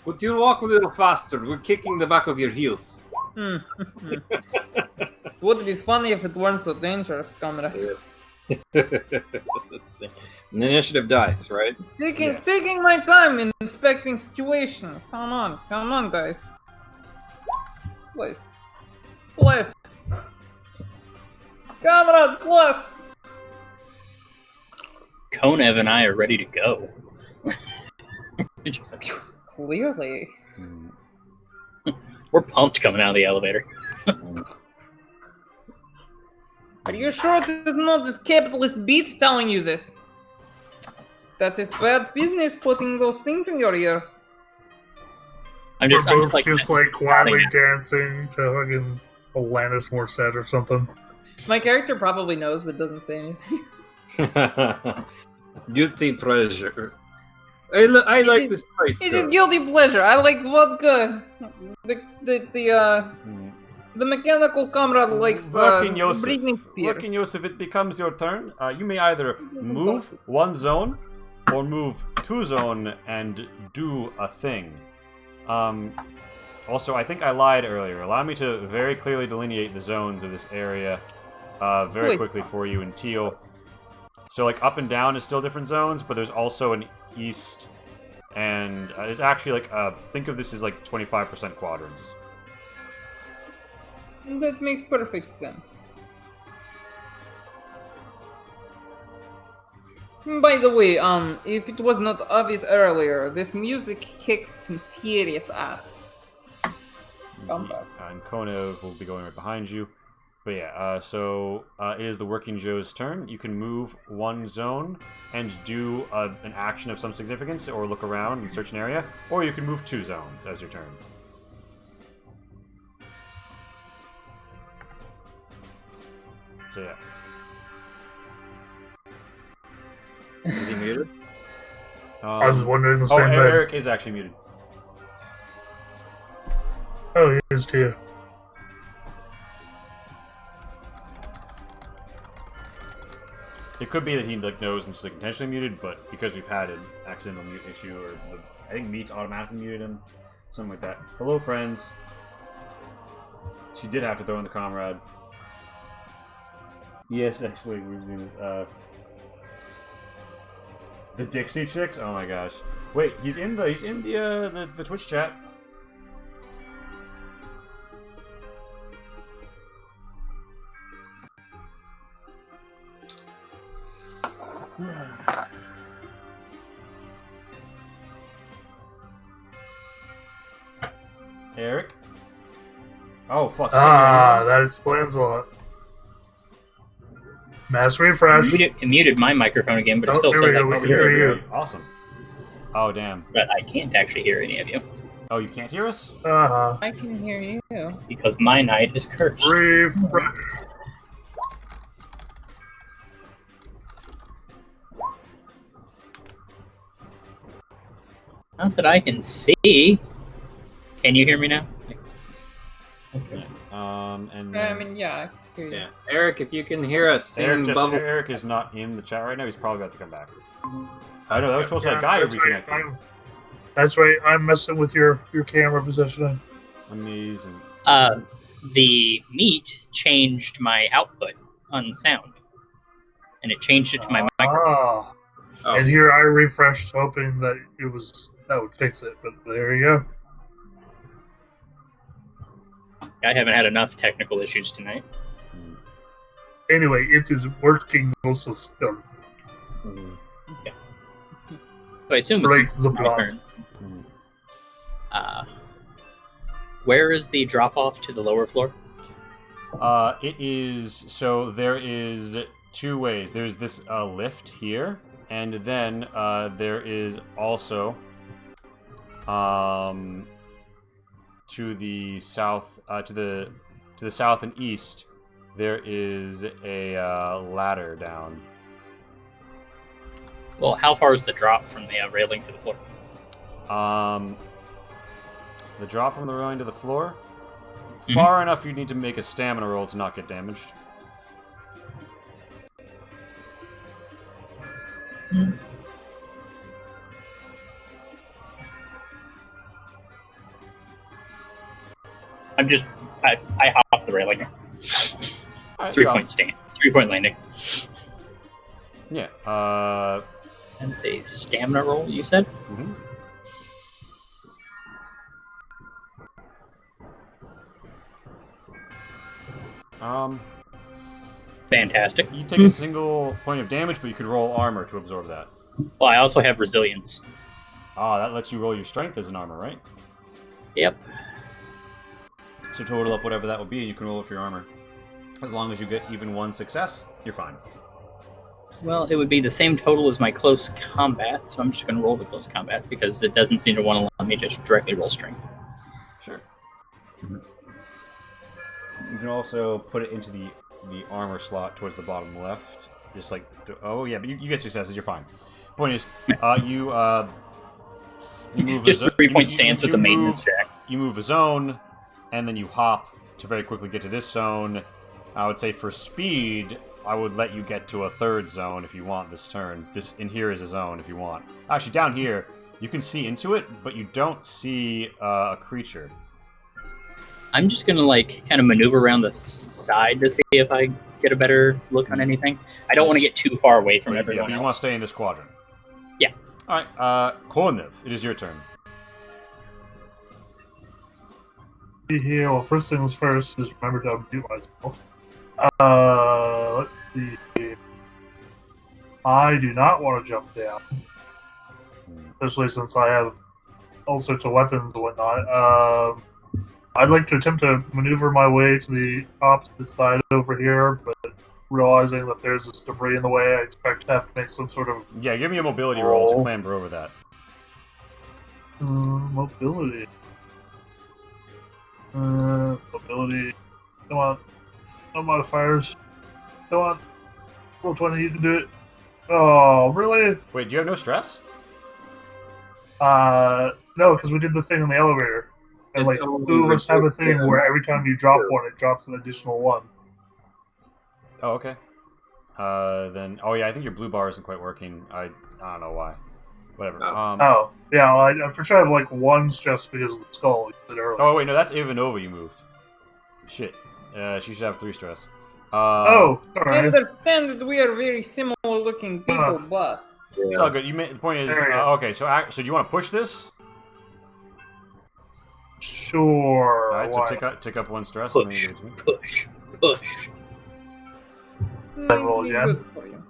Could you walk a little faster? We're kicking the back of your heels. Would be funny if it weren't so dangerous, comrade. Let's see. And the initiative dies, right? Taking my time in inspecting situation. Come on, guys. Please. Comrade, bless! Konev and I are ready to go. Clearly. We're pumped coming out of the elevator. Are you sure it is not just capitalist beats telling you this? That is bad business putting those things in your ear. I'm We're just both like just like quietly dancing to fucking Alanis Morissette or something. My character probably knows but doesn't say anything. Guilty pleasure. I like is- this place. It is guilty pleasure. I like vodka. The mechanical comrade likes Working Yosef. Britney Working Spears. Yosef, it becomes your turn. You may either move one zone or move two zone and do a thing. Also, I think I lied earlier. Allow me to very clearly delineate the zones of this area very Wait. quickly for you in teal. So, like, up and down is still different zones, but there's also an east, and it's actually like, think of this as like 25% quadrants. That makes perfect sense. By the way, if it was not obvious earlier, this music kicks some serious ass. Come back. And Kona will be going right behind you. But yeah, so it is the Working Joe's turn. You can move one zone and do an action of some significance, or look around and search an area, or you can move two zones as your turn. So yeah. Is he muted? I was wondering the Oh, same thing. Eric is actually muted. Oh, he is too. It could be that he like knows and just like intentionally muted, but because we've had an accidental mute issue, or I think Meats automatically muted him, something like that. Hello, friends. She did have to throw in the comrade. Yes, actually, we've seen this. The Dixie Chicks. Oh my gosh! Wait, he's in the Twitch chat. Eric? Oh, fuck. Ah, that explains a lot. Mass refresh. It muted my microphone again, but it Oh, still there said we that. go, we I can could hear hear you. Awesome. Oh, damn. But I can't actually hear any of you Oh, you can't hear us? Uh-huh. I can hear you. because my night is cursed. Refresh. Not that I can see. Can you hear me now? Okay. And I then mean, yeah, I can hear you. Yeah, Eric, if you can hear us, sing bubble. Eric is not in the chat right now. He's probably about to come back. I know that was supposed to be Yeah, a guy who that's right. reconnected. That's right. I'm messing with your camera positioning. Amazing. The meat changed my output on sound, and it changed it to my microphone. Ah. Oh. And here I refreshed, hoping that that would fix it. But there you go. I haven't had enough technical issues tonight. Anyway, it is working also still. So I assume Break it's the my plot. turn. Where is the drop off to the lower floor? It is, so there is two ways. There's this lift here, and then there is also to the south, to the south and east, there is a ladder down. Well, how far is the drop from the railing to the floor? The drop from the railing to the floor, far enough you need to make a stamina roll to not get damaged. I hop the railing. Alright, 3-point stand. 3-point landing. Yeah. And it's a stamina roll, you said? Mhm. Fantastic. You take a single point of damage, but you could roll armor to absorb that. Well, I also have resilience. Ah, that lets you roll your strength as an armor, right? Yep. So total up whatever that would be, and you can roll it for your armor. As long as you get even one success, you're fine. Well, it would be the same total as my close combat, so I'm just going to roll the close combat because it doesn't seem to want to let me just directly roll strength. Sure. You can also put it into the armor slot towards the bottom left. Just like, oh yeah, but you get successes, you're fine. Point is, you You move Just a 3-point stance with the maintenance check. You move a zone, and then you hop to very quickly get to this zone. I would say for speed, I would let you get to a third zone if you want this turn. This in here is a zone if you want. Actually, down here, you can see into it, but you don't see a creature. I'm just gonna like kind of maneuver around the side to see if I get a better look on anything. I don't want to get too far away from everyone You else. want to stay in this quadrant. Yeah. All right, Kolniv, it is your turn. Here, well, first things first, just remember to unmute myself. Let's see. I do not want to jump down, especially since I have all sorts of weapons and whatnot. I'd like to attempt to maneuver my way to the opposite side over here, but realizing that there's this debris in the way, I expect to have to make some sort of... Yeah, give me a mobility roll to clamber over that. Mobility. Mobility. Come on. No modifiers. Come on. Roll 20, you can do it. Oh, really? Wait, do you have no stress? No, because we did the thing in the elevator. And, like, two of us have a thing where every time you drop one, it drops an additional one. Oh, okay. Then... Oh, yeah, I think your blue bar isn't quite working. I don't know why. Whatever. Yeah, well, I for sure have, like, one stress because of the skull you said earlier. Oh, wait, no, that's Ivanova you moved. Shit. She should have 3 stress. Oh, I alright. understand that we are very similar looking people, but... It's all good. The point is... okay, so do you want to push this? Sure. Alright, so take up 1 stress. Push. Roll again. Good for you.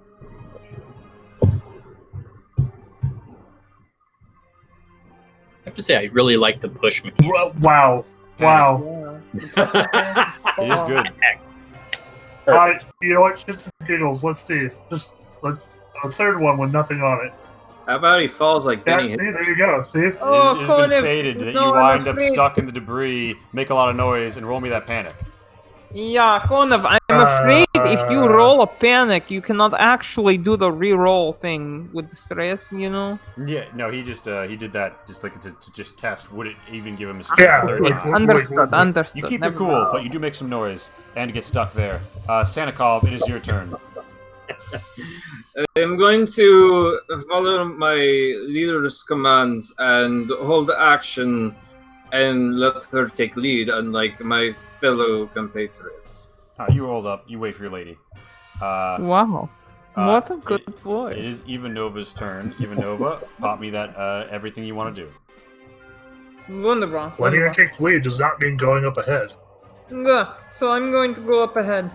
I have to say, I really like the push me. Wow. It is good. Alright, you know what? Shits and giggles. Let's see. Let's a third one with nothing on it. How about he falls like Yeah, Benny? see, there you go. See? Oh, It has Colin, been fated that no, you I'm wind up afraid. stuck in the debris, make a lot of noise, and roll me that panic. Yeah, Konev, I'm afraid if you roll a panic, you cannot actually do the re-roll thing with the stress, you know? Yeah, no, he just he did that just like to just test would it even give him a Yeah, third like, time. Understood, understood. You keep Never it cool, mind. but you do make some noise and get stuck there. Santikov, it is your turn. I'm going to follow my leader's commands and hold action and let her take lead, unlike my fellow compatriots. You rolled up. You wait for your lady. Wow. What a good boy. It is Ivanova's turn. Ivanova, pop me that everything you want to do. Wunderbar. Letting her take the lead does not mean going up ahead. Yeah, so I'm going to go up ahead.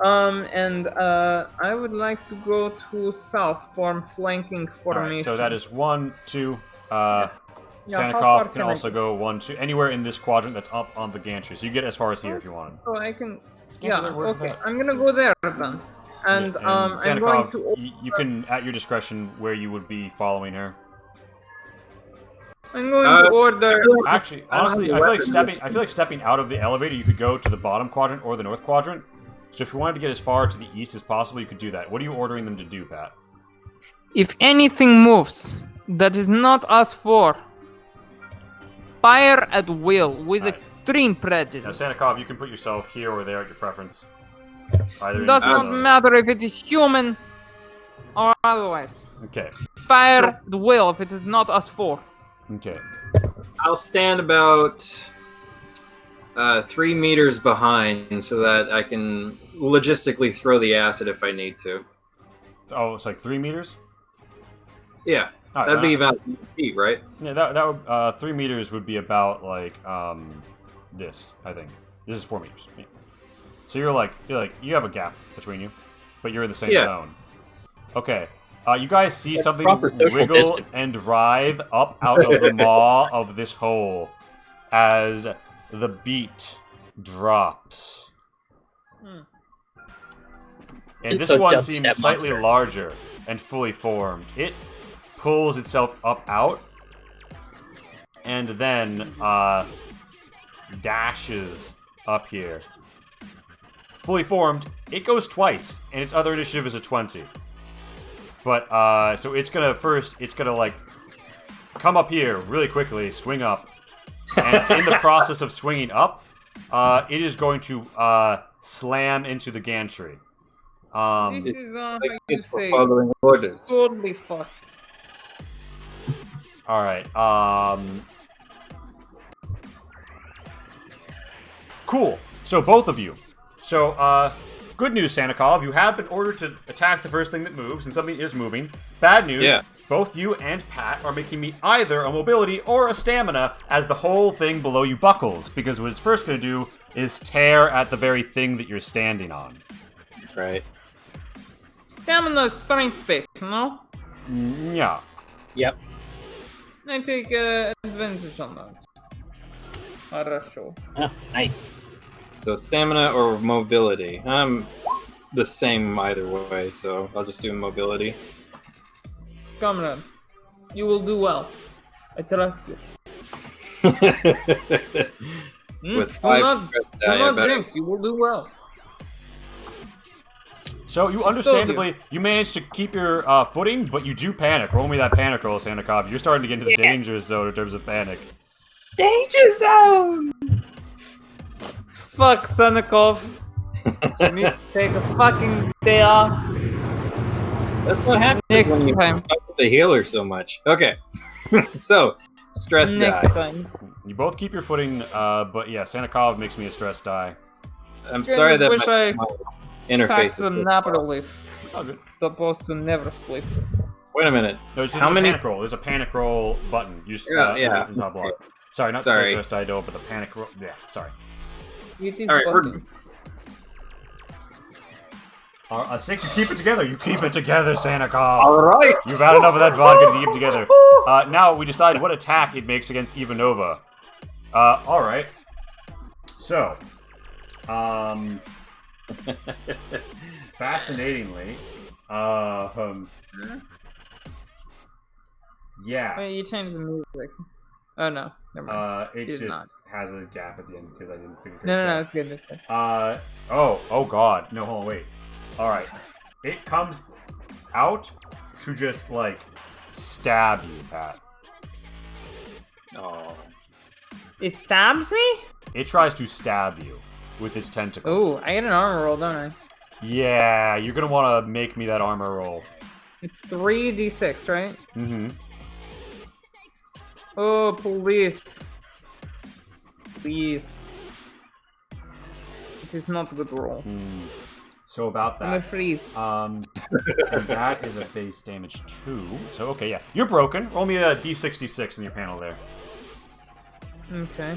And I would like to go to south, form flanking formation. Alright, so that is 1, 2. Yeah, how far Santikov can can I also go 1, 2. Anywhere in this quadrant that's up on the gantry. So you get as far as here if you want. So I can... Scan Yeah, that word for okay. that. I'm gonna go there then. And I'm going Santikov, to... you can, at your discretion, where you would be following her. I'm going to order... Actually, honestly, I feel like stepping out of the elevator, you could go to the bottom quadrant or the north quadrant. So if you wanted to get as far to the east as possible, you could do that. What are you ordering them to do, Pat? If anything moves that is not us four, fire at will with Alright. extreme Now, prejudice. Santikov, you can put yourself here or there at your preference. Either Does in not the- matter if it is human or otherwise. Okay. Fire at will if it is not us four. Okay. I'll stand about 3 meters behind so that I can logistically throw the acid if I need to. Oh, it's like 3 meters? Yeah, Alright, that'd be about feet, right? Yeah, that would 3 meters would be about like this, I think. This is 4 meters. Yeah. So you're like you have a gap between you, but you're in the same Yeah. zone. Okay. You guys see That's something proper social wiggle distance. and writhe up out of the maw of this hole as the beat drops. And It's this a one dubstep seems slightly monster. larger and fully formed. It pulls itself up out and then dashes up here. Fully formed, it goes twice, and its other initiative is a 20. But, so it's gonna like come up here really quickly, swing up, and in the process of swinging up, it is going to slam into the gantry. This is how you It's for say following orders. totally fucked. All right. Cool. So both of you. So good news, Santikov. You have been ordered to attack the first thing that moves, and something is moving. Bad news. Yeah. Both you and Pat are making me either a mobility or a stamina as the whole thing below you buckles, because what it's first going to do is tear at the very thing that you're standing on. Right. Stamina strength pick, no? Yeah. Yep. I take advantage on that. Хорошо. Oh, nice. So stamina or mobility? I'm the same either way, so I'll just do mobility. Comrade, you will do well. I trust you. With Do 5 not, stress do die, I not bet. jinx, you will do well. So you understandably, you managed to keep your footing, but you do panic. Roll me that panic roll, Santikov. You're starting to get into the danger zone in terms of panic. Danger zone! Fuck, Sanikov. You need to take a fucking day off. That's what happens Next when you time. fuck with the healer so much. Okay. So, stress Next die. time. You both keep your footing, but yeah, Santikov makes me a stress die. I'm sorry that wish I my interface packed is some so nap slow. relief. It's all good. Supposed to never sleep. Wait a minute. No, it's How just a many- panic roll. There's a panic roll button. You just Yeah. the top block. Sorry, not Sorry. stress die, but the panic roll. Yeah, sorry. It is All right, we're- button. I think you keep it together. You keep it together, Santikov. All right. You've had enough of that vodka to keep it together. Now we decide what attack it makes against Ivanova. All right. So, fascinatingly, yeah. Wait, you changed the music. Oh no, never mind. It Did just not. has a gap at the end because I didn't figure it No, out. it's good this time. Oh god. No, hold on, wait. Alright. It comes out to just, like, stab you, Pat. Oh. It stabs me? It tries to stab you with its tentacle. Oh, I get an armor roll, don't I? Yeah, you're gonna want to make me that armor roll. It's 3d6, right? Mm-hmm. Oh, please. Please. It is not a good roll. So about I'm that. afraid. And that is a base damage 2. So, okay, yeah. You're broken. Roll me a d66 in your panel there. Okay.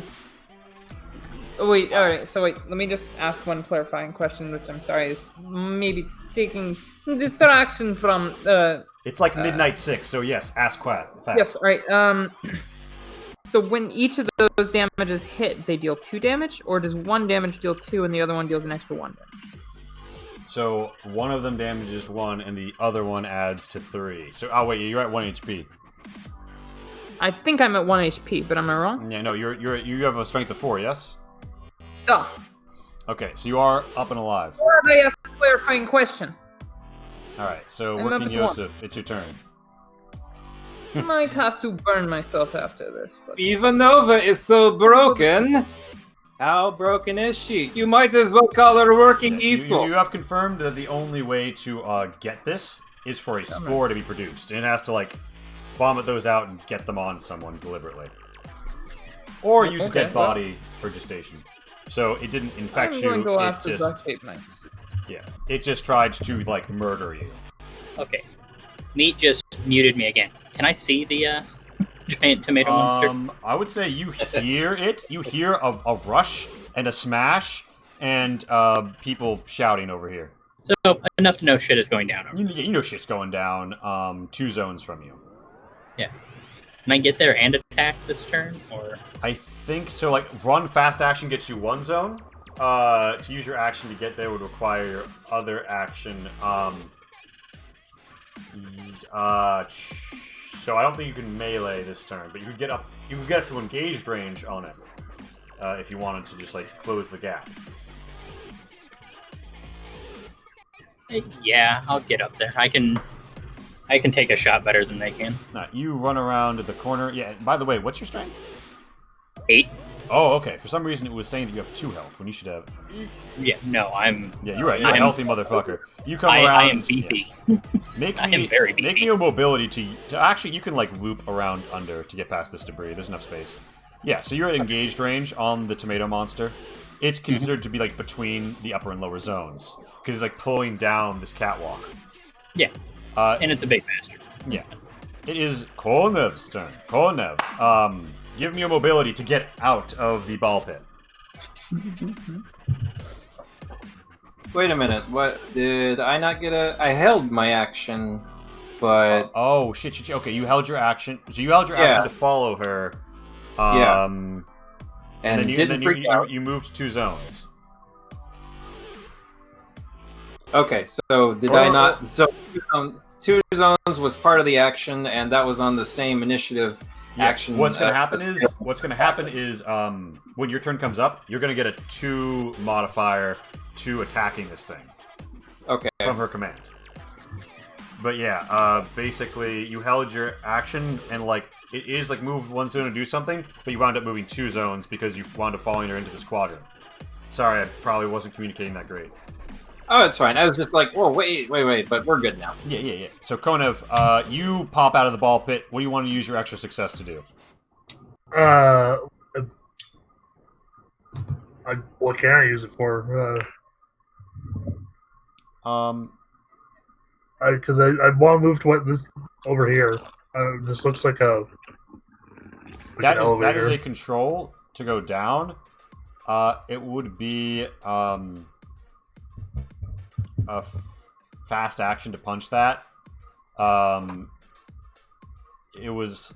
Oh, wait, alright, so wait, let me just ask one clarifying question, which I'm sorry is maybe taking distraction from, It's like midnight 6, so yes, ask Quat. yes, alright, so when each of those damages hit, they deal 2 damage, or does one damage deal 2 and the other one deals an extra 1 damage? So one of them damages 1, and the other one adds to 3. So, oh wait, you're at 1 HP. I think I'm at 1 HP, but am I wrong? Yeah, no, you have a strength of 4, yes? Oh, Okay, so you are up and alive. why did I ask a clarifying question? All right, so I'm Working up at 1. Yosef, it's your turn. I might have to burn myself after this, but... Ivanova is so broken. How broken is she? You might as well call her working You easel. have confirmed that the only way to get this is for a spore to be produced, and it has to like vomit those out and get them on someone deliberately, or use a Okay, dead body for gestation. So it didn't infect I'm you. going to It have to just duct tape my suit. it just tried to like murder you. Okay. Meat just muted me again. Can I see the giant tomato monster? I would say you hear it. You hear a rush and a smash and people shouting over here. So enough to know shit is going down over. You know shit's going down 2 zones from you. Yeah. Can I get there and attack this turn, or? I think so. Like run fast action gets you 1 zone. To use your action to get there would require your other action. So I don't think you can melee this turn, but you could get up. You could get up to engaged range on it if you wanted to just like close the gap. Yeah, I'll get up there. I can. I can take a shot better than they can. Nah, you run around the corner. Yeah, by the way, what's your strength? 8. Oh, okay. For some reason, it was saying that you have 2 health when you should have. Yeah, no, I'm. Yeah, you're right. You're a healthy motherfucker. You come I around. am beefy. Yeah. Make I me, am very beefy. Make me a mobility to actually. You can like loop around under to get past this debris. There's enough space. Yeah, so you're at engaged range on the tomato monster. It's considered to be like between the upper and lower zones because it's like pulling down this catwalk. Yeah, and it's a big bastard. Yeah, it is Kolnev's turn. Kolnev, give me a mobility to get out of the ball pit. Wait a minute. What did I not get a? I held my action, but Oh shit! Okay, you held your action. So you held your action to follow her. Yeah. And and didn't freak out. You moved 2 zones. Okay, so did I not? So 2 zones was part of the action, and that was on the same initiative action. What's going to happen is when your turn comes up, you're going to get a 2 modifier to attacking this thing. Okay. From her command. But yeah, basically you held your action and like it is like move 1 zone to do something, but you wound up moving 2 zones because you wound up following her into this quadrant. Sorry, I probably wasn't communicating that great. Oh, it's fine. I was just like, whoa, wait, but we're good now. Yeah. So Konev, you pop out of the ball pit. What do you want to use your extra success to do? What can I use it for? Because I want to move to this over here. This looks like an elevator. That is a control to go down. It would be a fast action to punch that. It was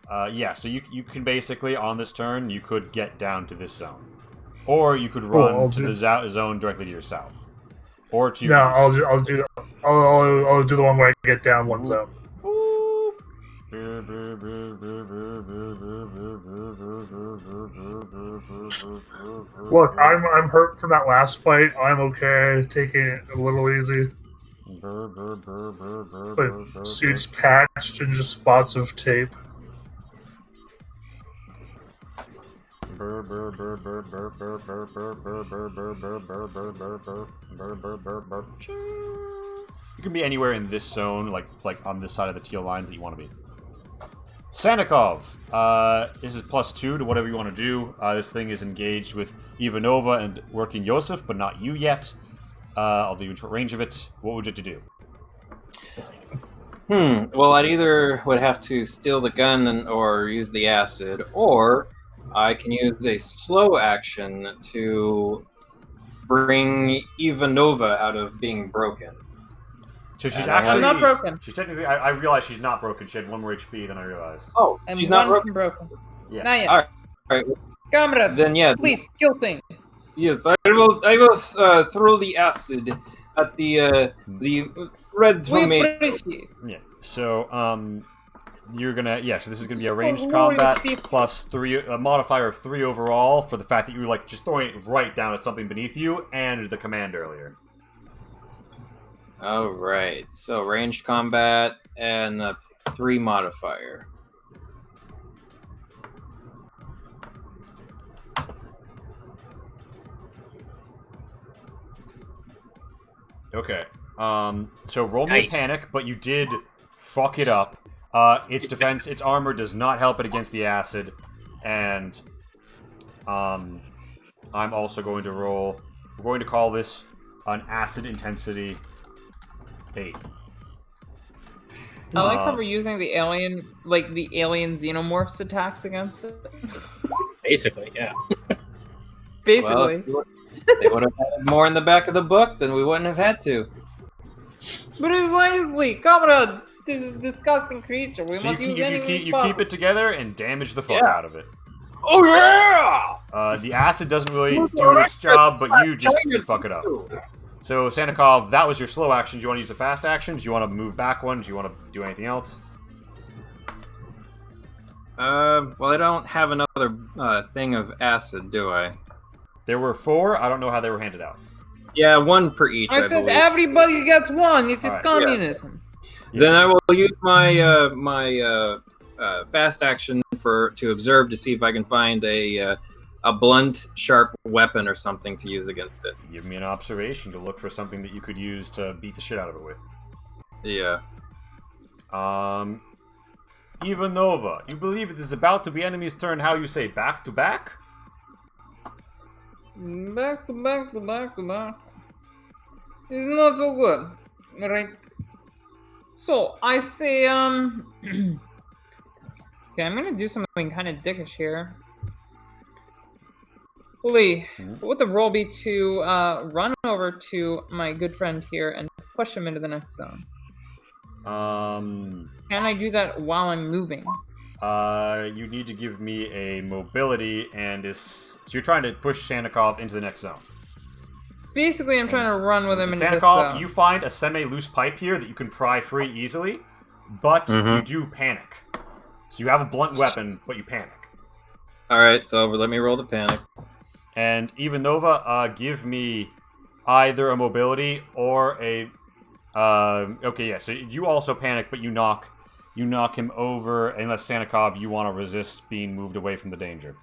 so you can basically on this turn you could get down to this zone, or you could run to the zone directly to your south, or to I'll do the one where I get down 1 zone. Look, I'm hurt from that last fight. I'm okay taking it a little easy. But suits patched and just spots of tape. You can be anywhere in this zone, like on this side of the teal lines that you want to be. Sanikov, this is +2 to whatever you want to do. This thing is engaged with Ivanova and working Yosef, but not you yet. I'll do short range of it. What would you have to do? Well, I'd either would have to steal the gun or use the acid, or I can use a slow action to bring Ivanova out of being broken. So she's I'm not broken. She's technically. I realized she's not broken. She had 1 more HP than I realized. Oh, I'm she's not broken. Yeah. Not yet. All right. Comrade, Then yeah. please, kill thing. Yes, I will throw the acid at the red We tomato. appreciate. Yeah. So you're gonna so this is gonna be a ranged combat +3, a modifier of 3 overall for the fact that you were like just throwing it right down at something beneath you and the command earlier. All right, so ranged combat and a 3 modifier. Okay. So roll me a Nice. panic, but you did fuck it up. Its defense, its armor does not help it against the acid, and I'm also going to roll. We're going to call this an acid intensity 8. I like how we're using the alien xenomorphs attacks against it. Basically, yeah. Basically. Well, if they would have had more in the back of the book, then we wouldn't have had to. Precisely, comrade. This is a disgusting creature. We So must use any means you possible. keep it together and damage the fuck Yeah. out of it. Oh yeah! The acid doesn't really do its job, but you just fuck it up. So, Sanikov, that was your slow action. Do you want to use a fast action? Do you want to move back one? Do you want to do anything else? Well, I don't have another thing of acid, do I? There were 4. I don't know how they were handed out. Yeah, 1 per each. I said believe. everybody gets 1. It is Alright. communism. Then I will use my fast action to observe to see if I can find a blunt, sharp weapon or something to use against it. Give me an observation to look for something that you could use to beat the shit out of it with. Yeah. Ivanova, you believe it is about to be enemy's turn, how you say, back to back? Back to back to back to back. It's not so good, right? So I say, okay, I'm gonna do something kind of dickish here. Lee, what would the roll be to run over to my good friend here and push him into the next zone? Can I do that while I'm moving? You need to give me a mobility, and so you're trying to push Sandikov into the next zone. Basically, I'm trying to run with him into this Sandikov, zone. you find a semi-loose pipe here that you can pry free easily, but you do panic. So you have a blunt weapon, but you panic. Alright, so let me roll the panic. And Ivanova, give me either a mobility or a... okay, yeah, so you also panic, but you knock him over, unless Sandikov, you want to resist being moved away from the danger.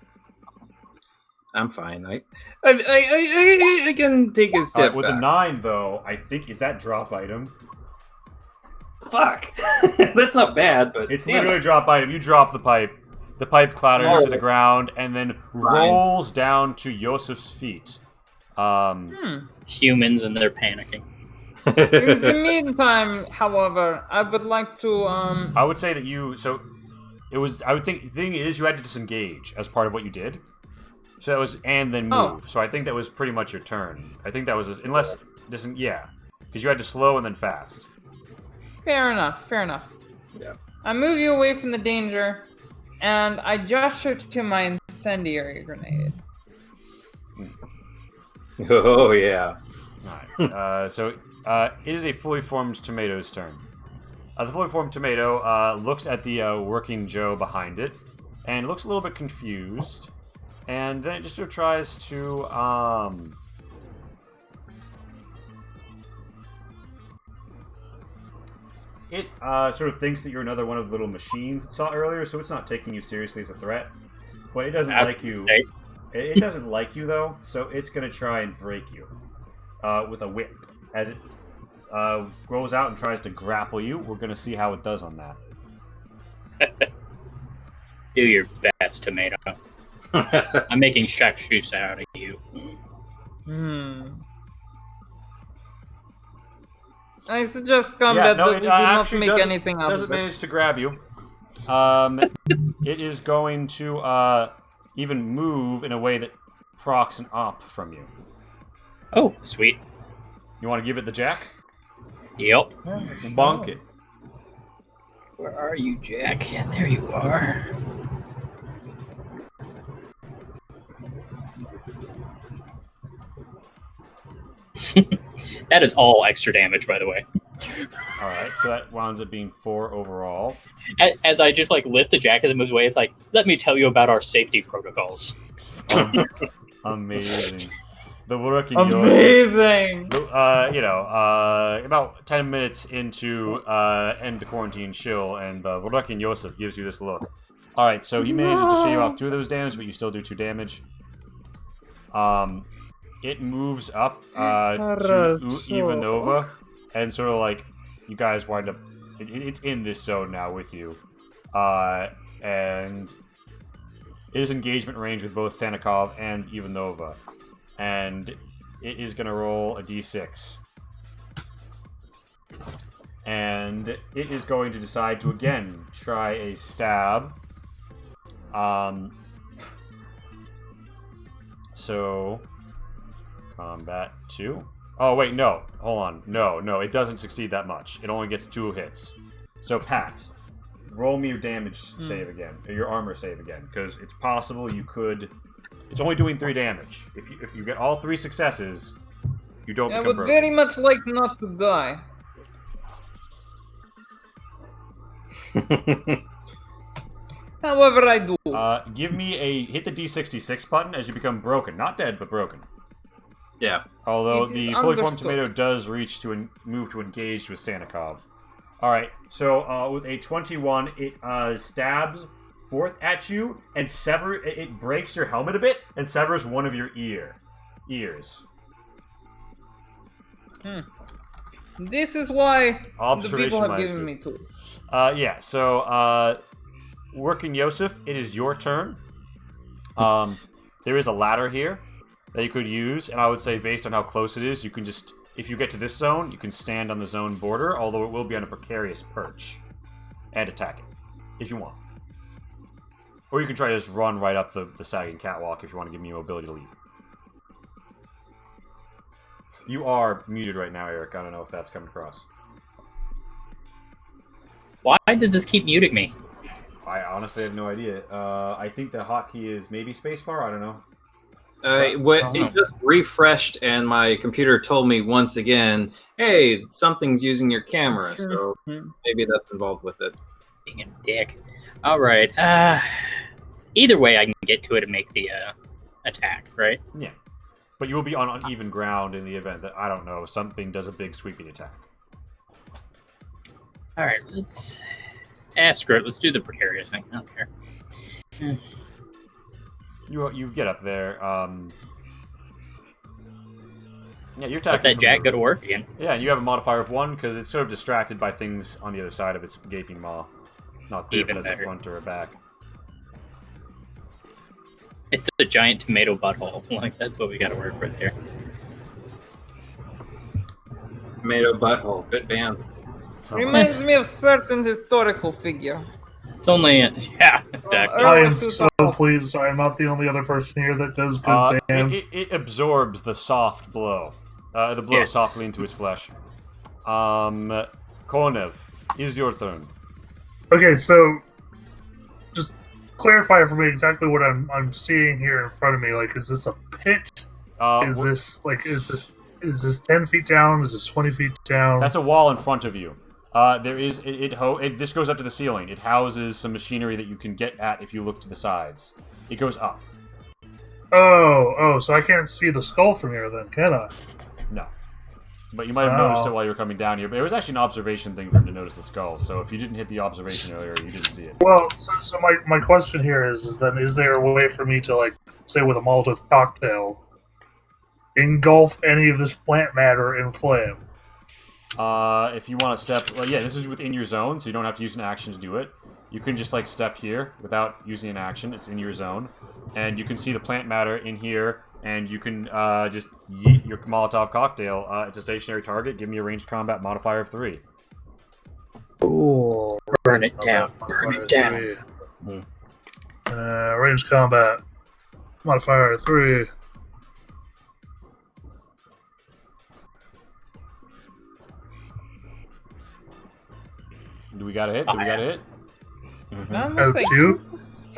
I'm fine. I can take a step with back. a 9, though, I think, is that drop item? Fuck! That's not bad, but it's literally a drop item. You drop the pipe. The pipe clatters to the ground and then rolls down to Yosef's feet. Humans and they're panicking. In the meantime, however, I would like to I would say that I would think the thing is you had to disengage as part of what you did. So that was and then move. Oh. So I think that was pretty much your turn. I think that was because you had to slow and then fast. Fair enough. Yeah. I move you away from the danger, and I gesture to my incendiary grenade. Oh yeah. Alright. It is a fully formed tomato's turn. The fully formed tomato looks at the working Joe behind it, and looks a little bit confused, and then it just sort of tries to It sort of thinks that you're another one of the little machines it saw earlier, so it's not taking you seriously as a threat. But it doesn't like you. It doesn't like you, though, so it's going to try and break you with a whip. As it grows out and tries to grapple you, we're going to see how it does on that. Do your best, tomato. I'm making shakshusa out of you. I suggest combat that we do not make anything out of it. Doesn't manage to grab you. It is going to even move in a way that procs an op from you. Oh, sweet. You want to give it the jack? Yep. Bonk it. Where are you, Jack? Yeah, there you are. That is all extra damage, by the way. Alright, so that winds up being 4 overall. As I just lift the Jack as it moves away, it's like, let me tell you about our safety protocols. Amazing. The working Amazing! About 10 minutes into end the quarantine chill, and the working Yosef gives you this look. Alright, so he manages to shave off 2 of those damage, but you still do 2 damage. It moves up to Ivanova, and sort of you guys wind up... It's in this zone now with you. And it is engagement range with both Sandikov and Ivanova. And it is going to roll a d6. And it is going to decide to, again, try a stab. So... Combat 2. Oh, wait, no. Hold on. No, it doesn't succeed that much. It only gets 2 hits. So, Pat, roll me your damage save again, or your armor save again, because it's possible you could... It's only doing 3 damage. If you get all 3 successes, you don't become I would broken. very much like not to die. However, I do. Give me hit the D66 button as you become broken. Not dead, but broken. Yeah. Although It is the fully formed understood. tomato does reach to move to engage with Sandikov. All right. So with a 21, it stabs forth at you and it breaks your helmet a bit and severs one of your ears. This is why the people have Observation given me tools. Yeah. So working Yosef, it is your turn. There is a ladder here that you could use, and I would say based on how close it is, you can just, if you get to this zone, you can stand on the zone border, although it will be on a precarious perch, and attack it, if you want. Or you can try to just run right up the sagging catwalk if you want to give me a mobility to leave. You are muted right now, Eric. I don't know if that's coming across. Why does this keep muting me? I honestly have no idea. I think the hotkey is maybe spacebar. I don't know. It just refreshed, and my computer told me once again, "Hey, something's using your camera." So maybe that's involved with it. Being a dick. All right. Either way, I can get to it and make the attack, right? Yeah. But you will be on uneven ground in the event that, I don't know, something does a big sweeping attack. All right, let's... screw it. Let's do the precarious thing. I don't care. You get up there. Yeah, you're Let attacking. that jack go to work again. Yeah, and you have a modifier of 1 because it's sort of distracted by things on the other side of its gaping maw. Not clear if Even it's a better. front or a back. It's a giant tomato butthole. Like, that's what we got to work with here. Tomato butthole. Good band. Reminds me of certain historical figure. It's only... yeah, exactly. I am so pleased I am not the only other person here that does good band. It absorbs the soft blow. The blow softly into his flesh. Konev, is your turn. Okay, so just clarify for me exactly what I'm seeing here in front of me. Like, is this a pit? Is this 10 feet down? Is this 20 feet down? That's a wall in front of you. There is this goes up to the ceiling. It houses some machinery that you can get at if you look to the sides. It goes up. Oh, so I can't see the skull from here then, can I? No. But you might have noticed it while you were coming down here. But it was actually an observation thing for him to notice the skull. So if you didn't hit the observation earlier, you didn't see it. Well, so my question here is there a way for me to, like, say with a Molotov cocktail, engulf any of this plant matter in flame? If you want to step... Well, yeah, this is within your zone, so you don't have to use an action to do it. You can just, like, step here without using an action. It's in your zone. And you can see the plant matter in here, and you can just yeet your Molotov cocktail. It's a stationary target. Give me a ranged combat modifier of 3. Ooh. Burn it down. Burn it down. Ranged combat. Modifier 3. Do we got a hit? As 2,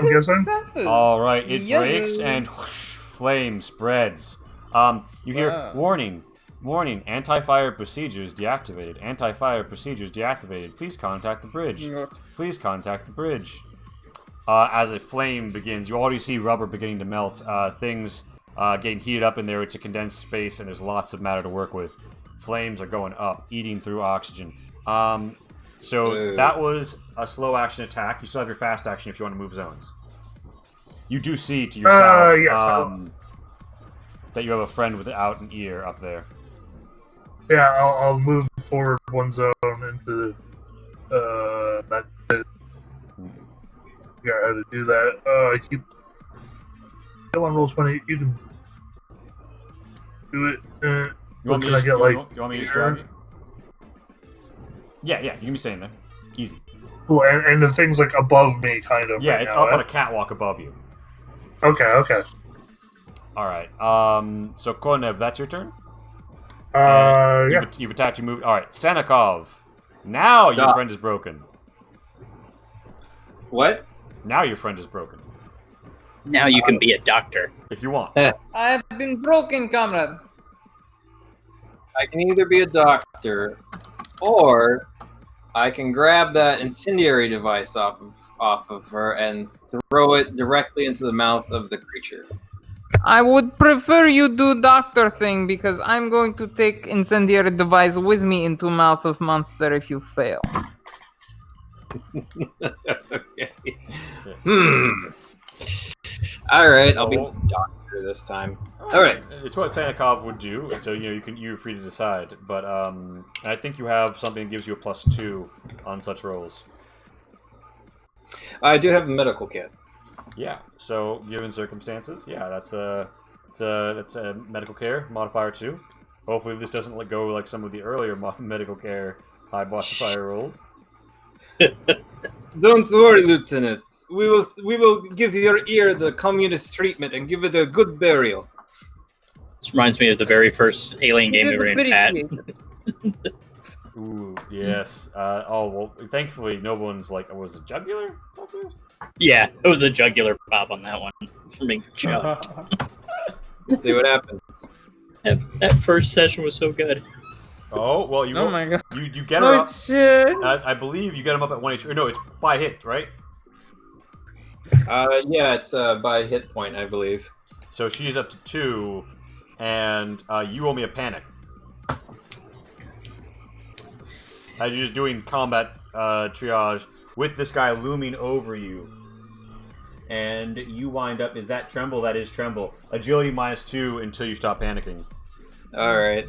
I'm guessing? Successes. All right, it Yay. breaks and whoosh, flame spreads. You hear Wow. warning, anti-fire procedures deactivated. Anti-fire procedures deactivated. Please contact the bridge. Please contact the bridge. As a flame begins, you already see rubber beginning to melt. Things getting heated up in there. It's a condensed space, and there's lots of matter to work with. Flames are going up, eating through oxygen. So that was a slow action attack. You still have your fast action if you want to move zones. You do see to yourself yes, that you have a friend without an ear up there. Yeah, I'll move forward one zone into that's it. Figure out how to do that. I keep kill on roll 20. You can do it. You want me can I to get like? you want me to drag it? Yeah, you can be staying there. Easy. Cool, and the thing's like above me, kind of. Yeah, right it's now, up on a catwalk above you. Okay. All right. So Konev, that's your turn. Yeah. You've attacked. You moved. All right, Sanikov. Now your friend is broken. What? Now your friend is broken. Now you can be a doctor. If you want. I've been broken, comrade. I can either be a doctor, or I can grab that incendiary device off of her and throw it directly into the mouth of the creature. I would prefer you do doctor thing because I'm going to take incendiary device with me into mouth of monster if you fail. Okay. All right, I'll be doctor this time. All right. It's what Sanikov would do, so you're free to decide. But I think you have something that gives you a +2 on such rolls. I do have a medical kit. Yeah. So given circumstances, yeah, that's a medical care modifier 2. Hopefully this doesn't go like some of the earlier medical care high modifier rolls. Don't worry, Lieutenant. We will give your ear the communist treatment and give it a good burial. This reminds me of the very first Alien game we were in, Pat. Ooh, yes. Oh well. Thankfully, no one's like. Was it jugular? Yeah, it was a jugular pop on that one for being chucked. Let's see what happens. That first session was so good. Oh well, you. Oh my god. You get her Oh up. shit. I believe you get him up at 1 HP. No, it's by hit, right? Yeah, it's by hit point, I believe. So she's up to 2, and you owe me a panic. As you're just doing combat triage with this guy looming over you. And you wind up, is that tremble? That is tremble. Agility -2 until you stop panicking. All right.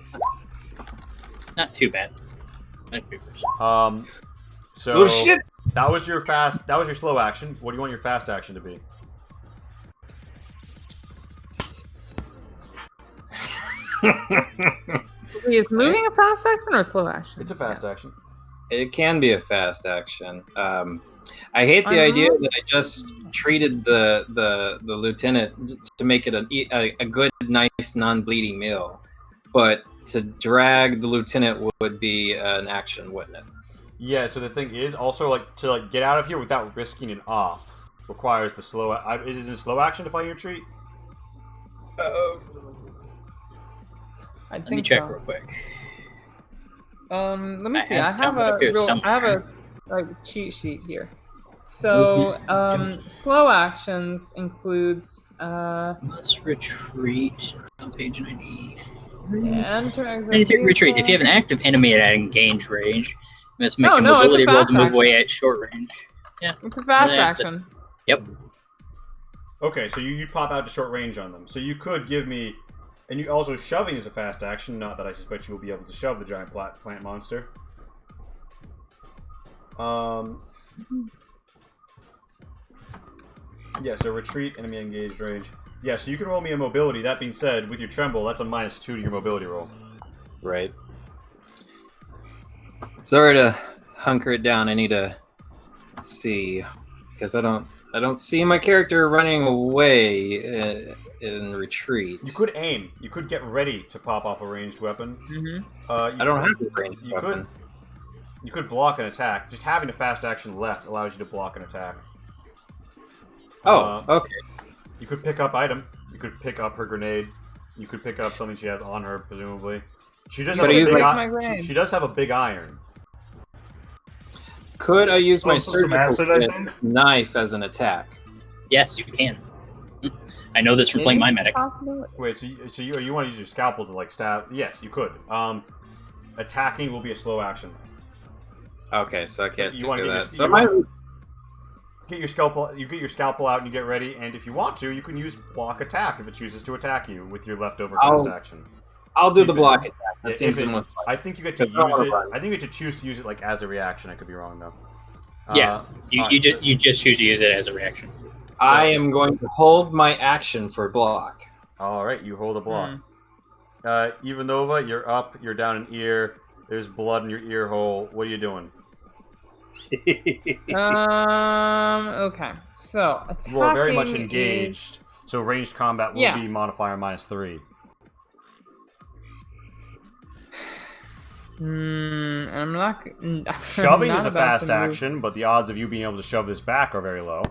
Not too bad. So Oh shit! that was your slow action. What do you want your fast action to be? Is moving a fast action or a slow action? It's a fast action. It can be a fast action. I hate the idea that I just treated the lieutenant to make it a good, nice, non-bleeding meal, but to drag the lieutenant would be an action, wouldn't it? Yeah. So the thing is, also to get out of here without risking an op requires the slow. Is it a slow action to fight your retreat? I think Let me check so. real quick. Let me see. I I have have it up here I have a cheat sheet here. So, slow actions includes Must retreat. It's on page 93. enter Anything retreat. If you have an active enemy at engaged range, you must make a No, it's a mobility roll fast to move action. away at short range. Yeah. It's a fast Yeah, action. Yep. Okay, so you pop out to short range on them. So you could give me, and you also shoving is a fast action. Not that I suspect you will be able to shove the giant plant monster. Yeah, so retreat, enemy engaged range. Yeah, so you can roll me a mobility. That being said, with your tremble, that's a -2 to your mobility roll. Right. Sorry to hunker it down. I need to see because I don't see my character running away in retreat. You could aim. You could get ready to pop off a ranged weapon. I don't have a ranged weapon. You could block an attack. Just having a fast action left allows you to block an attack. Oh, okay. You could pick up item. You could pick up her grenade. You could pick up something she has on her, presumably. She does have she does have a big iron. Could I use my Also some acid, I think? knife as an attack? Yes, you can. I know this from playing my medic. Wait, so you want to use your scalpel to like stab? Yes, you could. Attacking will be a slow action. Okay, so I can't You want do to that. just So my get your scalpel. You get your scalpel out and you get ready. And if you want to, you can use block attack if it chooses to attack you with your leftover fast action. I'll do the If it- block attack. That If seems it- the most. I think you get to use it. I think you get to choose to use it like as a reaction. I could be wrong though. Yeah, you alright, just choose to use it as a reaction. I am going to hold my action for block. All right, you hold a block. Ivanova, you're up. You're down an ear. There's blood in your ear hole. What are you doing? Okay. So, attacking You are very much is- engaged. So ranged combat will be modifier -3. I'm not. Shoving not is a about fast to move. action, but the odds of you being able to shove this back are very low.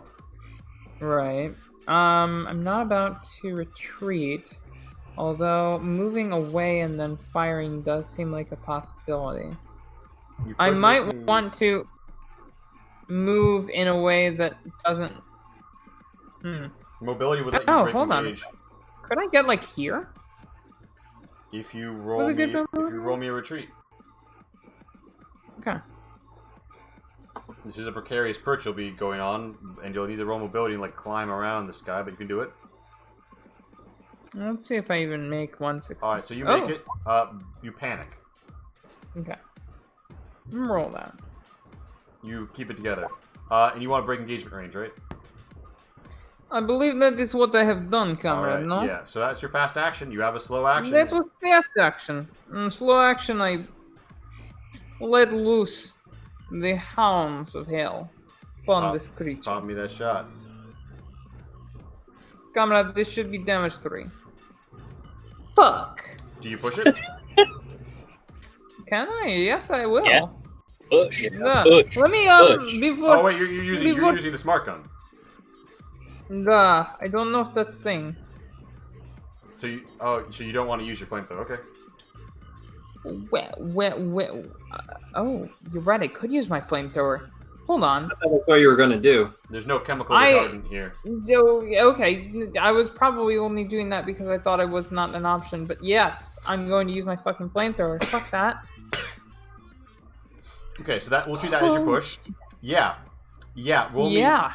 Right. I'm not about to retreat, although moving away and then firing does seem like a possibility. You I could might make me- want to move in a way that doesn't. Mobility would let you Oh, break hold on. engage. Could I get, like, here? If you roll me a retreat. Okay. This is a precarious perch you'll be going on, and you'll need to roll mobility and like climb around this guy, but you can do it. Let's see if I even make one success. Alright, so you make it, you panic. Okay. Roll that. You keep it together. And you want to break engagement range, right? I believe that is what I have done, comrade, Alright, no? yeah, so that's your fast action. You have a slow action. That was fast action. Slow action, I let loose the hounds of hell upon this creature. Pop me that shot. Comrade, this should be damage 3. Fuck! Do you push it? Can I? Yes, I will. Yeah. Push. Yeah. Push. Let me, push. before... Oh wait, you're using the smart gun. I don't know if that's thing. So you don't want to use your flamethrower, okay? Oh, you're right, I could use my flamethrower. Hold on. I thought that's what you were gonna do. There's no chemical retardant here. Okay, I was probably only doing that because I thought it was not an option, but yes, I'm going to use my fucking flamethrower. Fuck that. Okay, so we'll treat that as your push. Yeah.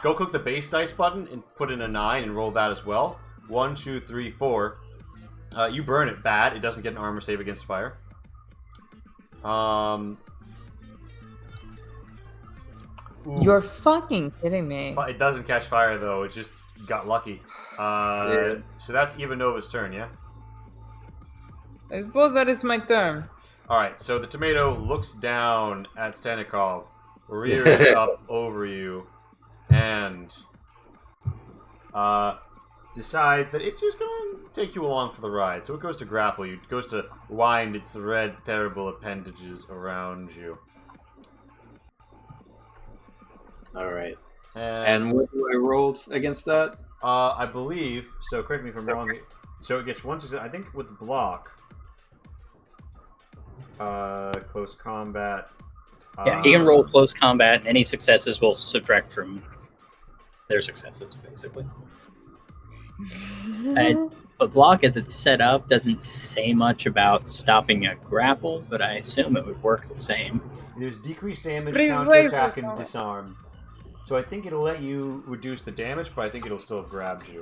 Go click the base dice button and put in a 9 and roll that as well. 1, 2, 3, 4. You burn it bad. It doesn't get an armor save against fire. You're fucking kidding me. It doesn't catch fire though. It just got lucky. So that's Ivanova's turn, yeah? I suppose that is my turn. Alright, so the tomato looks down at Stanikov, rears up over you, and decides that it's just going to take you along for the ride. So it goes to grapple you. It goes to wind its red, terrible appendages around you. Alright. And what do I roll against that? I believe, so correct me if I'm wrong, so it gets one success, I think with block, close combat. Yeah, he can roll close combat, and any successes will subtract from their successes, basically. But block, as it's set up, doesn't say much about stopping a grapple, but I assume it would work the same. There's decreased damage, Please counterattack, wait for and disarm. So I think it'll let you reduce the damage, but I think it'll still grab you.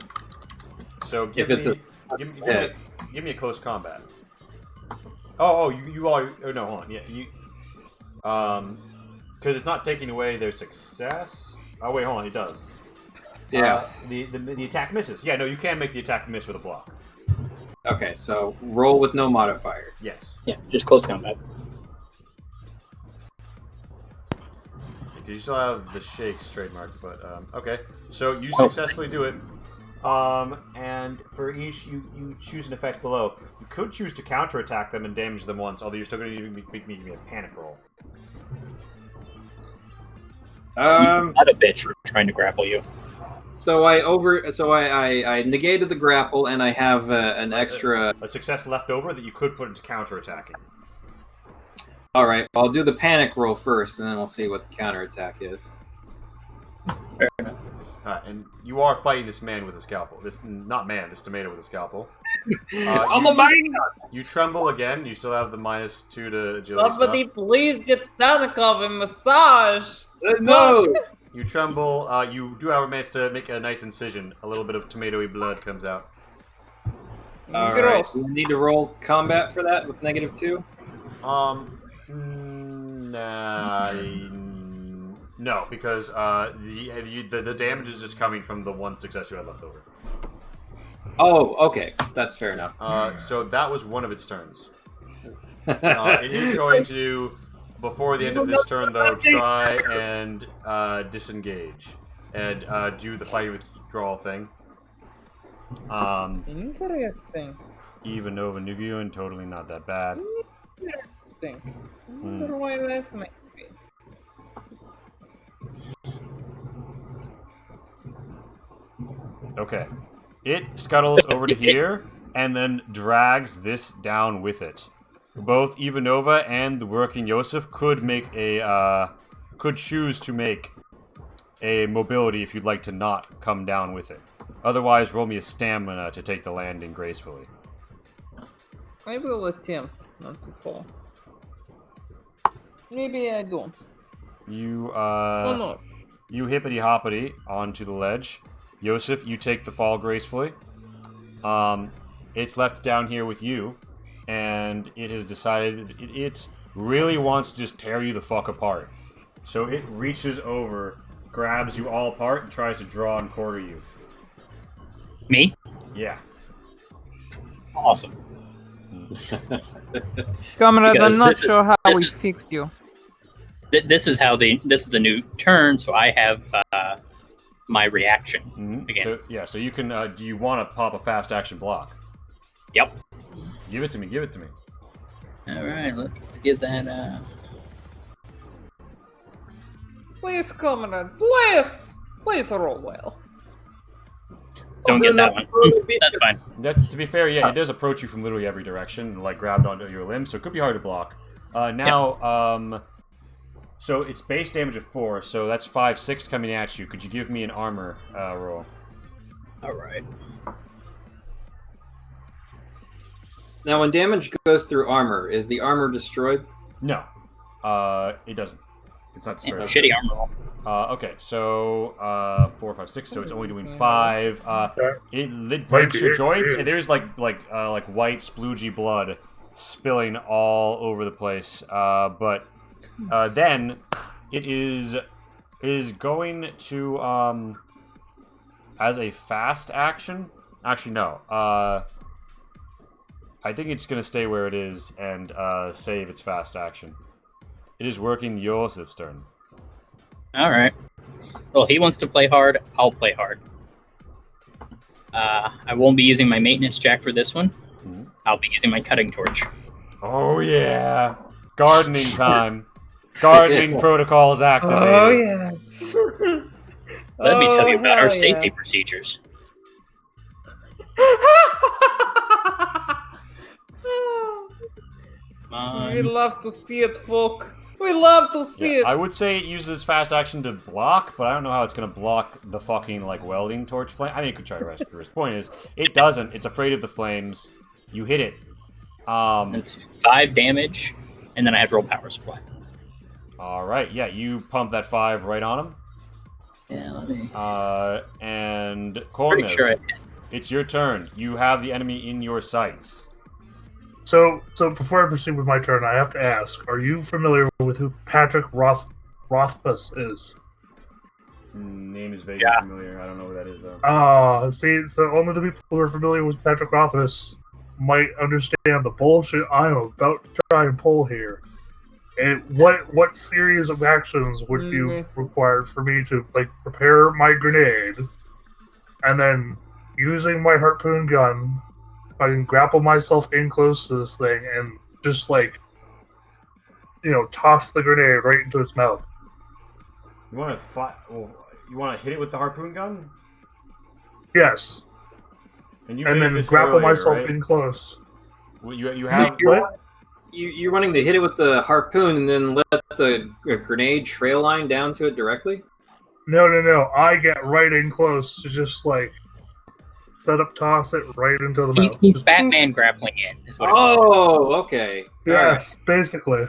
So give me a close combat. You are. Oh no, hold on. Yeah, you. Because it's not taking away their success. Oh wait, hold on. It does. Yeah. The attack misses. Yeah, no, you can make the attack miss with a block. Okay, so roll with no modifier. Yes. Yeah, just close combat. Because you still have the shakes trademarked, but okay. So you successfully do it. And for each, you choose an effect below. You could choose to counterattack them and damage them once, although you're still going to need to make me a panic roll. Not a bitch for trying to grapple you. So I negated the grapple, and I have an extra. A success left over that you could put into counterattacking. All right, I'll do the panic roll first, and then we'll see what the counterattack is. Fair enough. And you are fighting this man with a scalpel. This tomato with a scalpel. I'm a man! You tremble again. You still have the -2 to agility. Somebody please get Stanikov a massage. No! You tremble. You do have a chance to make a nice incision. A little bit of tomatoey blood comes out. All right. Do you need to roll combat for that with -2? No, because the damage is just coming from the one success you had left over. Oh, okay, that's fair enough. So that was one of its turns. It is going to, before the end of this turn, though, try and disengage and do the fighting withdrawal thing. Interesting. Even over Nugio and totally not that bad. Interesting. I wonder why that might be. Okay. It scuttles over to here and then drags this down with it. Both Ivanova and the working Yosef could make could choose to make a mobility if you'd like to not come down with it. Otherwise, roll me a stamina to take the landing gracefully. I will attempt not to fall. Maybe I don't. You Oh no. you hippity hoppity onto the ledge. Yosef, you take the fall gracefully. It's left down here with you, and it has decided it really wants to just tear you the fuck apart. So it reaches over, grabs you all apart, and tries to draw and quarter you. Me? Yeah. Awesome. Comrade, Because I'm not this is- sure how this we is- fixed you. This is the new turn, so I have my reaction Mhm. again. So you can. Do you want to pop a fast action block? Yep. Give it to me. Give it to me. All right, let's get that. Please, comrade, please! Please roll well. Don't get that one. That's fine. To be fair, yeah, it does approach you from literally every direction, like grabbed onto your limb, so it could be hard to block. So it's base damage of 4, so that's 5, 6 coming at you. Could you give me an armor roll? All right. Now, when damage goes through armor, is the armor destroyed? No, it doesn't. It's not Yeah, destroyed. shitty armor roll. Okay, so 4, 5, 6. So it's only doing 5. It breaks your joints, and there's like white sploogey blood spilling all over the place. But then it is going to as a fast action. Actually, no. I think it's going to stay where it is and save its fast action. It is working Yosef's turn. All right. Well, he wants to play hard. I'll play hard. I won't be using my maintenance jack for this one. Mhm. I'll be using my cutting torch. Oh yeah, gardening time. Gardening protocols activated. Oh, yeah. Let me tell you about our hell safety yeah. procedures. We love to see it, folk. We love to see Yeah, it. I would say it uses fast action to block, but I don't know how it's going to block the fucking like welding torch flame. I mean, it could try to rescue. His point is, it doesn't. It's afraid of the flames. You hit it. It's 5 damage, and then I have roll power supply. All right. Yeah, you pump that 5 right on him. Yeah, let me. And Pretty Kornev, sure I hit. it's your turn. You have the enemy in your sights. So before I proceed with my turn, I have to ask: are you familiar with who Patrick Rothfuss is? Name is vaguely Yeah. familiar. I don't know who that is though. See, so only the people who are familiar with Patrick Rothfuss might understand the bullshit I am about to try and pull here. And what series of actions would you require for me to like prepare my grenade, and then using my harpoon gun, I can grapple myself in close to this thing and just like, toss the grenade right into its mouth. You want to you want to hit it with the harpoon gun? Yes, And you and did then this grapple earlier, myself right? in close. Well, you So have you're wanting to hit it with the harpoon and then let the grenade trail line down to it directly? No. I get right in close to just like set up, toss it right into the mouth. He's Just- Batman grappling in. Is what it is. Oh, okay. Yes, basically.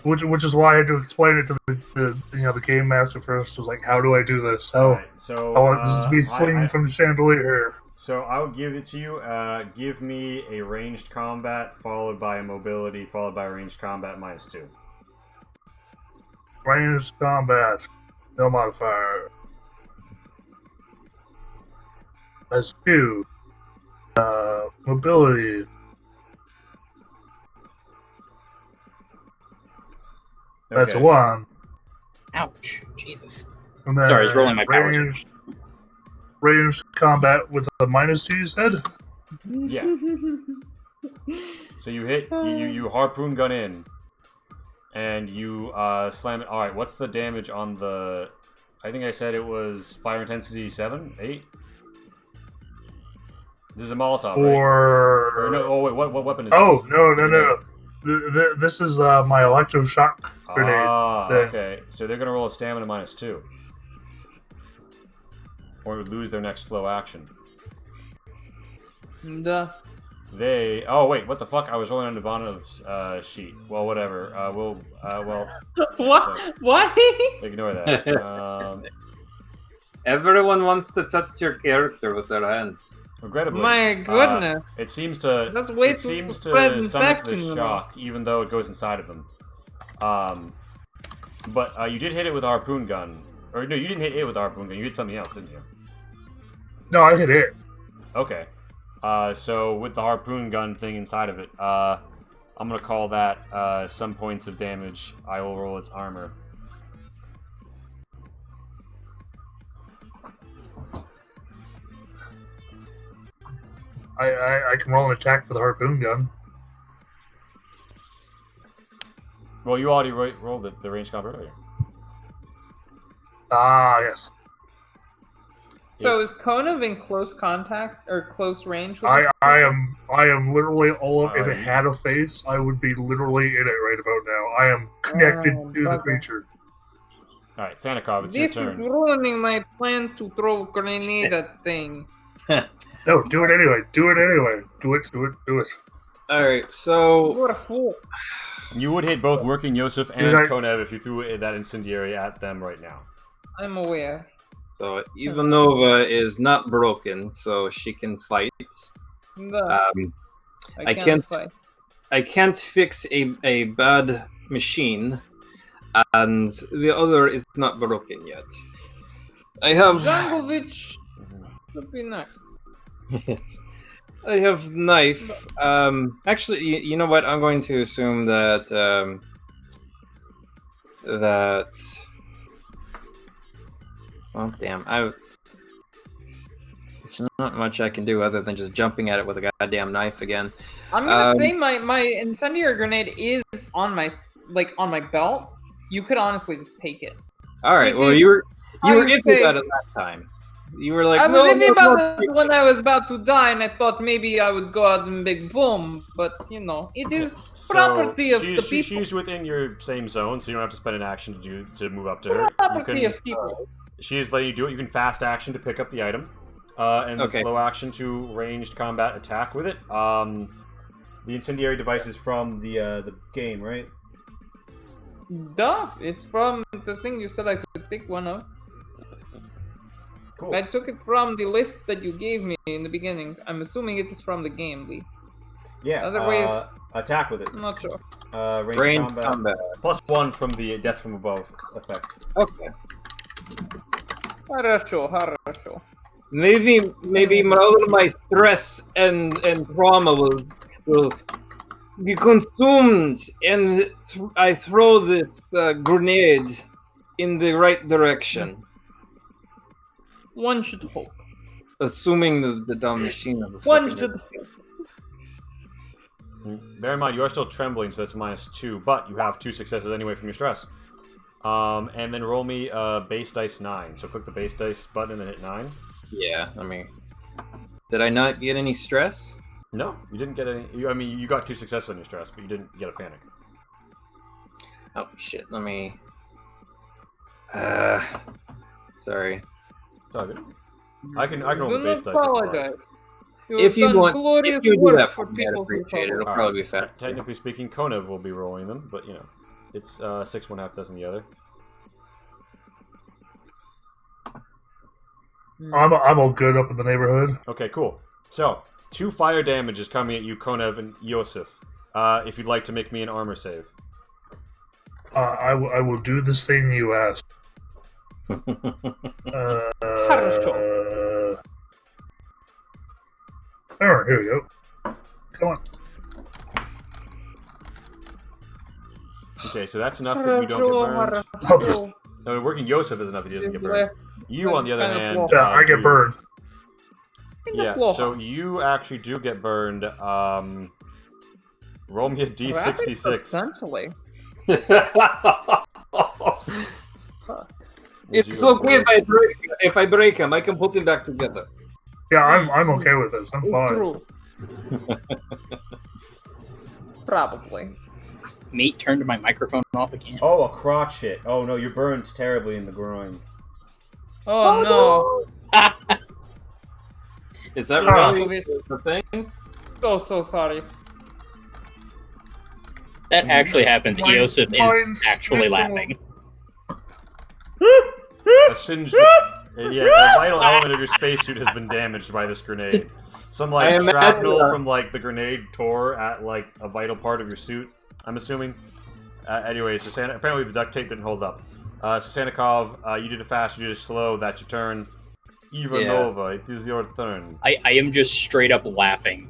Which is why I had to explain it to the game master first. Was like, how do I do this? Alright, so I want this to be swinging from the chandelier here. So I'll give it to you. Give me a ranged combat followed by a mobility followed by a ranged combat -2. Ranged combat, no modifier. That's 2. Mobility. That's a Okay. 1. Ouch. Jesus. And then Sorry, I was rolling my powers. Ranged combat with a -2, you said? Yeah. So you hit you harpoon gun in, and you slam it. All right. What's the damage on the? I think I said it was fire intensity 7, 8. This is a Molotov, right? Or no? Oh wait, what weapon is Oh, this? no. This is my electroshock grenade. Ah, thing. okay. So they're gonna roll a stamina -2. or lose their next slow action. Duh. They. Oh wait, what the fuck? I was rolling on Nirvana's sheet. Well, whatever. Well. What? So, What? ignore that. Everyone wants to touch your character with their hands. Regrettably, My goodness. it seems to. That's way it too seems spread to stomach the infection, you know. shock, even though it goes inside of them. But you did hit it with a harpoon gun, or no, you didn't hit it with a harpoon gun. You hit something else, didn't you? No, I hit it. Okay. So with the harpoon gun thing inside of it, I'm gonna call that some points of damage. I will roll its armor. I can roll an attack for the harpoon gun. Well, you already rolled the range combat earlier. Ah, yes. So is Konev in close contact or close range with I this am literally all of. If it Alright. had a face, I would be literally in it right about now. I am connected Oh, to the bugger. creature. All right, Sannikov, it's This your is turn. ruining my plan to throw a grenade at thing. No, do it anyway. Do it anyway. Do it. Do it. Do it. Alright, so You're a fool. You would hit both Working Yosef and Dude, Konev if you threw that incendiary at them right now. I'm aware. Ivanova is not broken, so she can fight. Duh. I can't- fight. I can't fix a bad machine, and the other is not broken yet. I have Zangovic would be next. yes, I have knife. Actually, you know what? I'm going to assume that well, damn, There's not much I can do other than just jumping at it with a goddamn knife again. I'm gonna say my incendiary grenade is on my belt. You could honestly just take it. All right, It well is- you were I would iffy say- about it that time. You were like, I was no, iffy no, about no. it when I was about to die, and I thought maybe I would go out and big boom. But you know, it is property of the people. She's within your same zone, so you don't have to spend an action to move up to her. You Property can, of people. she's letting you do it. You can fast action to pick up the item, and Okay. slow action to ranged combat attack with it. The incendiary device is from the game, right? Duh, it's from the thing you said I could pick one of. Cool. I took it from the list that you gave me in the beginning. I'm assuming it is from the game, Lee. Yeah. Otherwise- attack with it. I'm not sure. Ranged Range combat. combat. +1 from the death from above effect. Okay. Хорошо. Maybe all of my stress and trauma will be consumed, and I throw this grenade in the right direction, One should hope. assuming the dumb machine of the One frickin' should hope. Bear in mind, you are still trembling, so that's -2, but you have 2 successes anyway from your stress. And then roll me base dice 9. So click the base dice button and then hit 9. Yeah, I mean, did I not get any stress? No, you didn't get any. You got 2 successes on your stress, but you didn't get a panic. Oh shit! Let me. Sorry. It's all good. I can roll Do the base not dice. if you like. apologize. If you have done want, glorious if you do work that for for me, I'd people who appreciate it. follow. It'll probably be fair. Technically speaking, Konev will be rolling them, but it's 6 1/2 dozen the other. I'm all good up in the neighborhood. Okay, cool. So 2 fire damage is coming at you, Konev and Yosef. If you'd like to make me an armor save. I will do this thing you asked. Alright, here we go. Come on. Okay, so that's enough that you don't get burned. No, working Yosef is enough that he doesn't get burned. You, on the other hand, Yeah, I get burned. Yeah, so you actually do get burned. Roll me a d66. Essentially. It's okay if I break him. I can put him back together. Yeah, I'm okay with this. I'm fine. True. Probably. Mate turned my microphone off again. Oh, a crotch hit. Oh no, you're burned terribly in the groin. Oh no. Is that Ah. really the thing? So sorry. That actually happens. Mine- Eosif is mine's actually excellent. laughing. A singed, yeah, a vital element of your spacesuit has been damaged by this grenade. Some I like imagine shrapnel that. from like the grenade tore at like a vital part of your suit. I'm assuming. Anyway, so apparently the duct tape didn't hold up. So Sanikov, you did it fast, you did it slow. That's your turn. Ivanova, it is your turn. I am just straight up laughing.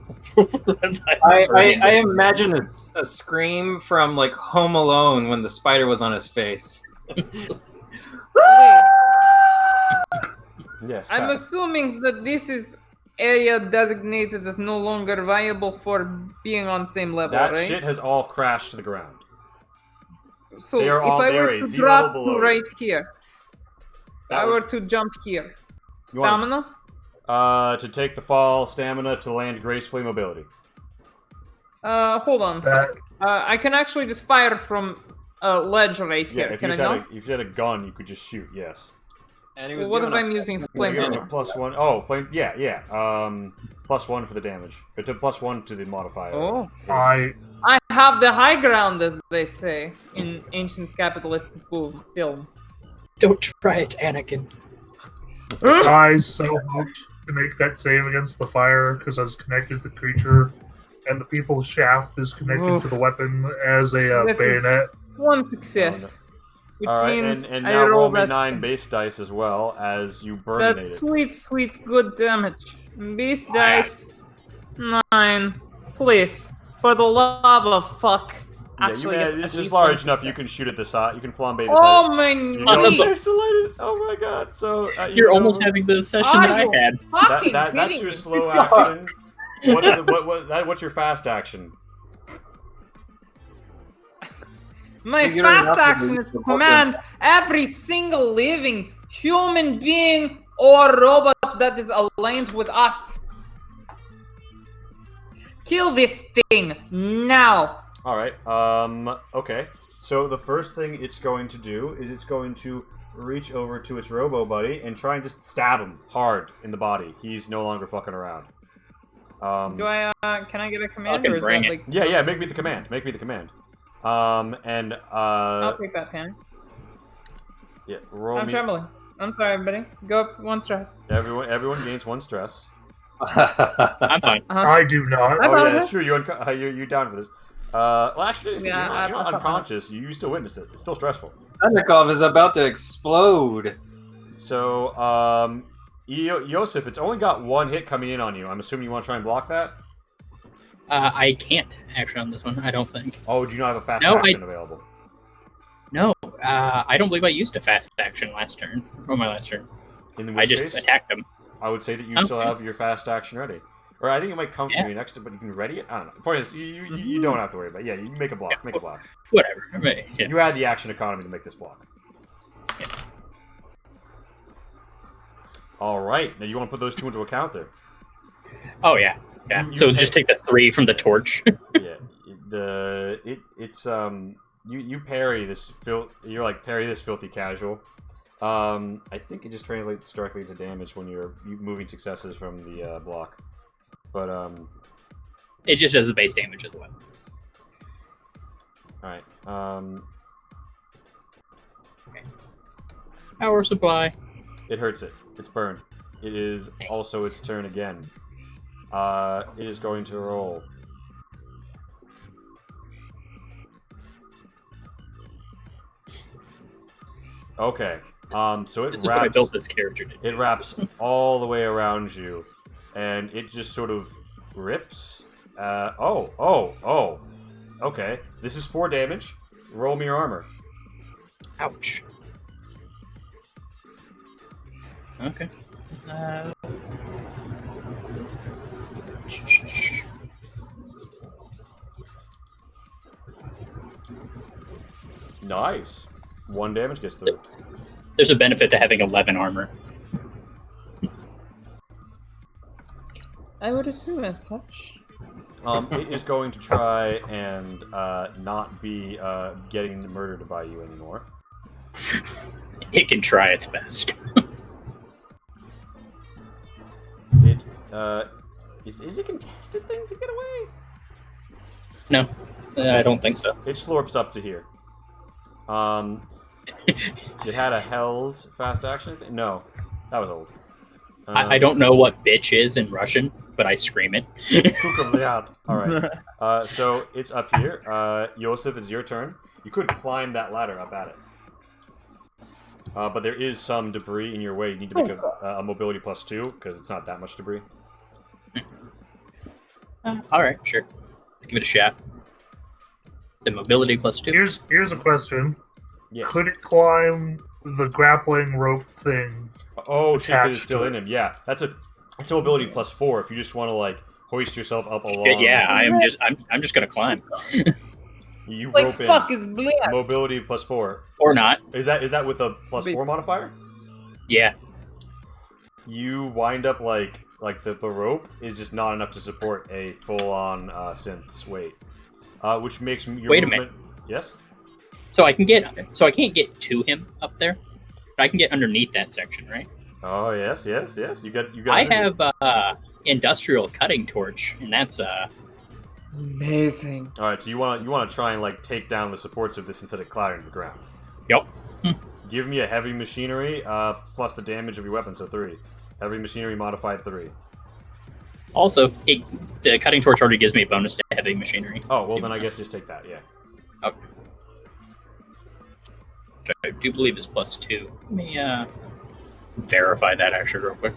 As I imagine a scream from like Home Alone when the spider was on his face. Wait, Yes. I'm Pat. assuming that this is area designated as no longer viable for being on same level, That right? shit has all crashed to the ground. So they are if all I were there, to zero drop below. right here, That I would- were to jump here, You want- stamina? To take the fall, stamina, to land gracefully, mobility. Hold on a That- sec. I can actually just fire from a ledge right Yeah, here. if Can you, I had go? if you had a gun, you could just shoot, yes. And he was What if given I'm a- using You're flamethrower? getting a +1. Oh, flame. Yeah. +1 for the damage. It took +1 to the modifier. Oh. I I have the high ground, as they say in ancient capitalist film. Don't try it, Anakin. I so hoped to make that save against the fire because I was connected to the creature, and the people's shaft is connected to the weapon as a Let me- bayonet. One success. Which All right, means and I now roll roll me that, 9 base dice as well as you that burninated. sweet, good damage. Base dice 9, please. For the love of fuck. Yeah, Actually, you get man, at this is least large one enough. You success. can shoot at the side. You can flambe the Oh side. my You don't knee! isolated. Oh my god. So You're almost Ivanova, having the session Are that I you had. Fucking that's kidding your me. slow action. What's your fast action? My Figuring out fast the action moves is to to command every single living human being or robot that is aligned with us. Kill this thing now. All right. Okay. So the first thing it's going to do is it's going to reach over to its robo buddy and try and just stab him hard in the body. He's no longer fucking around. Do I? Can I get a command, Fucking or is bring that it. like? Yeah. Make me the command. Make me the command. I'll take that pen. Yeah. Roll I'm me. trembling. I'm sorry, everybody. Go up one stress. Everyone gains 1 stress. I'm fine. I do not. I Oh thought yeah, it. that's true. You down for this? Well, actually, Yeah, you're I not thought that. unconscious. You still witness it. It's still stressful. Sanikov is about to explode. So, Yosef, it's only got 1 hit coming in on you. I'm assuming you want to try and block that. I can't actually on this one. I don't think. Oh, do you not have a fast No, action available? No, I don't believe I used a fast action last turn. Or my last turn. In I which just case, attacked him. I would say that you Okay. still have your fast action ready. Or I think it might come from Yeah. you next, but you can ready it. I don't know. The point is, you don't have to worry about it. Yeah, you make a block. Yeah. Make a block. Whatever. Right, yeah. You had the action economy to make this block. Yeah. All right. Now you want to put those 2 into account there. Oh yeah. Yeah. You- So you- just take the 3 from the torch. Yeah, you parry this you're like parry this filthy casual. I think it just translates directly to damage when you're moving successes from the block. But It just does the base damage as well. all right. Power supply. It hurts it. It's burned. It is also its turn again. It is going to roll. Okay. So it This is what I wraps. built this character to do. It wraps all the way around you, and it just sort of rips. Okay. This is 4 damage. Roll me your armor. Ouch. Okay. Nice. 1 damage gets through. There's a benefit to having 11 armor. I would assume as such. It is going to try and not be getting murdered by you anymore. It can try its best. It Is it a contested thing to get away? No, I don't think so. It slurps up to here. It had a held fast action thing? No, that was old. I don't know what bitch is in Russian, but I scream it. Alright. So it's up here. Yosef, it's your turn. You could climb that ladder up at it. But there is some debris in your way. You need to make a mobility +2, because it's not that much debris. Alright, sure. Let's give it a shot. It's a mobility +2. Here's a question. Yes. Could it climb the grappling rope thing? Oh, shit, it's attached still to in it? him. Yeah, it's a mobility +4 if you just want to like hoist yourself up along. Shit, yeah, I'm just gonna climb. You Like rope in. fuck is blood. Mobility +4. Or not. Is that with a +4 modifier? Yeah. You wind up like the rope is just not enough to support a full-on synth's weight, which makes your Wait a movement... minute. Yes. So I can't get to him up there, but I can get underneath that section, right? Oh yes. You got. I have industrial cutting torch, and that's Amazing. All right, so you want to try and like take down the supports of this instead of clattering to the ground. Yep. Give me a heavy machinery plus the damage of your weapon, so 3. Heavy machinery modified 3. Also, the cutting torch already gives me a bonus to heavy machinery. Oh well, then I guess just take that. Yeah. Okay. Which I do believe is +2. Let me verify that actually real quick.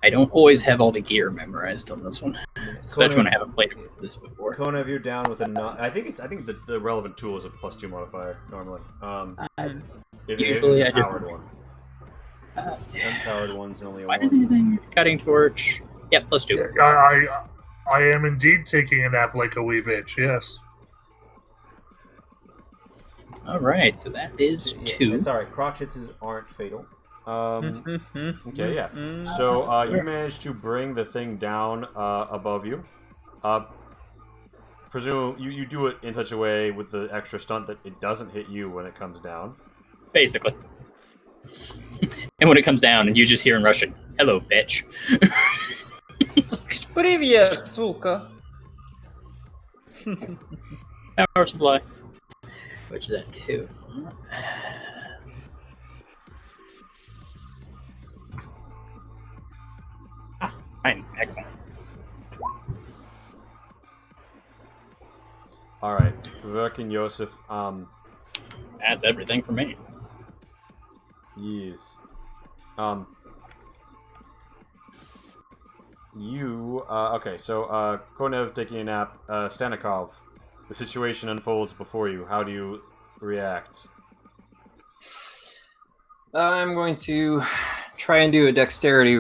I don't always have all the gear memorized on this one, especially when I haven't played this before. Kona, if you're down with a I think the relevant tool is a +2 modifier normally. Usually it's I a do. powered one. Unpowered one's only a Why 1. did anything? Cutting torch. Yep, +2. I am indeed taking a nap like a wee bitch. Yes. All right, so that is 2. It's alright. Crotchets aren't fatal. Okay, yeah. So you managed to bring the thing down above you. Presume you do it in such a way with the extra stunt that it doesn't hit you when it comes down. Basically. And when it comes down, and you just hear in Russian, "Hello, bitch." Привет, сука. Power supply. Which is that 2. Fine, excellent. Alright. Vivek and Yosef, That's everything for me. yes. Okay, so, Konev taking a nap, Stanikov, the situation unfolds before you. How do you react? I'm going to try and do a dexterity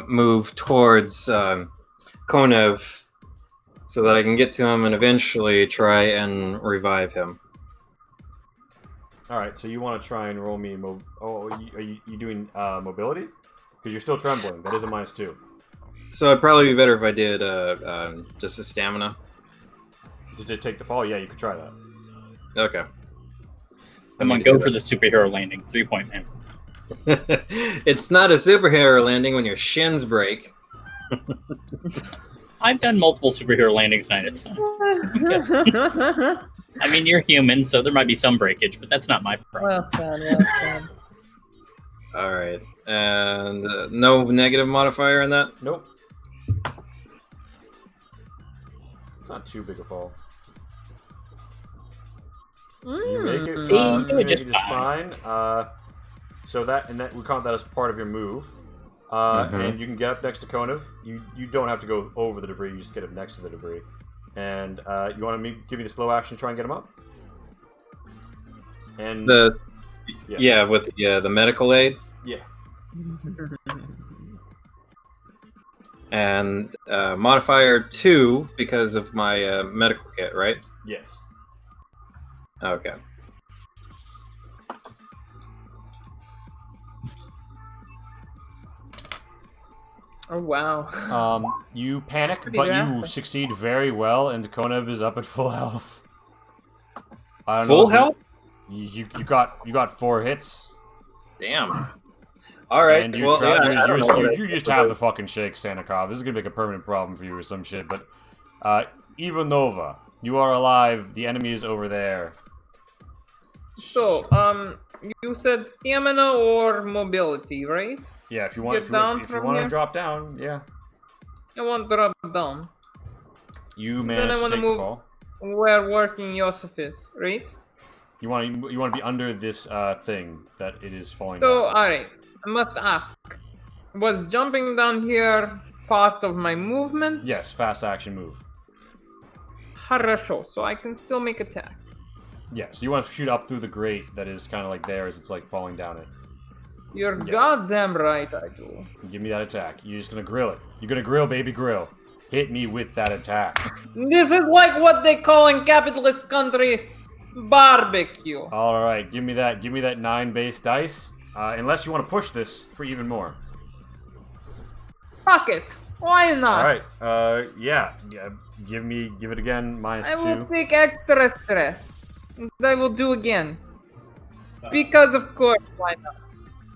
move towards Konev so that I can get to him and eventually try and revive him. Alright, so you want to try and roll me are you doing mobility? Because you're still trembling. That is a -2. So it'd probably be better if I did just a stamina. Did you take the fall? Yeah, you could try that. Okay. I'm gonna go for the superhero landing. 3-point man. It's not a superhero landing when your shins break. I've done multiple superhero landings tonight. It's fine. I mean, you're human, so there might be some breakage, but that's not my problem. Well said. Alright. And no negative modifier in that? Nope. It's not too big a fall. You make it, See, you it make just it just fine. So that we count that as part of your move. And you can get up next to Konev. You don't have to go over the debris. You just get up next to the debris. And you want to give me the slow action, try and get him up. And With the medical aid. Yeah. And modifier 2 because of my medical kit, right? Yes. Okay. Oh wow. You panic, Pretty but you drastic. succeed very well, and Konev is up at full health. Full health? You got 4 hits. Damn. All right. And you, Well, yeah, I don't know what you I- just have the fucking shake, Stanikov. This is gonna be like a permanent problem for you or some shit. But Ivanova, you are alive. The enemy is over there. So, you said stamina or mobility, right? Yeah, if you want, Get down if you from want to here? drop down, yeah. I want to drop down. You Then managed I to wanna take the move- fall. Where working Yosef is, right? You want to be under this thing that it is falling So, down. alright. I must ask. Was jumping down here part of my movement? Yes, fast action move. Хорошо, so I can still make attack. Yeah, so you want to shoot up through the grate that is kind of like there as it's like falling down it. You're Yeah. goddamn right I do. Give me that attack. You're just gonna grill it. You're gonna grill, baby, grill. Hit me with that attack. This is like what they call in capitalist country barbecue. All right, give me that. Give me that 9 base dice. Unless you want to push this for even more. Fuck it. Why not? All right. Yeah. Give it again. -2. I will take extra stress. And I will do again. Because of course, why not?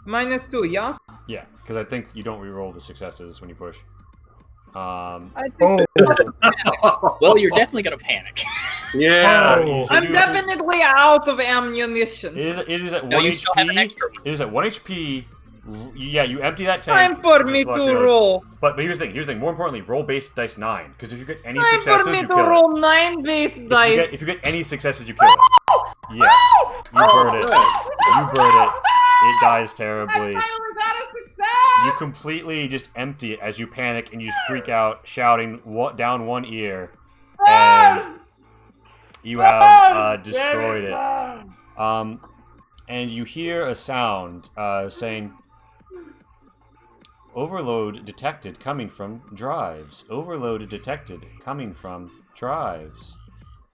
-2, yeah? Yeah, because I think you don't re-roll the successes when you push. I think Oh, Well, you're definitely gonna panic. Yeah. Oh. so I'm you- definitely out of ammunition. It is at 1 No, you HP. still have an extra one. It is at 1 HP. Yeah, you empty that tank. Time for just me watch to out. roll. But here's the thing. Here's the thing. More importantly, roll base dice 9. Because if you get any Time successes, for me you to kill it. roll 9 base dice. If you get any successes, you kill it. Yes. You burn it. You burn it. It dies terribly. I finally got a success! You completely just empty it as you panic and you freak out, shouting down one ear, and you have destroyed it. And you hear a sound saying, "Overload detected coming from drives. Overload detected coming from drives."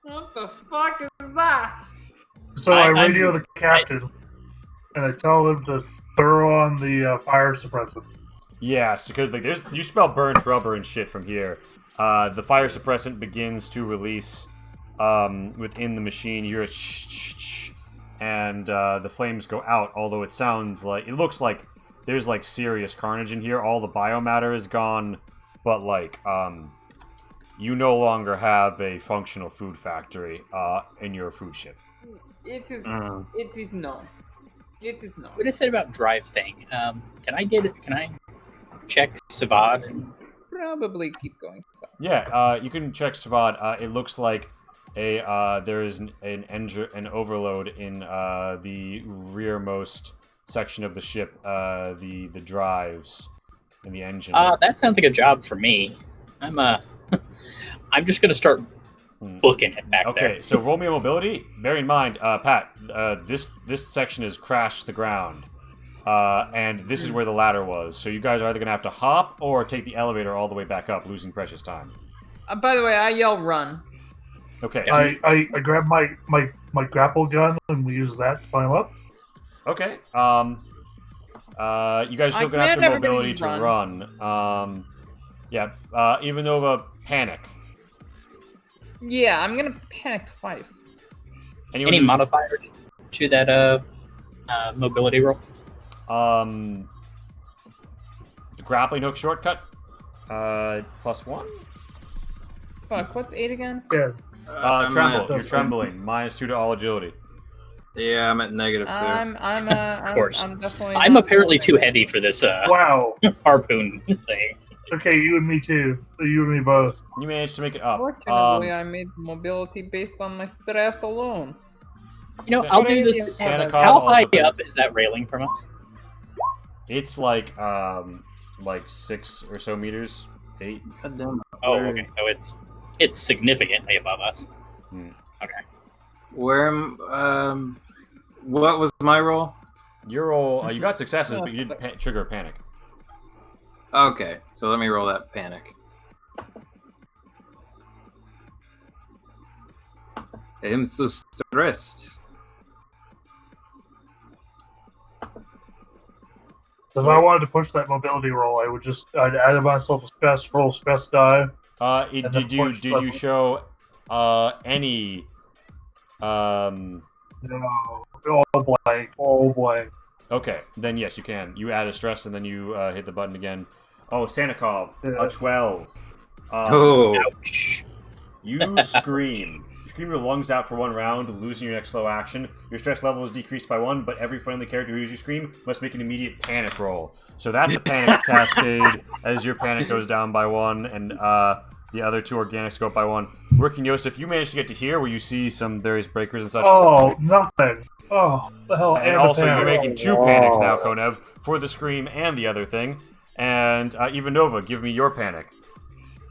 What the fuck is that? so I I'm- radio the captain, and I tell him to throw on the fire suppressant. Yes, because like you smell burnt rubber and shit from here. The fire suppressant begins to release within the machine. You hear a shh, and the flames go out. Although it looks like there's like serious carnage in here. All the biomatter is gone, but like you no longer have a functional food factory in your food ship. It is. Mm. It is no. It is no. What I said about drive thing. Can I check Savad? Probably keep going. So. Yeah, you can check Savad. It looks like there is an overload in the rearmost section of the ship, the drives and the engine. That sounds like a job for me. I'm just gonna start booking it back there. Okay, so roll me a mobility. Bear in mind, Pat, this section has crashed the ground, and this is where the ladder was. So you guys are either gonna have to hop or take the elevator all the way back up, losing precious time. By the way, I yell run. Okay. So I grab my grapple gun and we use that to climb up. okay. You guys still I gonna have command the everybody mobility to to run. Yeah. Ivanova, panic. Yeah, I'm gonna panic twice. Anyone Any who- modifiers to that mobility roll? The grappling hook shortcut. +1. Fuck, what's 8 again? Yeah. Tremble. at- You're trembling. -2 to all agility. Yeah, I'm at -2. Of course. I'm definitely. I'm not- apparently too heavy for this Wow. harpoon thing. Okay, you and me too. You and me both. You managed to make it up. Fortunately, I made mobility based on my stress alone. You know, I'll do Crazy this. Santa how How also high did- up is that railing from us? It's like 6 or so meters, 8. Oh, okay. So it's significantly above us. Where what was my roll? Your roll, you got successes, but you didn't trigger a panic. Okay, so let me roll that panic. I'm so stressed. If I wanted to push that mobility roll, I'd add myself a stress die. Did then you push did you show any No, all blank. Okay, then yes, you can. You add a stress and then you hit the button again. Oh, Santikov, a 12. Oh. Ouch. You scream. You scream your lungs out for 1 round, losing your next slow action. Your stress level is decreased by 1, but every friendly character who hears you scream must make an immediate panic roll. So that's a panic cascade as your panic goes down by 1, and the other 2 organics go up by 1. Working Yosef, you managed to get to here where you see some various breakers and such. Oh, nothing. Oh, the hell. And also, you're making 2 panics now, Konev, for the scream and the other thing. And Ivanova, give me your panic.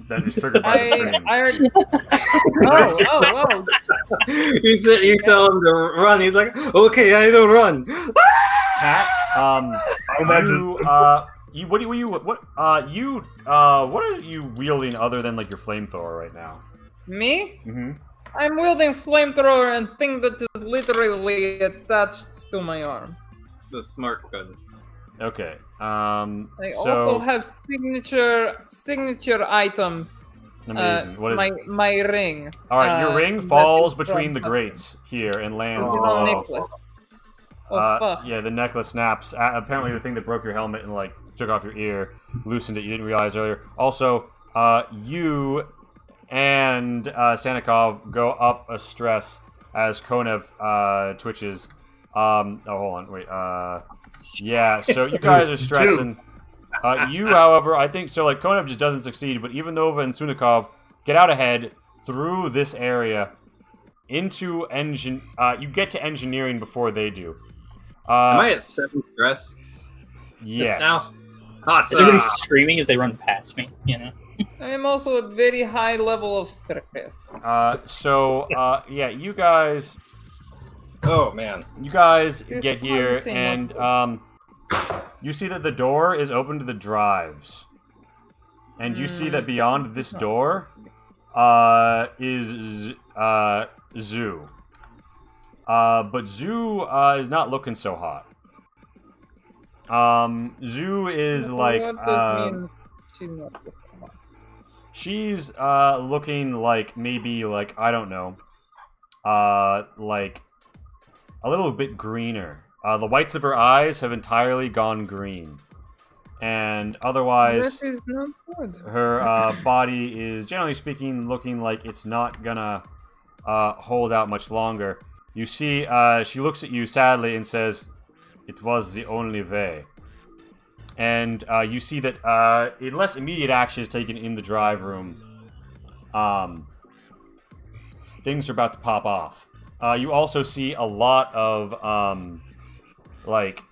That is triggered by the scream. I already... oh. You tell him to run. He's like, okay, I don't run. Pat, what are you wielding other than like your flamethrower right now? Me? Mm-hmm. I'm wielding flamethrower and thing that is literally attached to my arm. The smart gun. Okay. I also have signature item. Amazing. What is it? My ring. All right, your ring falls between the grates here and lands. It's a necklace. Oh fuck. Yeah, the necklace snaps. Apparently, the thing that broke your helmet and like took off your ear loosened it. You didn't realize earlier. Also, you and Santikov go up a stress as Konev twitches. Oh, hold on, wait. Yeah, so you guys are stressing. You, however, I think so. Like Konev just doesn't succeed, but Ivanova and Sunikov get out ahead through this area into engine. You get to engineering before they do. Am I at 7 stress? Yes. Now? Is Awesome. everybody screaming as they run past me? You know. I am also at very high level of stress. Yeah, you guys. Oh man. You guys Just get here, and you see that the door is open to the drives, and you see that beyond this door is Zoo. But Zoo is not looking so hot. Zoo is like What does mean she's not looking hot? she's looking like maybe like I don't know, like a little bit greener. The whites of her eyes have entirely gone green, and otherwise That is not good. her body is generally speaking looking like it's not gonna hold out much longer. You see, she looks at you sadly and says, "It was the only way." And you see that unless immediate action is taken in the drive room, things are about to pop off. You also see a lot of, like,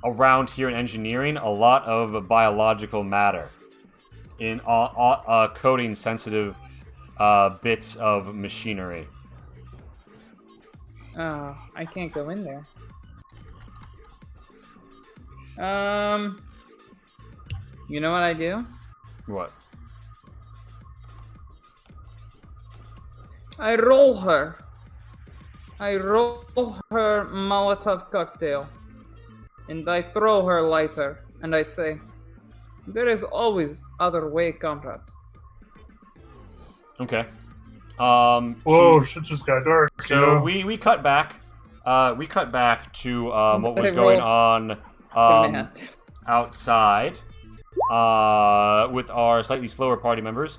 around here in engineering, a lot of biological matter in coating sensitive bits of machinery. Oh, I can't go in there. You know what I do? What? I roll her. I roll her Molotov cocktail. And I throw her lighter. And I say, there is always other way, comrade. Okay. Whoa, shit just got dark. So we cut back. We cut back to what was I going rolled on outside with our slightly slower party members.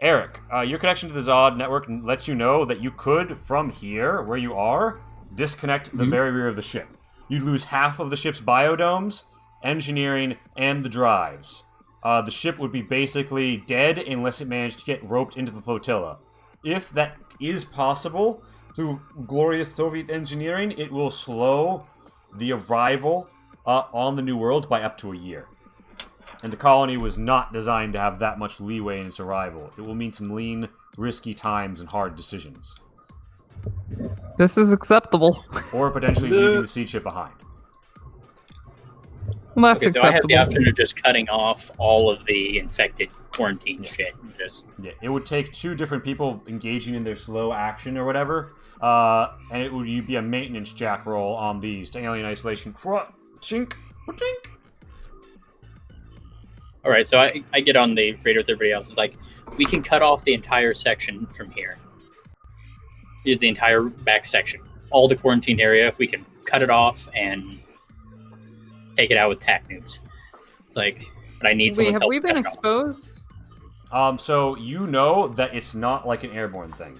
Eric, your connection to the Zod network lets you know that you could, from here, where you are, disconnect the very rear of the ship. You'd lose half of the ship's biodomes, engineering, and the drives. The ship would be basically dead unless it managed to get roped into the flotilla. If that is possible, through glorious Soviet engineering, it will slow the arrival on the New World by up to a year. And the colony was not designed to have that much leeway in its arrival. It will mean some lean, risky times and hard decisions. This is acceptable. Or potentially leaving the seed ship behind. Less Okay, so I have the acceptable. option of just cutting off all of the infected quarantine shit. And just Yeah, it would take 2 different people engaging in their slow action or whatever, and it would be a maintenance jack roll on these to alien isolation. Chink, chink. all right. So I get on the radar with everybody else. It's like we can cut off the entire section from here, the entire back section. all the quarantined area. We can cut it off and take it out with tac nukes. It's like, but I need someone's Have help. we been to back off. exposed? So you know that it's not like an airborne thing.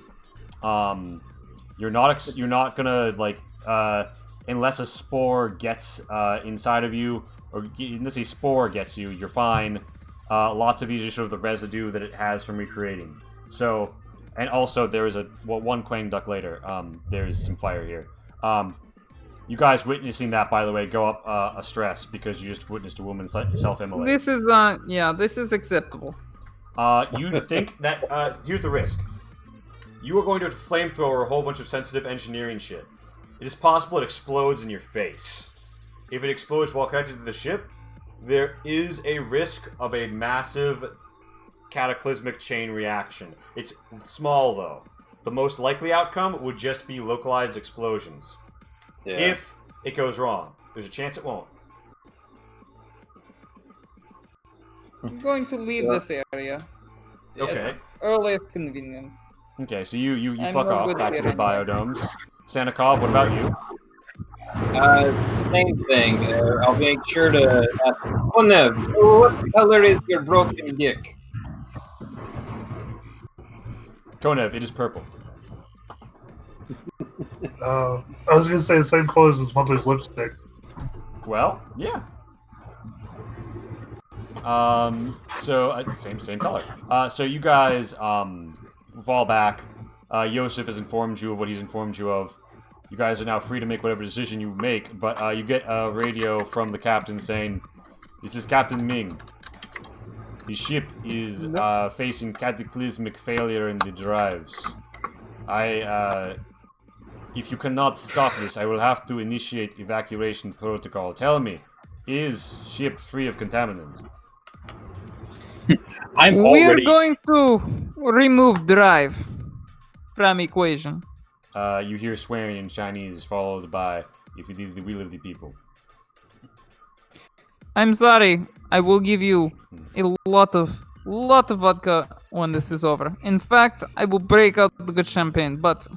You're not gonna like unless a spore gets inside of you, or unless a spore gets you, you're fine. Lots of these are sort of the residue that it has from recreating. So, and also there is one Quang Duck later. There's some fire here. You guys witnessing that, by the way, go up a stress because you just witnessed a woman self-immolate. This is this is acceptable. You think that here's the risk. You are going to flamethrower a whole bunch of sensitive engineering shit. It is possible it explodes in your face. If it explodes while connected to the ship, there is a risk of a massive cataclysmic chain reaction. It's small, though. The most likely outcome would just be localized explosions. Yeah. If it goes wrong, there's a chance it won't. I'm going to leave this area. Okay. Earliest convenience. Okay, so you I'm fuck no off good back to here the anyway. biodomes. Sanakov, what about you? Same thing. I'll make sure to ask. Oh no! What color is your broken dick? Konev, it is purple. I was gonna say the same colors as Monthly's lipstick. Well, yeah. So same color. So you guys fall back. Yosef has informed you of what he's informed you of. You guys are now free to make whatever decision you make, but you get a radio from the captain saying, "This is Captain Ming. The ship is facing cataclysmic failure in the drives. If you cannot stop this, I will have to initiate evacuation protocol. Tell me, is ship free of contaminants?" We're going to remove drive from equation. You hear swearing in Chinese, followed by, "If it is the will of the people." I'm sorry. I will give you a lot of vodka when this is over. In fact, I will break out the good champagne, but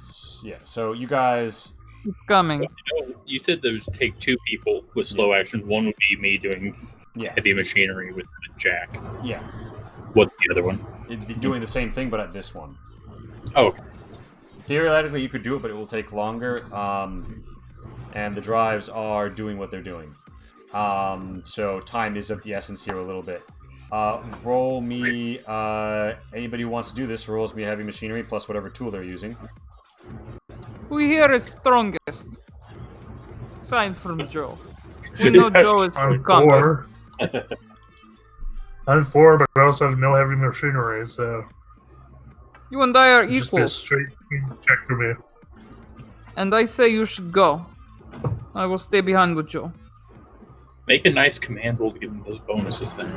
Yeah, so you guys... it's coming. So, you said those take two people with slow action. One would be me doing heavy machinery with the jack. Yeah. What's the other one? Doing the same thing, but at this one. Oh, Theoretically, you could do it, but it will take longer. And the drives are doing what they're doing. So time is of the essence here a little bit. Roll me... anybody who wants to do this, rolls me heavy machinery plus whatever tool they're using. Who here is strongest? Sign from Joe. We know Joe is I'm combat. 4. I'm 4, but I also have no heavy machinery, so You and I are it's just be a equals, straight check for me. and I say you should go. I will stay behind with Joe. make a nice command roll to give them those bonuses then.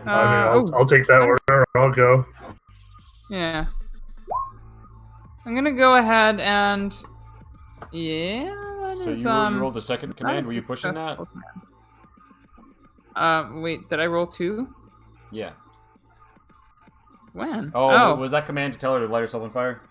I'll take that order. I'll go. Yeah. I'm gonna go ahead and... Yeah, that So is, you rolled the second command, were you pushing that? Wait, did I roll 2? Yeah. When? Oh, was that command to tell her to light herself on fire?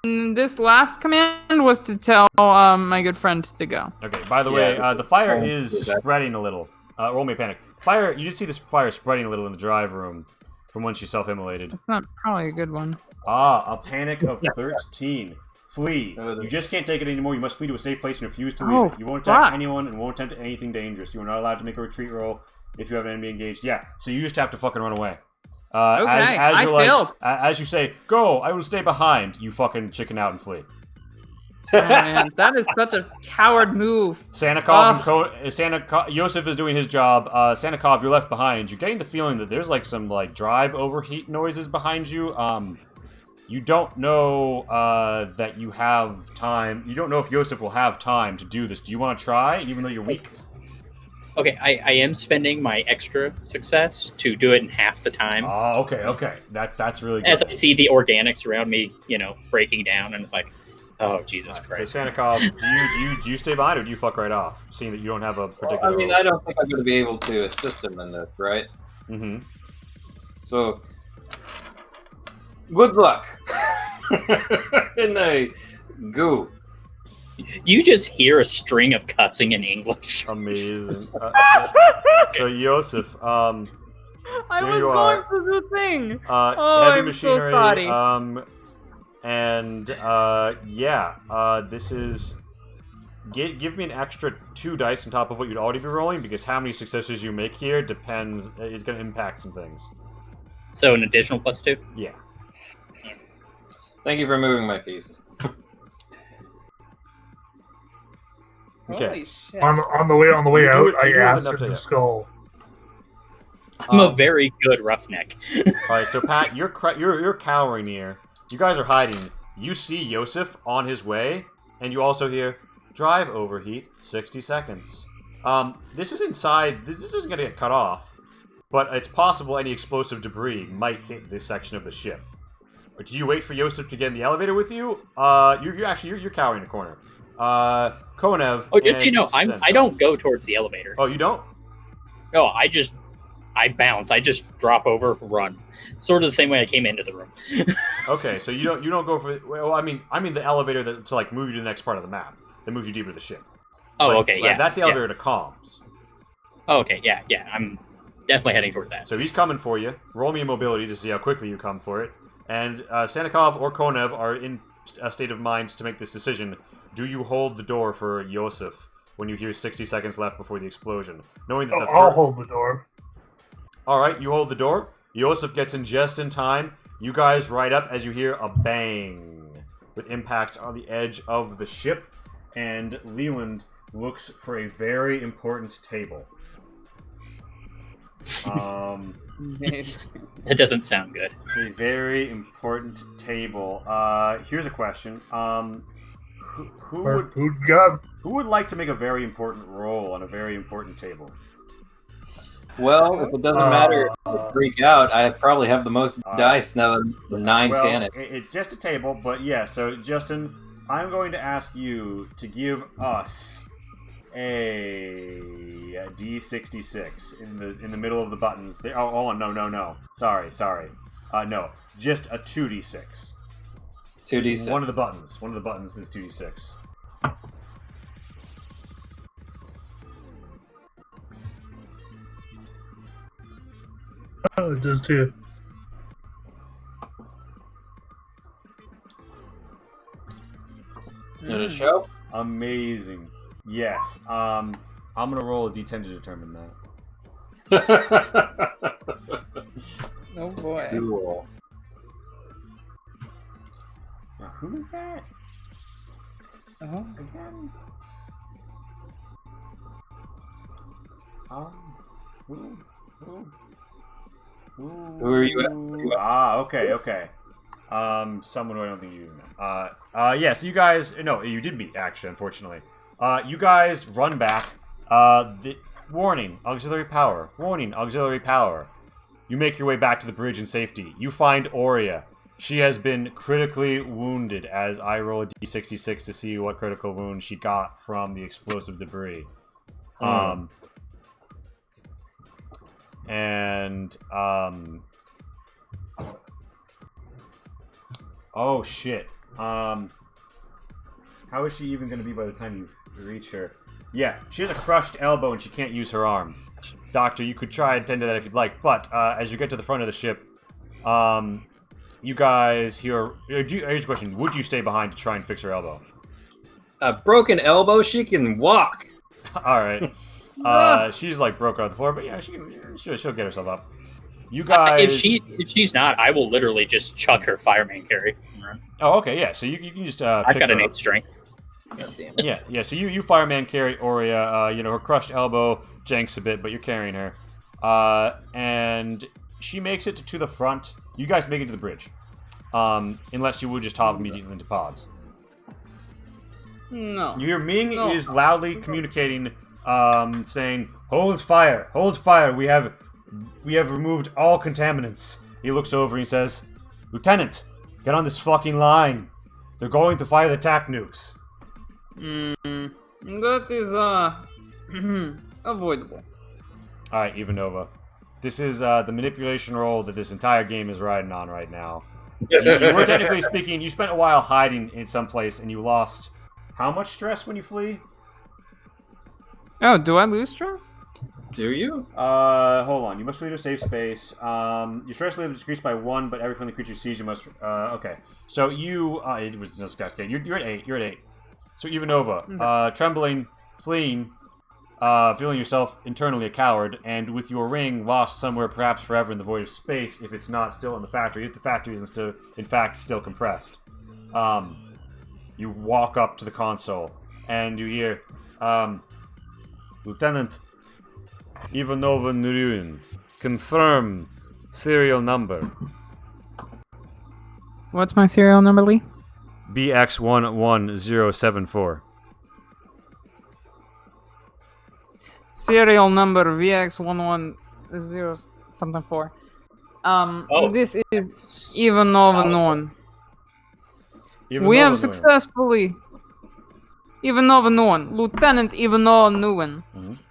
This last command was to tell my good friend to go. Okay, by the way, the fire is spreading a little. Roll me a panic. Fire, you did see this fire spreading a little in the drive room from when she self-immolated. It's not probably a good one. A panic of 13. Flee. You just can't take it anymore. You must flee to a safe place and refuse to leave it. You won't attack anyone and won't attempt anything dangerous. You are not allowed to make a retreat roll if you have an enemy engaged. Yeah, so you just have to fucking run away. Okay, I failed. As you say, go, I will stay behind, you fucking chicken out and flee. Oh, man, that is such a coward move. Sanakov, Yosef is doing his job. Sanakov, you're left behind. You're getting the feeling that there's like some like drive overheat noises behind you. You don't know that you have time. You don't know if Yosef will have time to do this. Do you want to try, even though you're weak? Okay, I am spending my extra success to do it in half the time. Oh, okay. That's really good. As I see the organics around me, breaking down, and it's like, oh, Jesus Christ. So, Sanakov, do you stay behind or do you fuck right off, seeing that you don't have a particular... Well, I mean, I don't think I'm going to be able to assist him in this, right? Mm-hmm. So, Good luck. In the goo. You just hear a string of cussing in English. Amazing. So Yosef, I Here was you going are. through the thing. heavy I'm so machinery. sorry. This is. Give me an extra 2 dice on top of what you'd already be rolling, because how many successes you make here is going to impact some things. So an additional +2? Yeah. Thank you for moving my piece. Okay. Holy shit. On the way You do out, it- I you do it asked enough him to- to skull. I'm a very good roughneck. All right, so Pat, you're cowering here. You guys are hiding. You see Yosef on his way, and you also hear drive overheat 60 seconds. This is inside. This isn't going to get cut off, but it's possible any explosive debris might hit this section of the ship. But do you wait for Yosef to get in the elevator with you? You're cowering in the corner. Konev. Oh, just so you know, and I don't go towards the elevator. Oh, you don't? No, I bounce. I just drop over, run. Sort of the same way I came into the room. Okay, so you don't go for. Well, I mean the elevator to like move you to the next part of the map that moves you deeper to the ship. Oh, Like, okay, yeah. That's the yeah. elevator to comms. Oh, okay, yeah. I'm definitely heading towards that. So he's coming for you. Roll me a mobility to see how quickly you come for it. And Sanikov or Konev are in a state of mind to make this decision. Do you hold the door for Yosef when you hear 60 seconds left before the explosion? Knowing that I'll hold the door. Alright, you hold the door. Yosef gets in just in time. You guys ride up as you hear a bang with impacts on the edge of the ship. And Leland looks for a very important table. That doesn't sound good. A very important table. Here's a question. Who would like to make a very important roll on a very important table? Well, if it doesn't matter if I freak out, I probably have the most dice now that the 9 Well, can it. it's just a table, but yeah. So Justin, I'm going to ask you to give us a D66 in the middle of the buttons. No. Sorry. No, just a 2D6. 2d6. One of the buttons is 2D6. Oh, it does too. Did it show? Amazing. Yes. I'm gonna roll a D10 to determine that. Oh boy. Cool. Now, who is that Oh. again? Who are you at? Okay. Someone who I don't think you know. Yes, you guys. No, you did meet, actually, unfortunately. You guys run back. Warning, auxiliary power. Warning, auxiliary power. You make your way back to the bridge in safety. You find Aurea. She has been critically wounded as I roll a D66 to see what critical wound she got from the explosive debris. Oh shit. How is she even going to be by the time you reach her? Yeah, she has a crushed elbow and she can't use her arm. Doctor, you could try and tend to that if you'd like, but as you get to the front of the ship, you guys hear... Here's a question. Would you stay behind to try and fix her elbow? A broken elbow, she can walk. Alright. She's like broke on the floor, but yeah, she'll get herself up. You guys... If she's not, I will literally just chuck her fireman carry. Oh, okay, yeah, so you can just I've got an an 8 strength. God damn it. Yeah, so you fireman carry Aurea, her crushed elbow janks a bit, but you're carrying her. And she makes it to the front. You guys make it to the bridge. Unless you would just hop immediately into pods. No. You hear Ming No. is loudly communicating, saying, Hold fire! We have removed all contaminants." He looks over and he says, "Lieutenant, get on this fucking line. They're going to fire the TAC nukes." That is, avoidable. Alright, Ivanova. This is the manipulation role that this entire game is riding on right now. You were technically speaking. You spent a while hiding in some place, and you lost how much stress when you flee? Oh, do I lose stress? Do you? Hold on. You must flee to a safe space. Your stress level is decreased by 1, but every friendly creature sees you must. Okay. So you. It was no cascade. You're at 8. You're at 8. So Ivanova, trembling, fleeing, feeling yourself internally a coward, and with your ring lost somewhere, perhaps forever in the void of space, if it's not still in the factory, if the factory isn't still, in fact, still compressed. You walk up to the console, and you hear, Lieutenant Ivanova Nurin, confirm serial number. What's my serial number, Lee? BX11074. Serial number VX110 something 4. This is Ivanova Nuin. We have successfully Ivanova Nuin, Lieutenant Ivanova Nuin.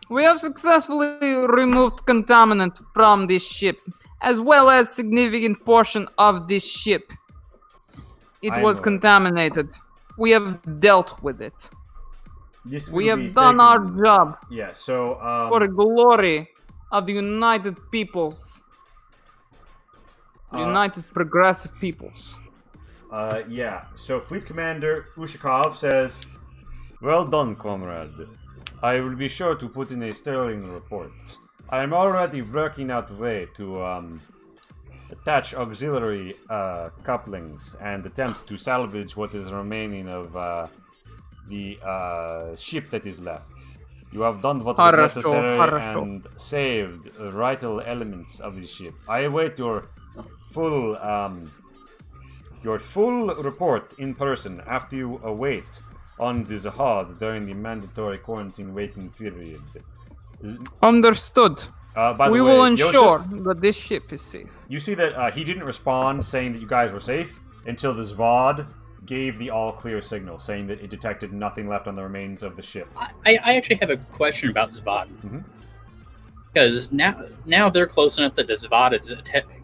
We have successfully removed contaminant from this ship, as well as significant portion of this ship. It was contaminated. We have dealt with it. We have done our job. Yeah, so for the glory of the United Peoples. United Progressive Peoples. Yeah, so Fleet Commander Ushakov says, well done, comrade. I will be sure to put in a sterling report. I am already working out a way to attach auxiliary couplings and attempt to salvage what is remaining of the ship that is left. You have done what was necessary and saved vital elements of the ship. I await your full report in person after you await on the Zahad during the mandatory quarantine waiting period. Understood. By the we way, will ensure Joseph, that this ship is safe. You see that he didn't respond saying that you guys were safe until the Zvad gave the all-clear signal, saying that it detected nothing left on the remains of the ship. I actually have a question about Zvad. Because now they're close enough that the Zvad is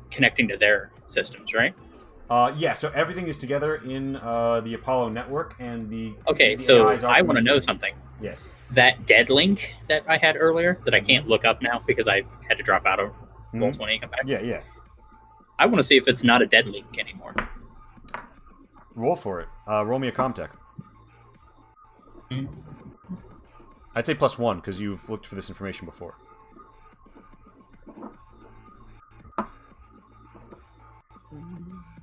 connecting to their systems, right? Yeah, so everything is together in the Apollo network, and the... Okay, the so AIs I want to know something. Yes. That dead link that I had earlier, that I can't look up now because I had to drop out of Roll20 and come back. Yeah, yeah. I want to see if it's not a dead link anymore. Roll for it. Roll me a Comtech. I'd say +1, because you've looked for this information before.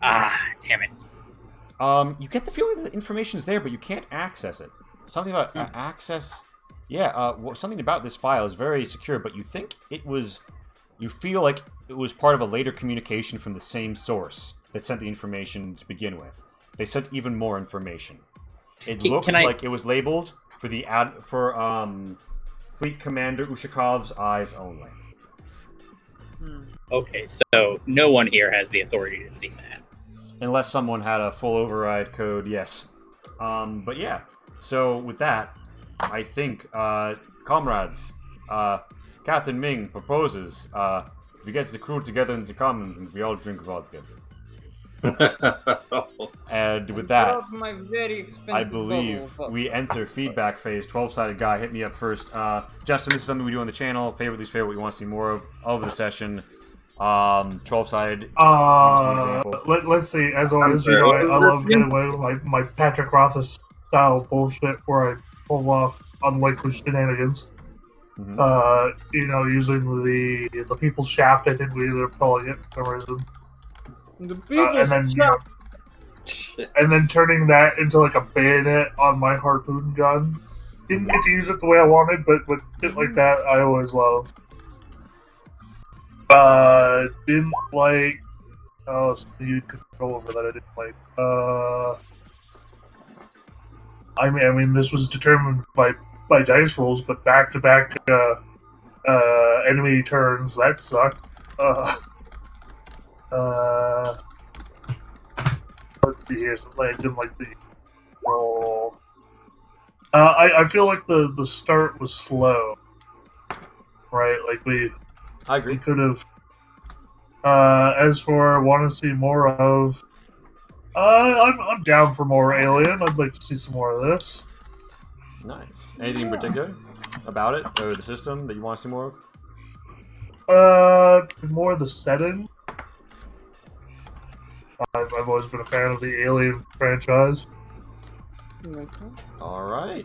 Ah, damn it. You get the feeling that the information is there, but you can't access it. Something about access... Yeah, something about this file is very secure, but you think it was... You feel like it was part of a later communication from the same source that sent the information to begin with. They sent even more information. It looks like it was labeled for the Fleet Commander Ushakov's eyes only. Okay, so no one here has the authority to see that. Unless someone had a full override code, yes. But yeah, so with that, I think, comrades, Captain Ming proposes, we get the crew together in the commons and we all drink vodka. And with that, I believe we enter feedback phase. 12-sided guy, hit me up first. Justin, this is something we do on the channel. Favorite, least favorite, what you want to see more of the session. 12-sided. Let's see. As always, you know, I love getting away with my Patrick Rothfuss style bullshit where I pull off unlikely shenanigans. You know, using the people's shaft. I think we ended up calling it for some reason. The people's shaft. And then turning that into like a bayonet on my harpoon gun. Didn't get to use it the way I wanted, but shit like that I always love. Didn't like... Oh, so you control over that I didn't like. I mean, this was determined by dice rolls, but back-to-back enemy turns, that sucked. Let's see here, something I didn't like the roll. I feel like the start was slow. Right, like I agree. We could have. As for want to see more of, I'm down for more Alien. I'd like to see some more of this. Nice. Anything in particular about it or the system that you want to see more of? More of the setting. I've always been a fan of the Alien franchise. All right.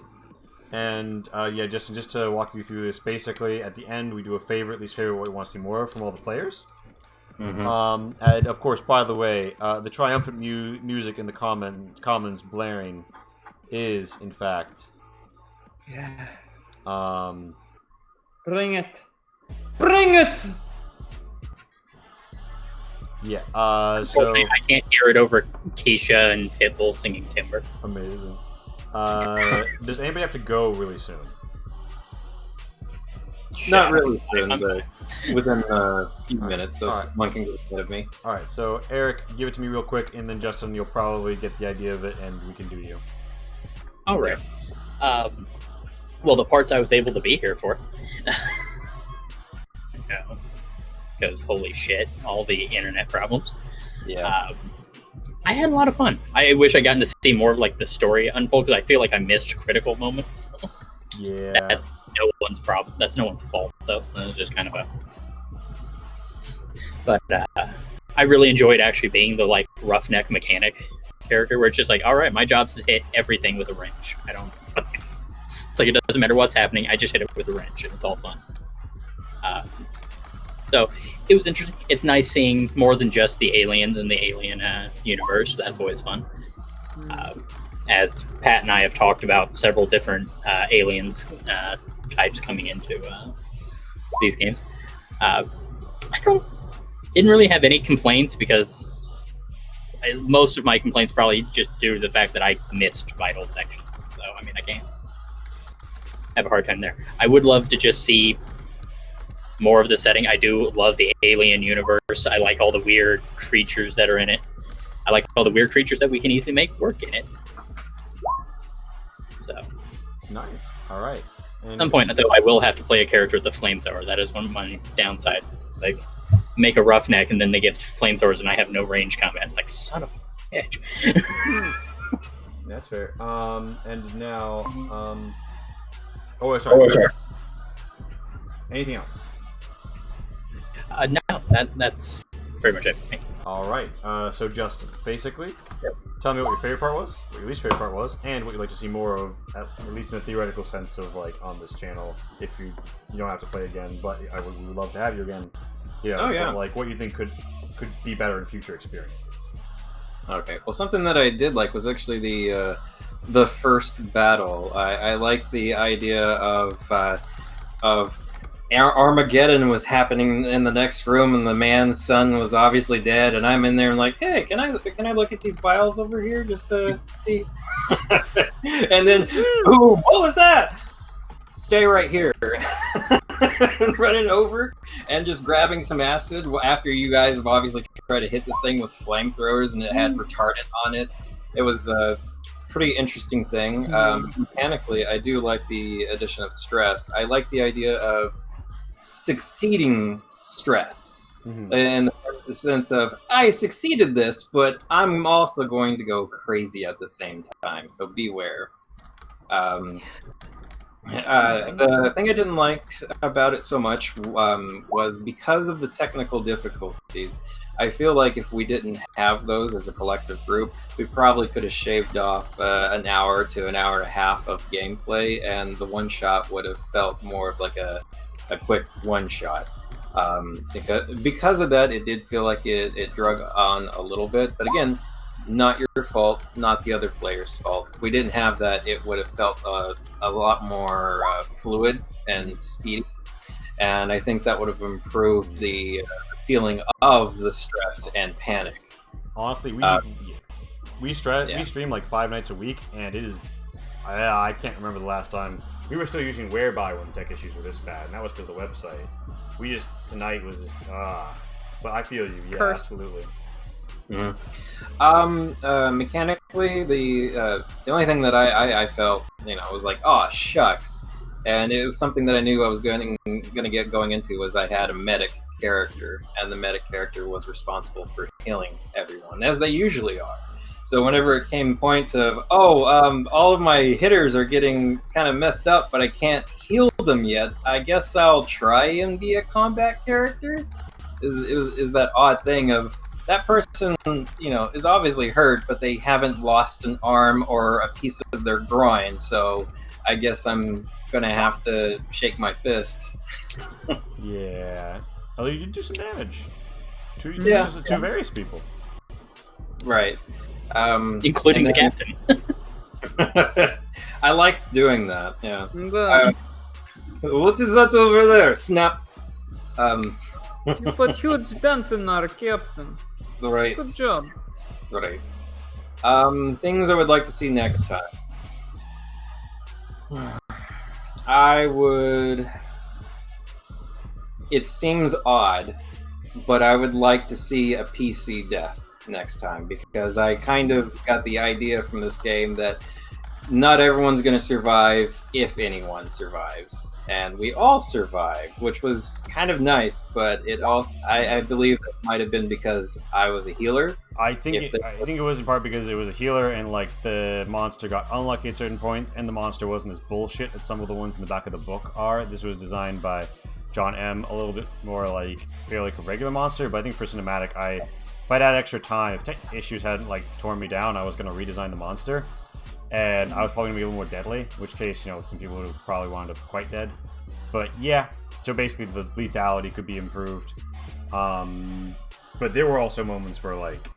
And yeah, just to walk you through this, basically at the end we do a favorite, least favorite, what we want to see more of from all the players. Mm-hmm. And of course, by the way, the triumphant music in the commons blaring is in fact. Yes. Bring it. Bring it! Yeah. So Unfortunately, I can't hear it over Keisha and Pitbull singing Timber. amazing. Does anybody have to go really soon? Not really soon, but within a few minutes, so Alright. someone can get ahead of me. All right. So Eric, give it to me real quick, and then Justin, you'll probably get the idea of it, and we can do you. All right. Well, the parts I was able to be here for. Because holy shit, all the internet problems. Yeah. I had a lot of fun. I wish I gotten to see more of like the story unfold because I feel like I missed critical moments. Yeah. That's no one's problem. That's no one's fault though. It was just kind of a. But I really enjoyed actually being the like roughneck mechanic character, where it's just like, all right, my job's to hit everything with a wrench. I don't. It's like it doesn't matter what's happening. I just hit it with a wrench, and it's all fun. So it was interesting. It's nice seeing more than just the aliens in the Alien universe. That's always fun. As Pat and I have talked about several different aliens types coming into these games. I didn't really have any complaints because most of my complaints probably just due to the fact that I missed vital sections. So, I mean, I can't have a hard time there. I would love to just see more of the setting. I do love the Alien universe. I like all the weird creatures that are in it. I like all the weird creatures that we can easily make work in it. So, Nice. All right. at some point, though, I will have to play a character with a flamethrower. That is one of my downside. It's like, make a roughneck, and then they get flamethrowers, and I have no range combat. It's like, son of a bitch. That's fair. And now, sorry. Anything else? No, that's pretty much it for me. All right. So Justin, basically, Yep. tell me what your favorite part was, what your least favorite part was, and what you'd like to see more of, at least in a theoretical sense of like on this channel. If you don't have to play again, but we would love to have you again. Yeah. Oh, yeah. But, like what you think could be better in future experiences. Okay. Well, something that I did like was actually the first battle. I like the idea of Armageddon was happening in the next room, and the man's son was obviously dead, and I'm in there and like, hey, can I look at these vials over here just to see? And then, ooh, what was that? Stay right here. Running over and just grabbing some acid after you guys have obviously tried to hit this thing with flamethrowers and it had retardant on it. It was a pretty interesting thing. Mechanically, I do like the addition of stress. I like the idea of succeeding stress in the sense of I succeeded this, but I'm also going to go crazy at the same time, so beware. The thing I didn't like about it so much was because of the technical difficulties. I feel like if we didn't have those as a collective group, we probably could have shaved off an hour to an hour and a half of gameplay, and the one shot would have felt more of like a quick one shot. Because of that, it did feel like it drug on a little bit, but again, not your fault, not the other player's fault. If we didn't have that, it would have felt a lot more fluid and speedy, and I think that would have improved the feeling of the stress and panic. Honestly, we stream like 5 nights a week, and it is I can't remember the last time we were still using Whereby when tech issues were this bad, and that was because of the website. We just tonight was just but I feel you, yeah, Cursed. absolutely. Mechanically, the only thing that I felt, was like, oh shucks, and it was something that I knew I was going to get going into was I had a medic character, and the medic character was responsible for healing everyone, as they usually are. So whenever it came point to, all of my hitters are getting kind of messed up, but I can't heal them yet, I guess I'll try and be a combat character? Is that odd thing of, that person, is obviously hurt, but they haven't lost an arm or a piece of their groin, so I guess I'm gonna have to shake my fists. Yeah. Although you can do some damage. To various people. Right. Including the captain. I like doing that, yeah. Good. What is that over there? Snap. You put huge dent in our captain. Right. Good job. Right. Things I would like to see next time. I would... It seems odd, but I would like to see a PC death next time, because I kind of got the idea from this game that not everyone's going to survive if anyone survives. And we all survived, which was kind of nice, but it also, I believe that might have been because I was a healer. I think it was in part because it was a healer, and like the monster got unlucky at certain points, and the monster wasn't as bullshit as some of the ones in the back of the book are. This was designed by John M. a little bit more like feel like a regular monster, but I think for cinematic, if I'd had extra time, if tech issues hadn't like torn me down, I was going to redesign the monster, and I was probably going to be a little more deadly. In which case, some people would have probably wound up quite dead. But yeah, so basically the lethality could be improved. But there were also moments where like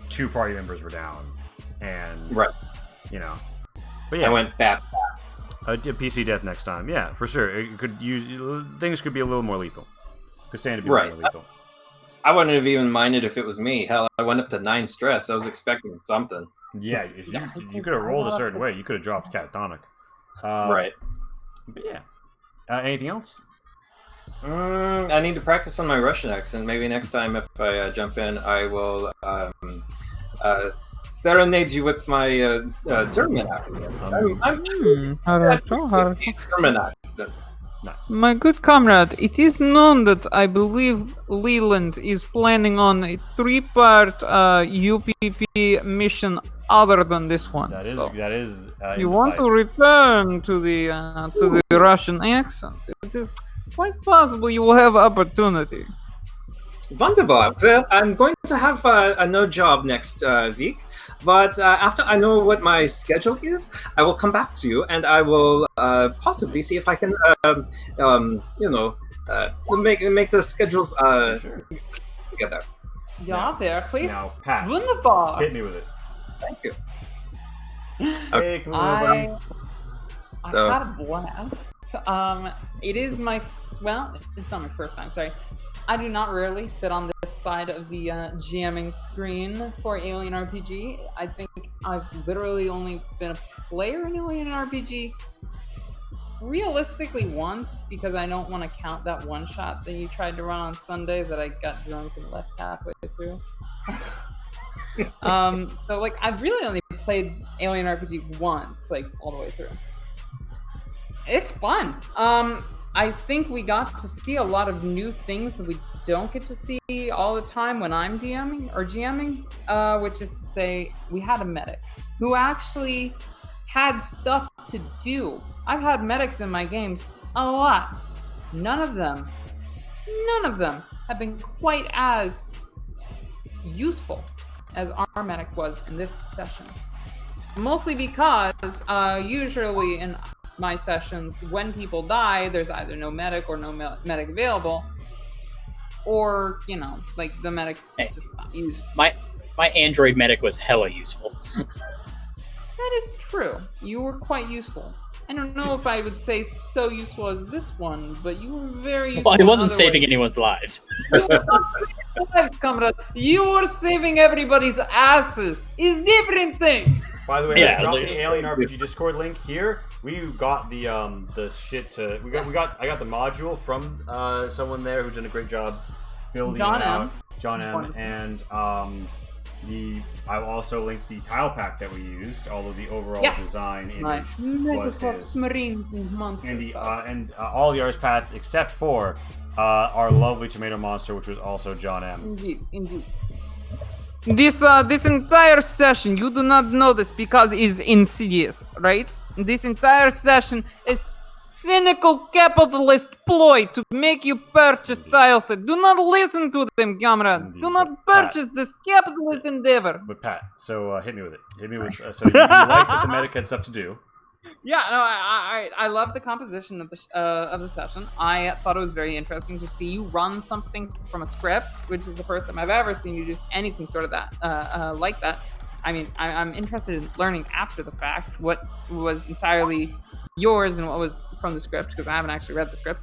2 party members were down, and right, But yeah, I went back. A PC death next time, yeah, for sure. It could things could be a little more lethal. Could stand to be more lethal. I wouldn't have even minded if it was me. Hell, I went up to 9 stress. I was expecting something. Yeah, if you could have rolled a certain way, you could have dropped catatonic. Right. But yeah. Anything else? I need to practice on my Russian accent. Maybe next time if I jump in, I will serenade you with my German accent. German accent. Nice. My good comrade, it is known that I believe Leland is planning on a 3-part UPP mission other than this one. That is. You want to return to the Russian accent? It is quite possible you will have opportunity. Wunderbar. Well, I'm going to have a no job next week, but after I know what my schedule is, I will come back to you, and I will possibly see if I can, make the schedules together. Yeah, wirklich. Now, Pat, Wunderbar. hit me with it. Thank you. Hey, come on, buddy. I So- had a blast. It is it's not my first time, sorry. I do not rarely sit on this side of the jamming screen for Alien RPG. I think I've literally only been a player in Alien RPG realistically once, because I don't want to count that one shot that you tried to run on Sunday that I got drunk and left halfway through. So like I've really only played Alien RPG once, like all the way through. It's fun. I think we got to see a lot of new things that we don't get to see all the time when I'm DMing or GMing, which is to say we had a medic who actually had stuff to do. I've had medics in my games a lot. None of them have been quite as useful as our medic was in this session. Mostly because usually in my sessions, when people die, there's either no medic or no medic available, or like the medic's just not used. My android medic was hella useful. That is true. You were quite useful. I don't know if I would say so useful as this one, but you were very useful. Well, he wasn't saving anyone's lives. You were not saving lives, comrade. You were saving everybody's asses. It's different thing. By the way, Yeah, I dropped like- the Alien RPG Discord link here. We got the shit to I got the module from someone there who's done a great job building John it out. M. John M. And I'll also link the tile pack that we used, although the overall design image was his. Marines and monsters. And all the artist paths except for our lovely tomato monster, which was also John M. Indeed. this entire session, you do not know this because it's insidious, right? This entire session is cynical capitalist ploy to make you purchase tile set. Do not listen to them, comrades. Do not purchase this capitalist endeavor. But Pat, so hit me with it. Hit me with. So you like that the medic had stuff to do. Yeah, no, I love the composition of the session. I thought it was very interesting to see you run something from a script, which is the first time I've ever seen you do anything sort of that like that. I mean, I'm interested in learning after the fact what was entirely yours and what was from the script, because I haven't actually read the script.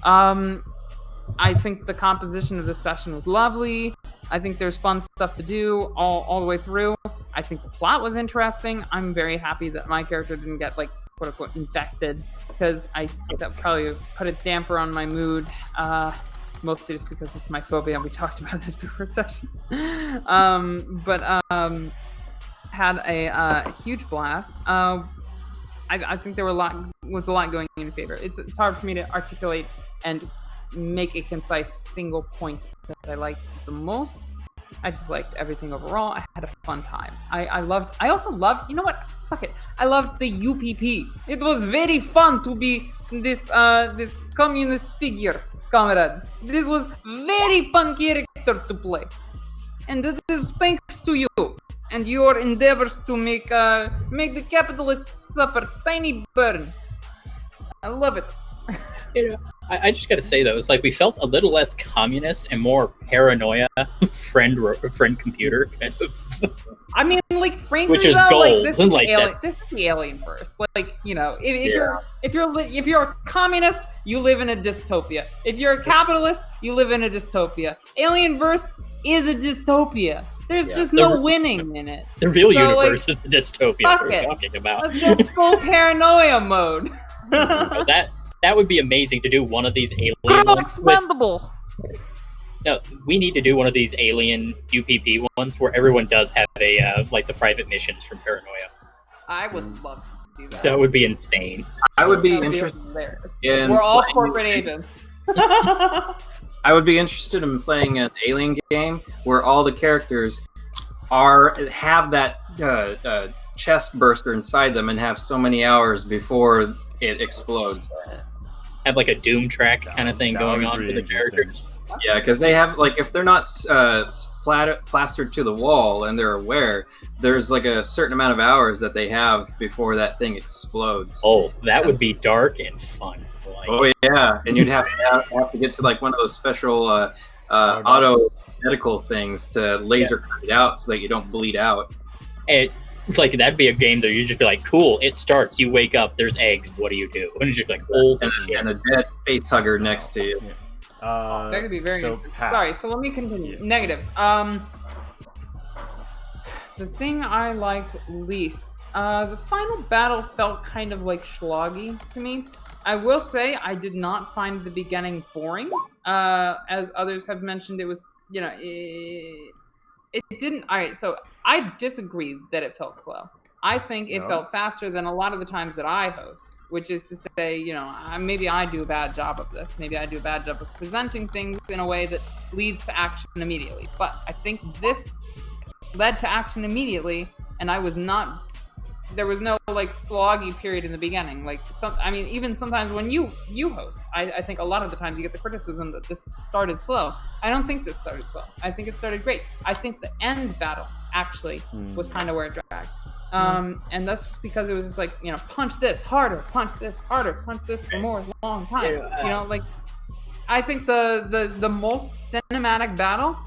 I think the composition of this session was lovely. I think there's fun stuff to do all the way through. I think the plot was interesting. I'm very happy that my character didn't get, like, quote-unquote infected, because I think that probably put a damper on my mood, mostly just because it's my phobia, and we talked about this before session. Had a huge blast. I think there was a lot going in favor. It's hard for me to articulate and make a concise single point that I liked the most. I just liked everything overall. I had a fun time. I also loved, you know what? Fuck it. I loved the UPP. It was very fun to be this communist figure, comrade. This was very fun character to play. And this is thanks to you and your endeavors to make the capitalists suffer tiny burns. I love it. You know, I just gotta say though, it's like we felt a little less communist and more paranoia, friend computer kind of. I mean, like, frankly, which is though, gold. Like, this is the alien verse. Like, you know, if you're a communist, you live in a dystopia. If you're a capitalist, you live in a dystopia. Alien verse is a dystopia. There's just no winning in it. The real universe is the dystopia we're talking about. Let's go full paranoia mode. That would be amazing to do one of these alien expendable. No, we need to do one of these alien UPP ones where everyone does have a like the private missions from Paranoia. I would love to see that. That would be insane. I would be interested in. We're all corporate agents. I would be interested in playing an alien game where all the characters have that chest burster inside them and have so many hours before it explodes. Have like a Doom track kind of thing going on for the characters. Yeah, because they have, like, if they're not plastered to the wall and they're aware, there's like a certain amount of hours that they have before that thing explodes. Oh, that would be dark and fun. Oh yeah, and you'd have to get to like one of those special auto medical things to laser cut it out so that you don't bleed out. It's like that'd be a game that you'd just be like, cool, it starts, you wake up, there's eggs, what do you do? And it's just like, holy shit. And a dead face hugger next to you. That could be very good. Pat. Sorry, so let me continue. Negative. The thing I liked least, the final battle felt kind of like schloggy to me. I will say I did not find the beginning boring. As others have mentioned, it was, you know, it didn't. All right, so I disagree that it felt slow. I think it felt faster than a lot of the times that I host, which is to say, you know, maybe I do a bad job of this. Maybe I do a bad job of presenting things in a way that leads to action immediately. But I think this led to action immediately, and there was no, like, sloggy period in the beginning. Like, even sometimes when you host, I think a lot of the times you get the criticism that this started slow. I don't think this started slow. I think it started great. I think the end battle actually was kind of where it dragged. And that's just because it was just like, you know, punch this harder, punch this harder, punch this for more long time. You know, like, I think the most cinematic battle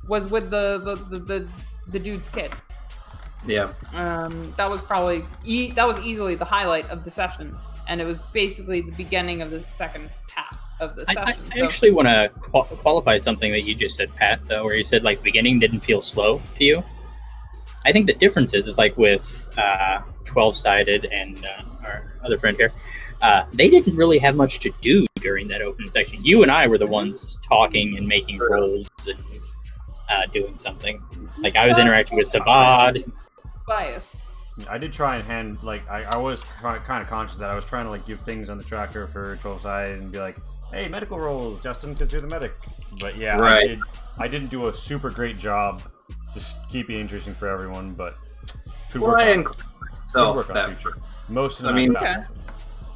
was with the dude's kid. Yeah. That was probably that was easily the highlight of the session, and it was basically the beginning of the second half of the session. I actually want to qualify something that you just said, Pat, though, where you said like the beginning didn't feel slow to you. I think the difference is like with 12-sided and our other friend here, they didn't really have much to do during that opening section. You and I were the ones talking and making rolls and doing something. Like I was interacting with Sabad. Bias. I did try and I was kind of conscious that I was trying to like give things on the tracker for 12-sided and be like, hey, medical rolls, Justin, because you're the medic. But yeah, right. I didn't do a super great job just keep it interesting for everyone, but could Well, work I on, include could myself work on that future. Most of the I mean, time,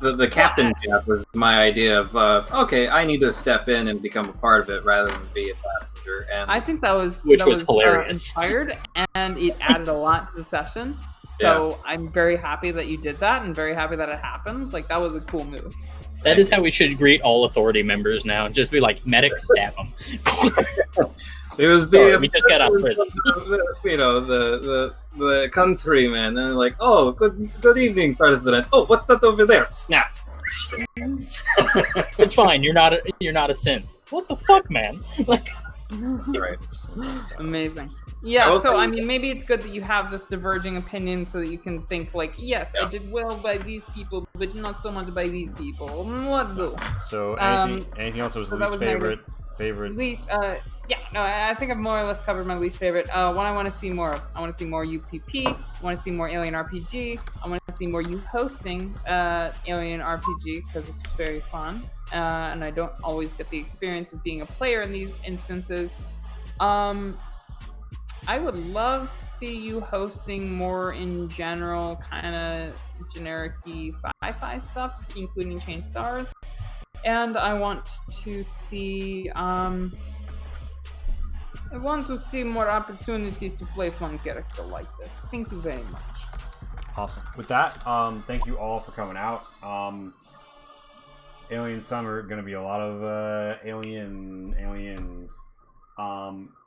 the captain job was my idea of okay, I need to step in and become a part of it rather than be a passenger. And I think that was Which that was hilarious. inspired, and it added a lot to the session. So I'm very happy that you did that, and very happy that it happened. Like that was a cool move. That is how we should greet all authority members now. Just be like, medic, stab them. it was Sorry, we just got out of prison. You know, the countryman, and they're like, oh, good evening, President. Oh, what's that over there? Snap. It's fine. You're not a synth. What the fuck, man? Like, Right. Amazing. Yeah, Okay. so I mean, maybe it's good that you have this diverging opinion so that you can think like, yes, I did well by these people, but not so much by these people. What do? So anything else that was so least that was my favorite? Least, yeah, no, I think I've more or less covered my least favorite. What I want to see more of. I want to see more UPP. I want to see more Alien RPG. I want to see more you hosting Alien RPG because it's very fun. And I don't always get the experience of being a player in these instances. I would love to see you hosting more in general, kind of generic-y sci-fi stuff, including Change Stars. And I want to see more opportunities to play fun character like this. Thank you very much. Awesome. With that, thank you all for coming out. Alien Summer, gonna be a lot of aliens.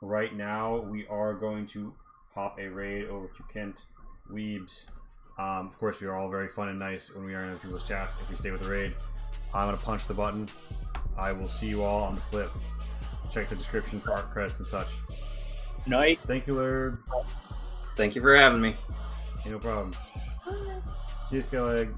Right now, we are going to pop a raid over to Kent Weebs. Of course, we are all very fun and nice when we are in other people's chats. If we stay with the raid, I'm gonna punch the button. I will see you all on the flip. Check the description for art credits and such. night. Thank you, Lurd. Thank you for having me. No problem. See you, Skellig.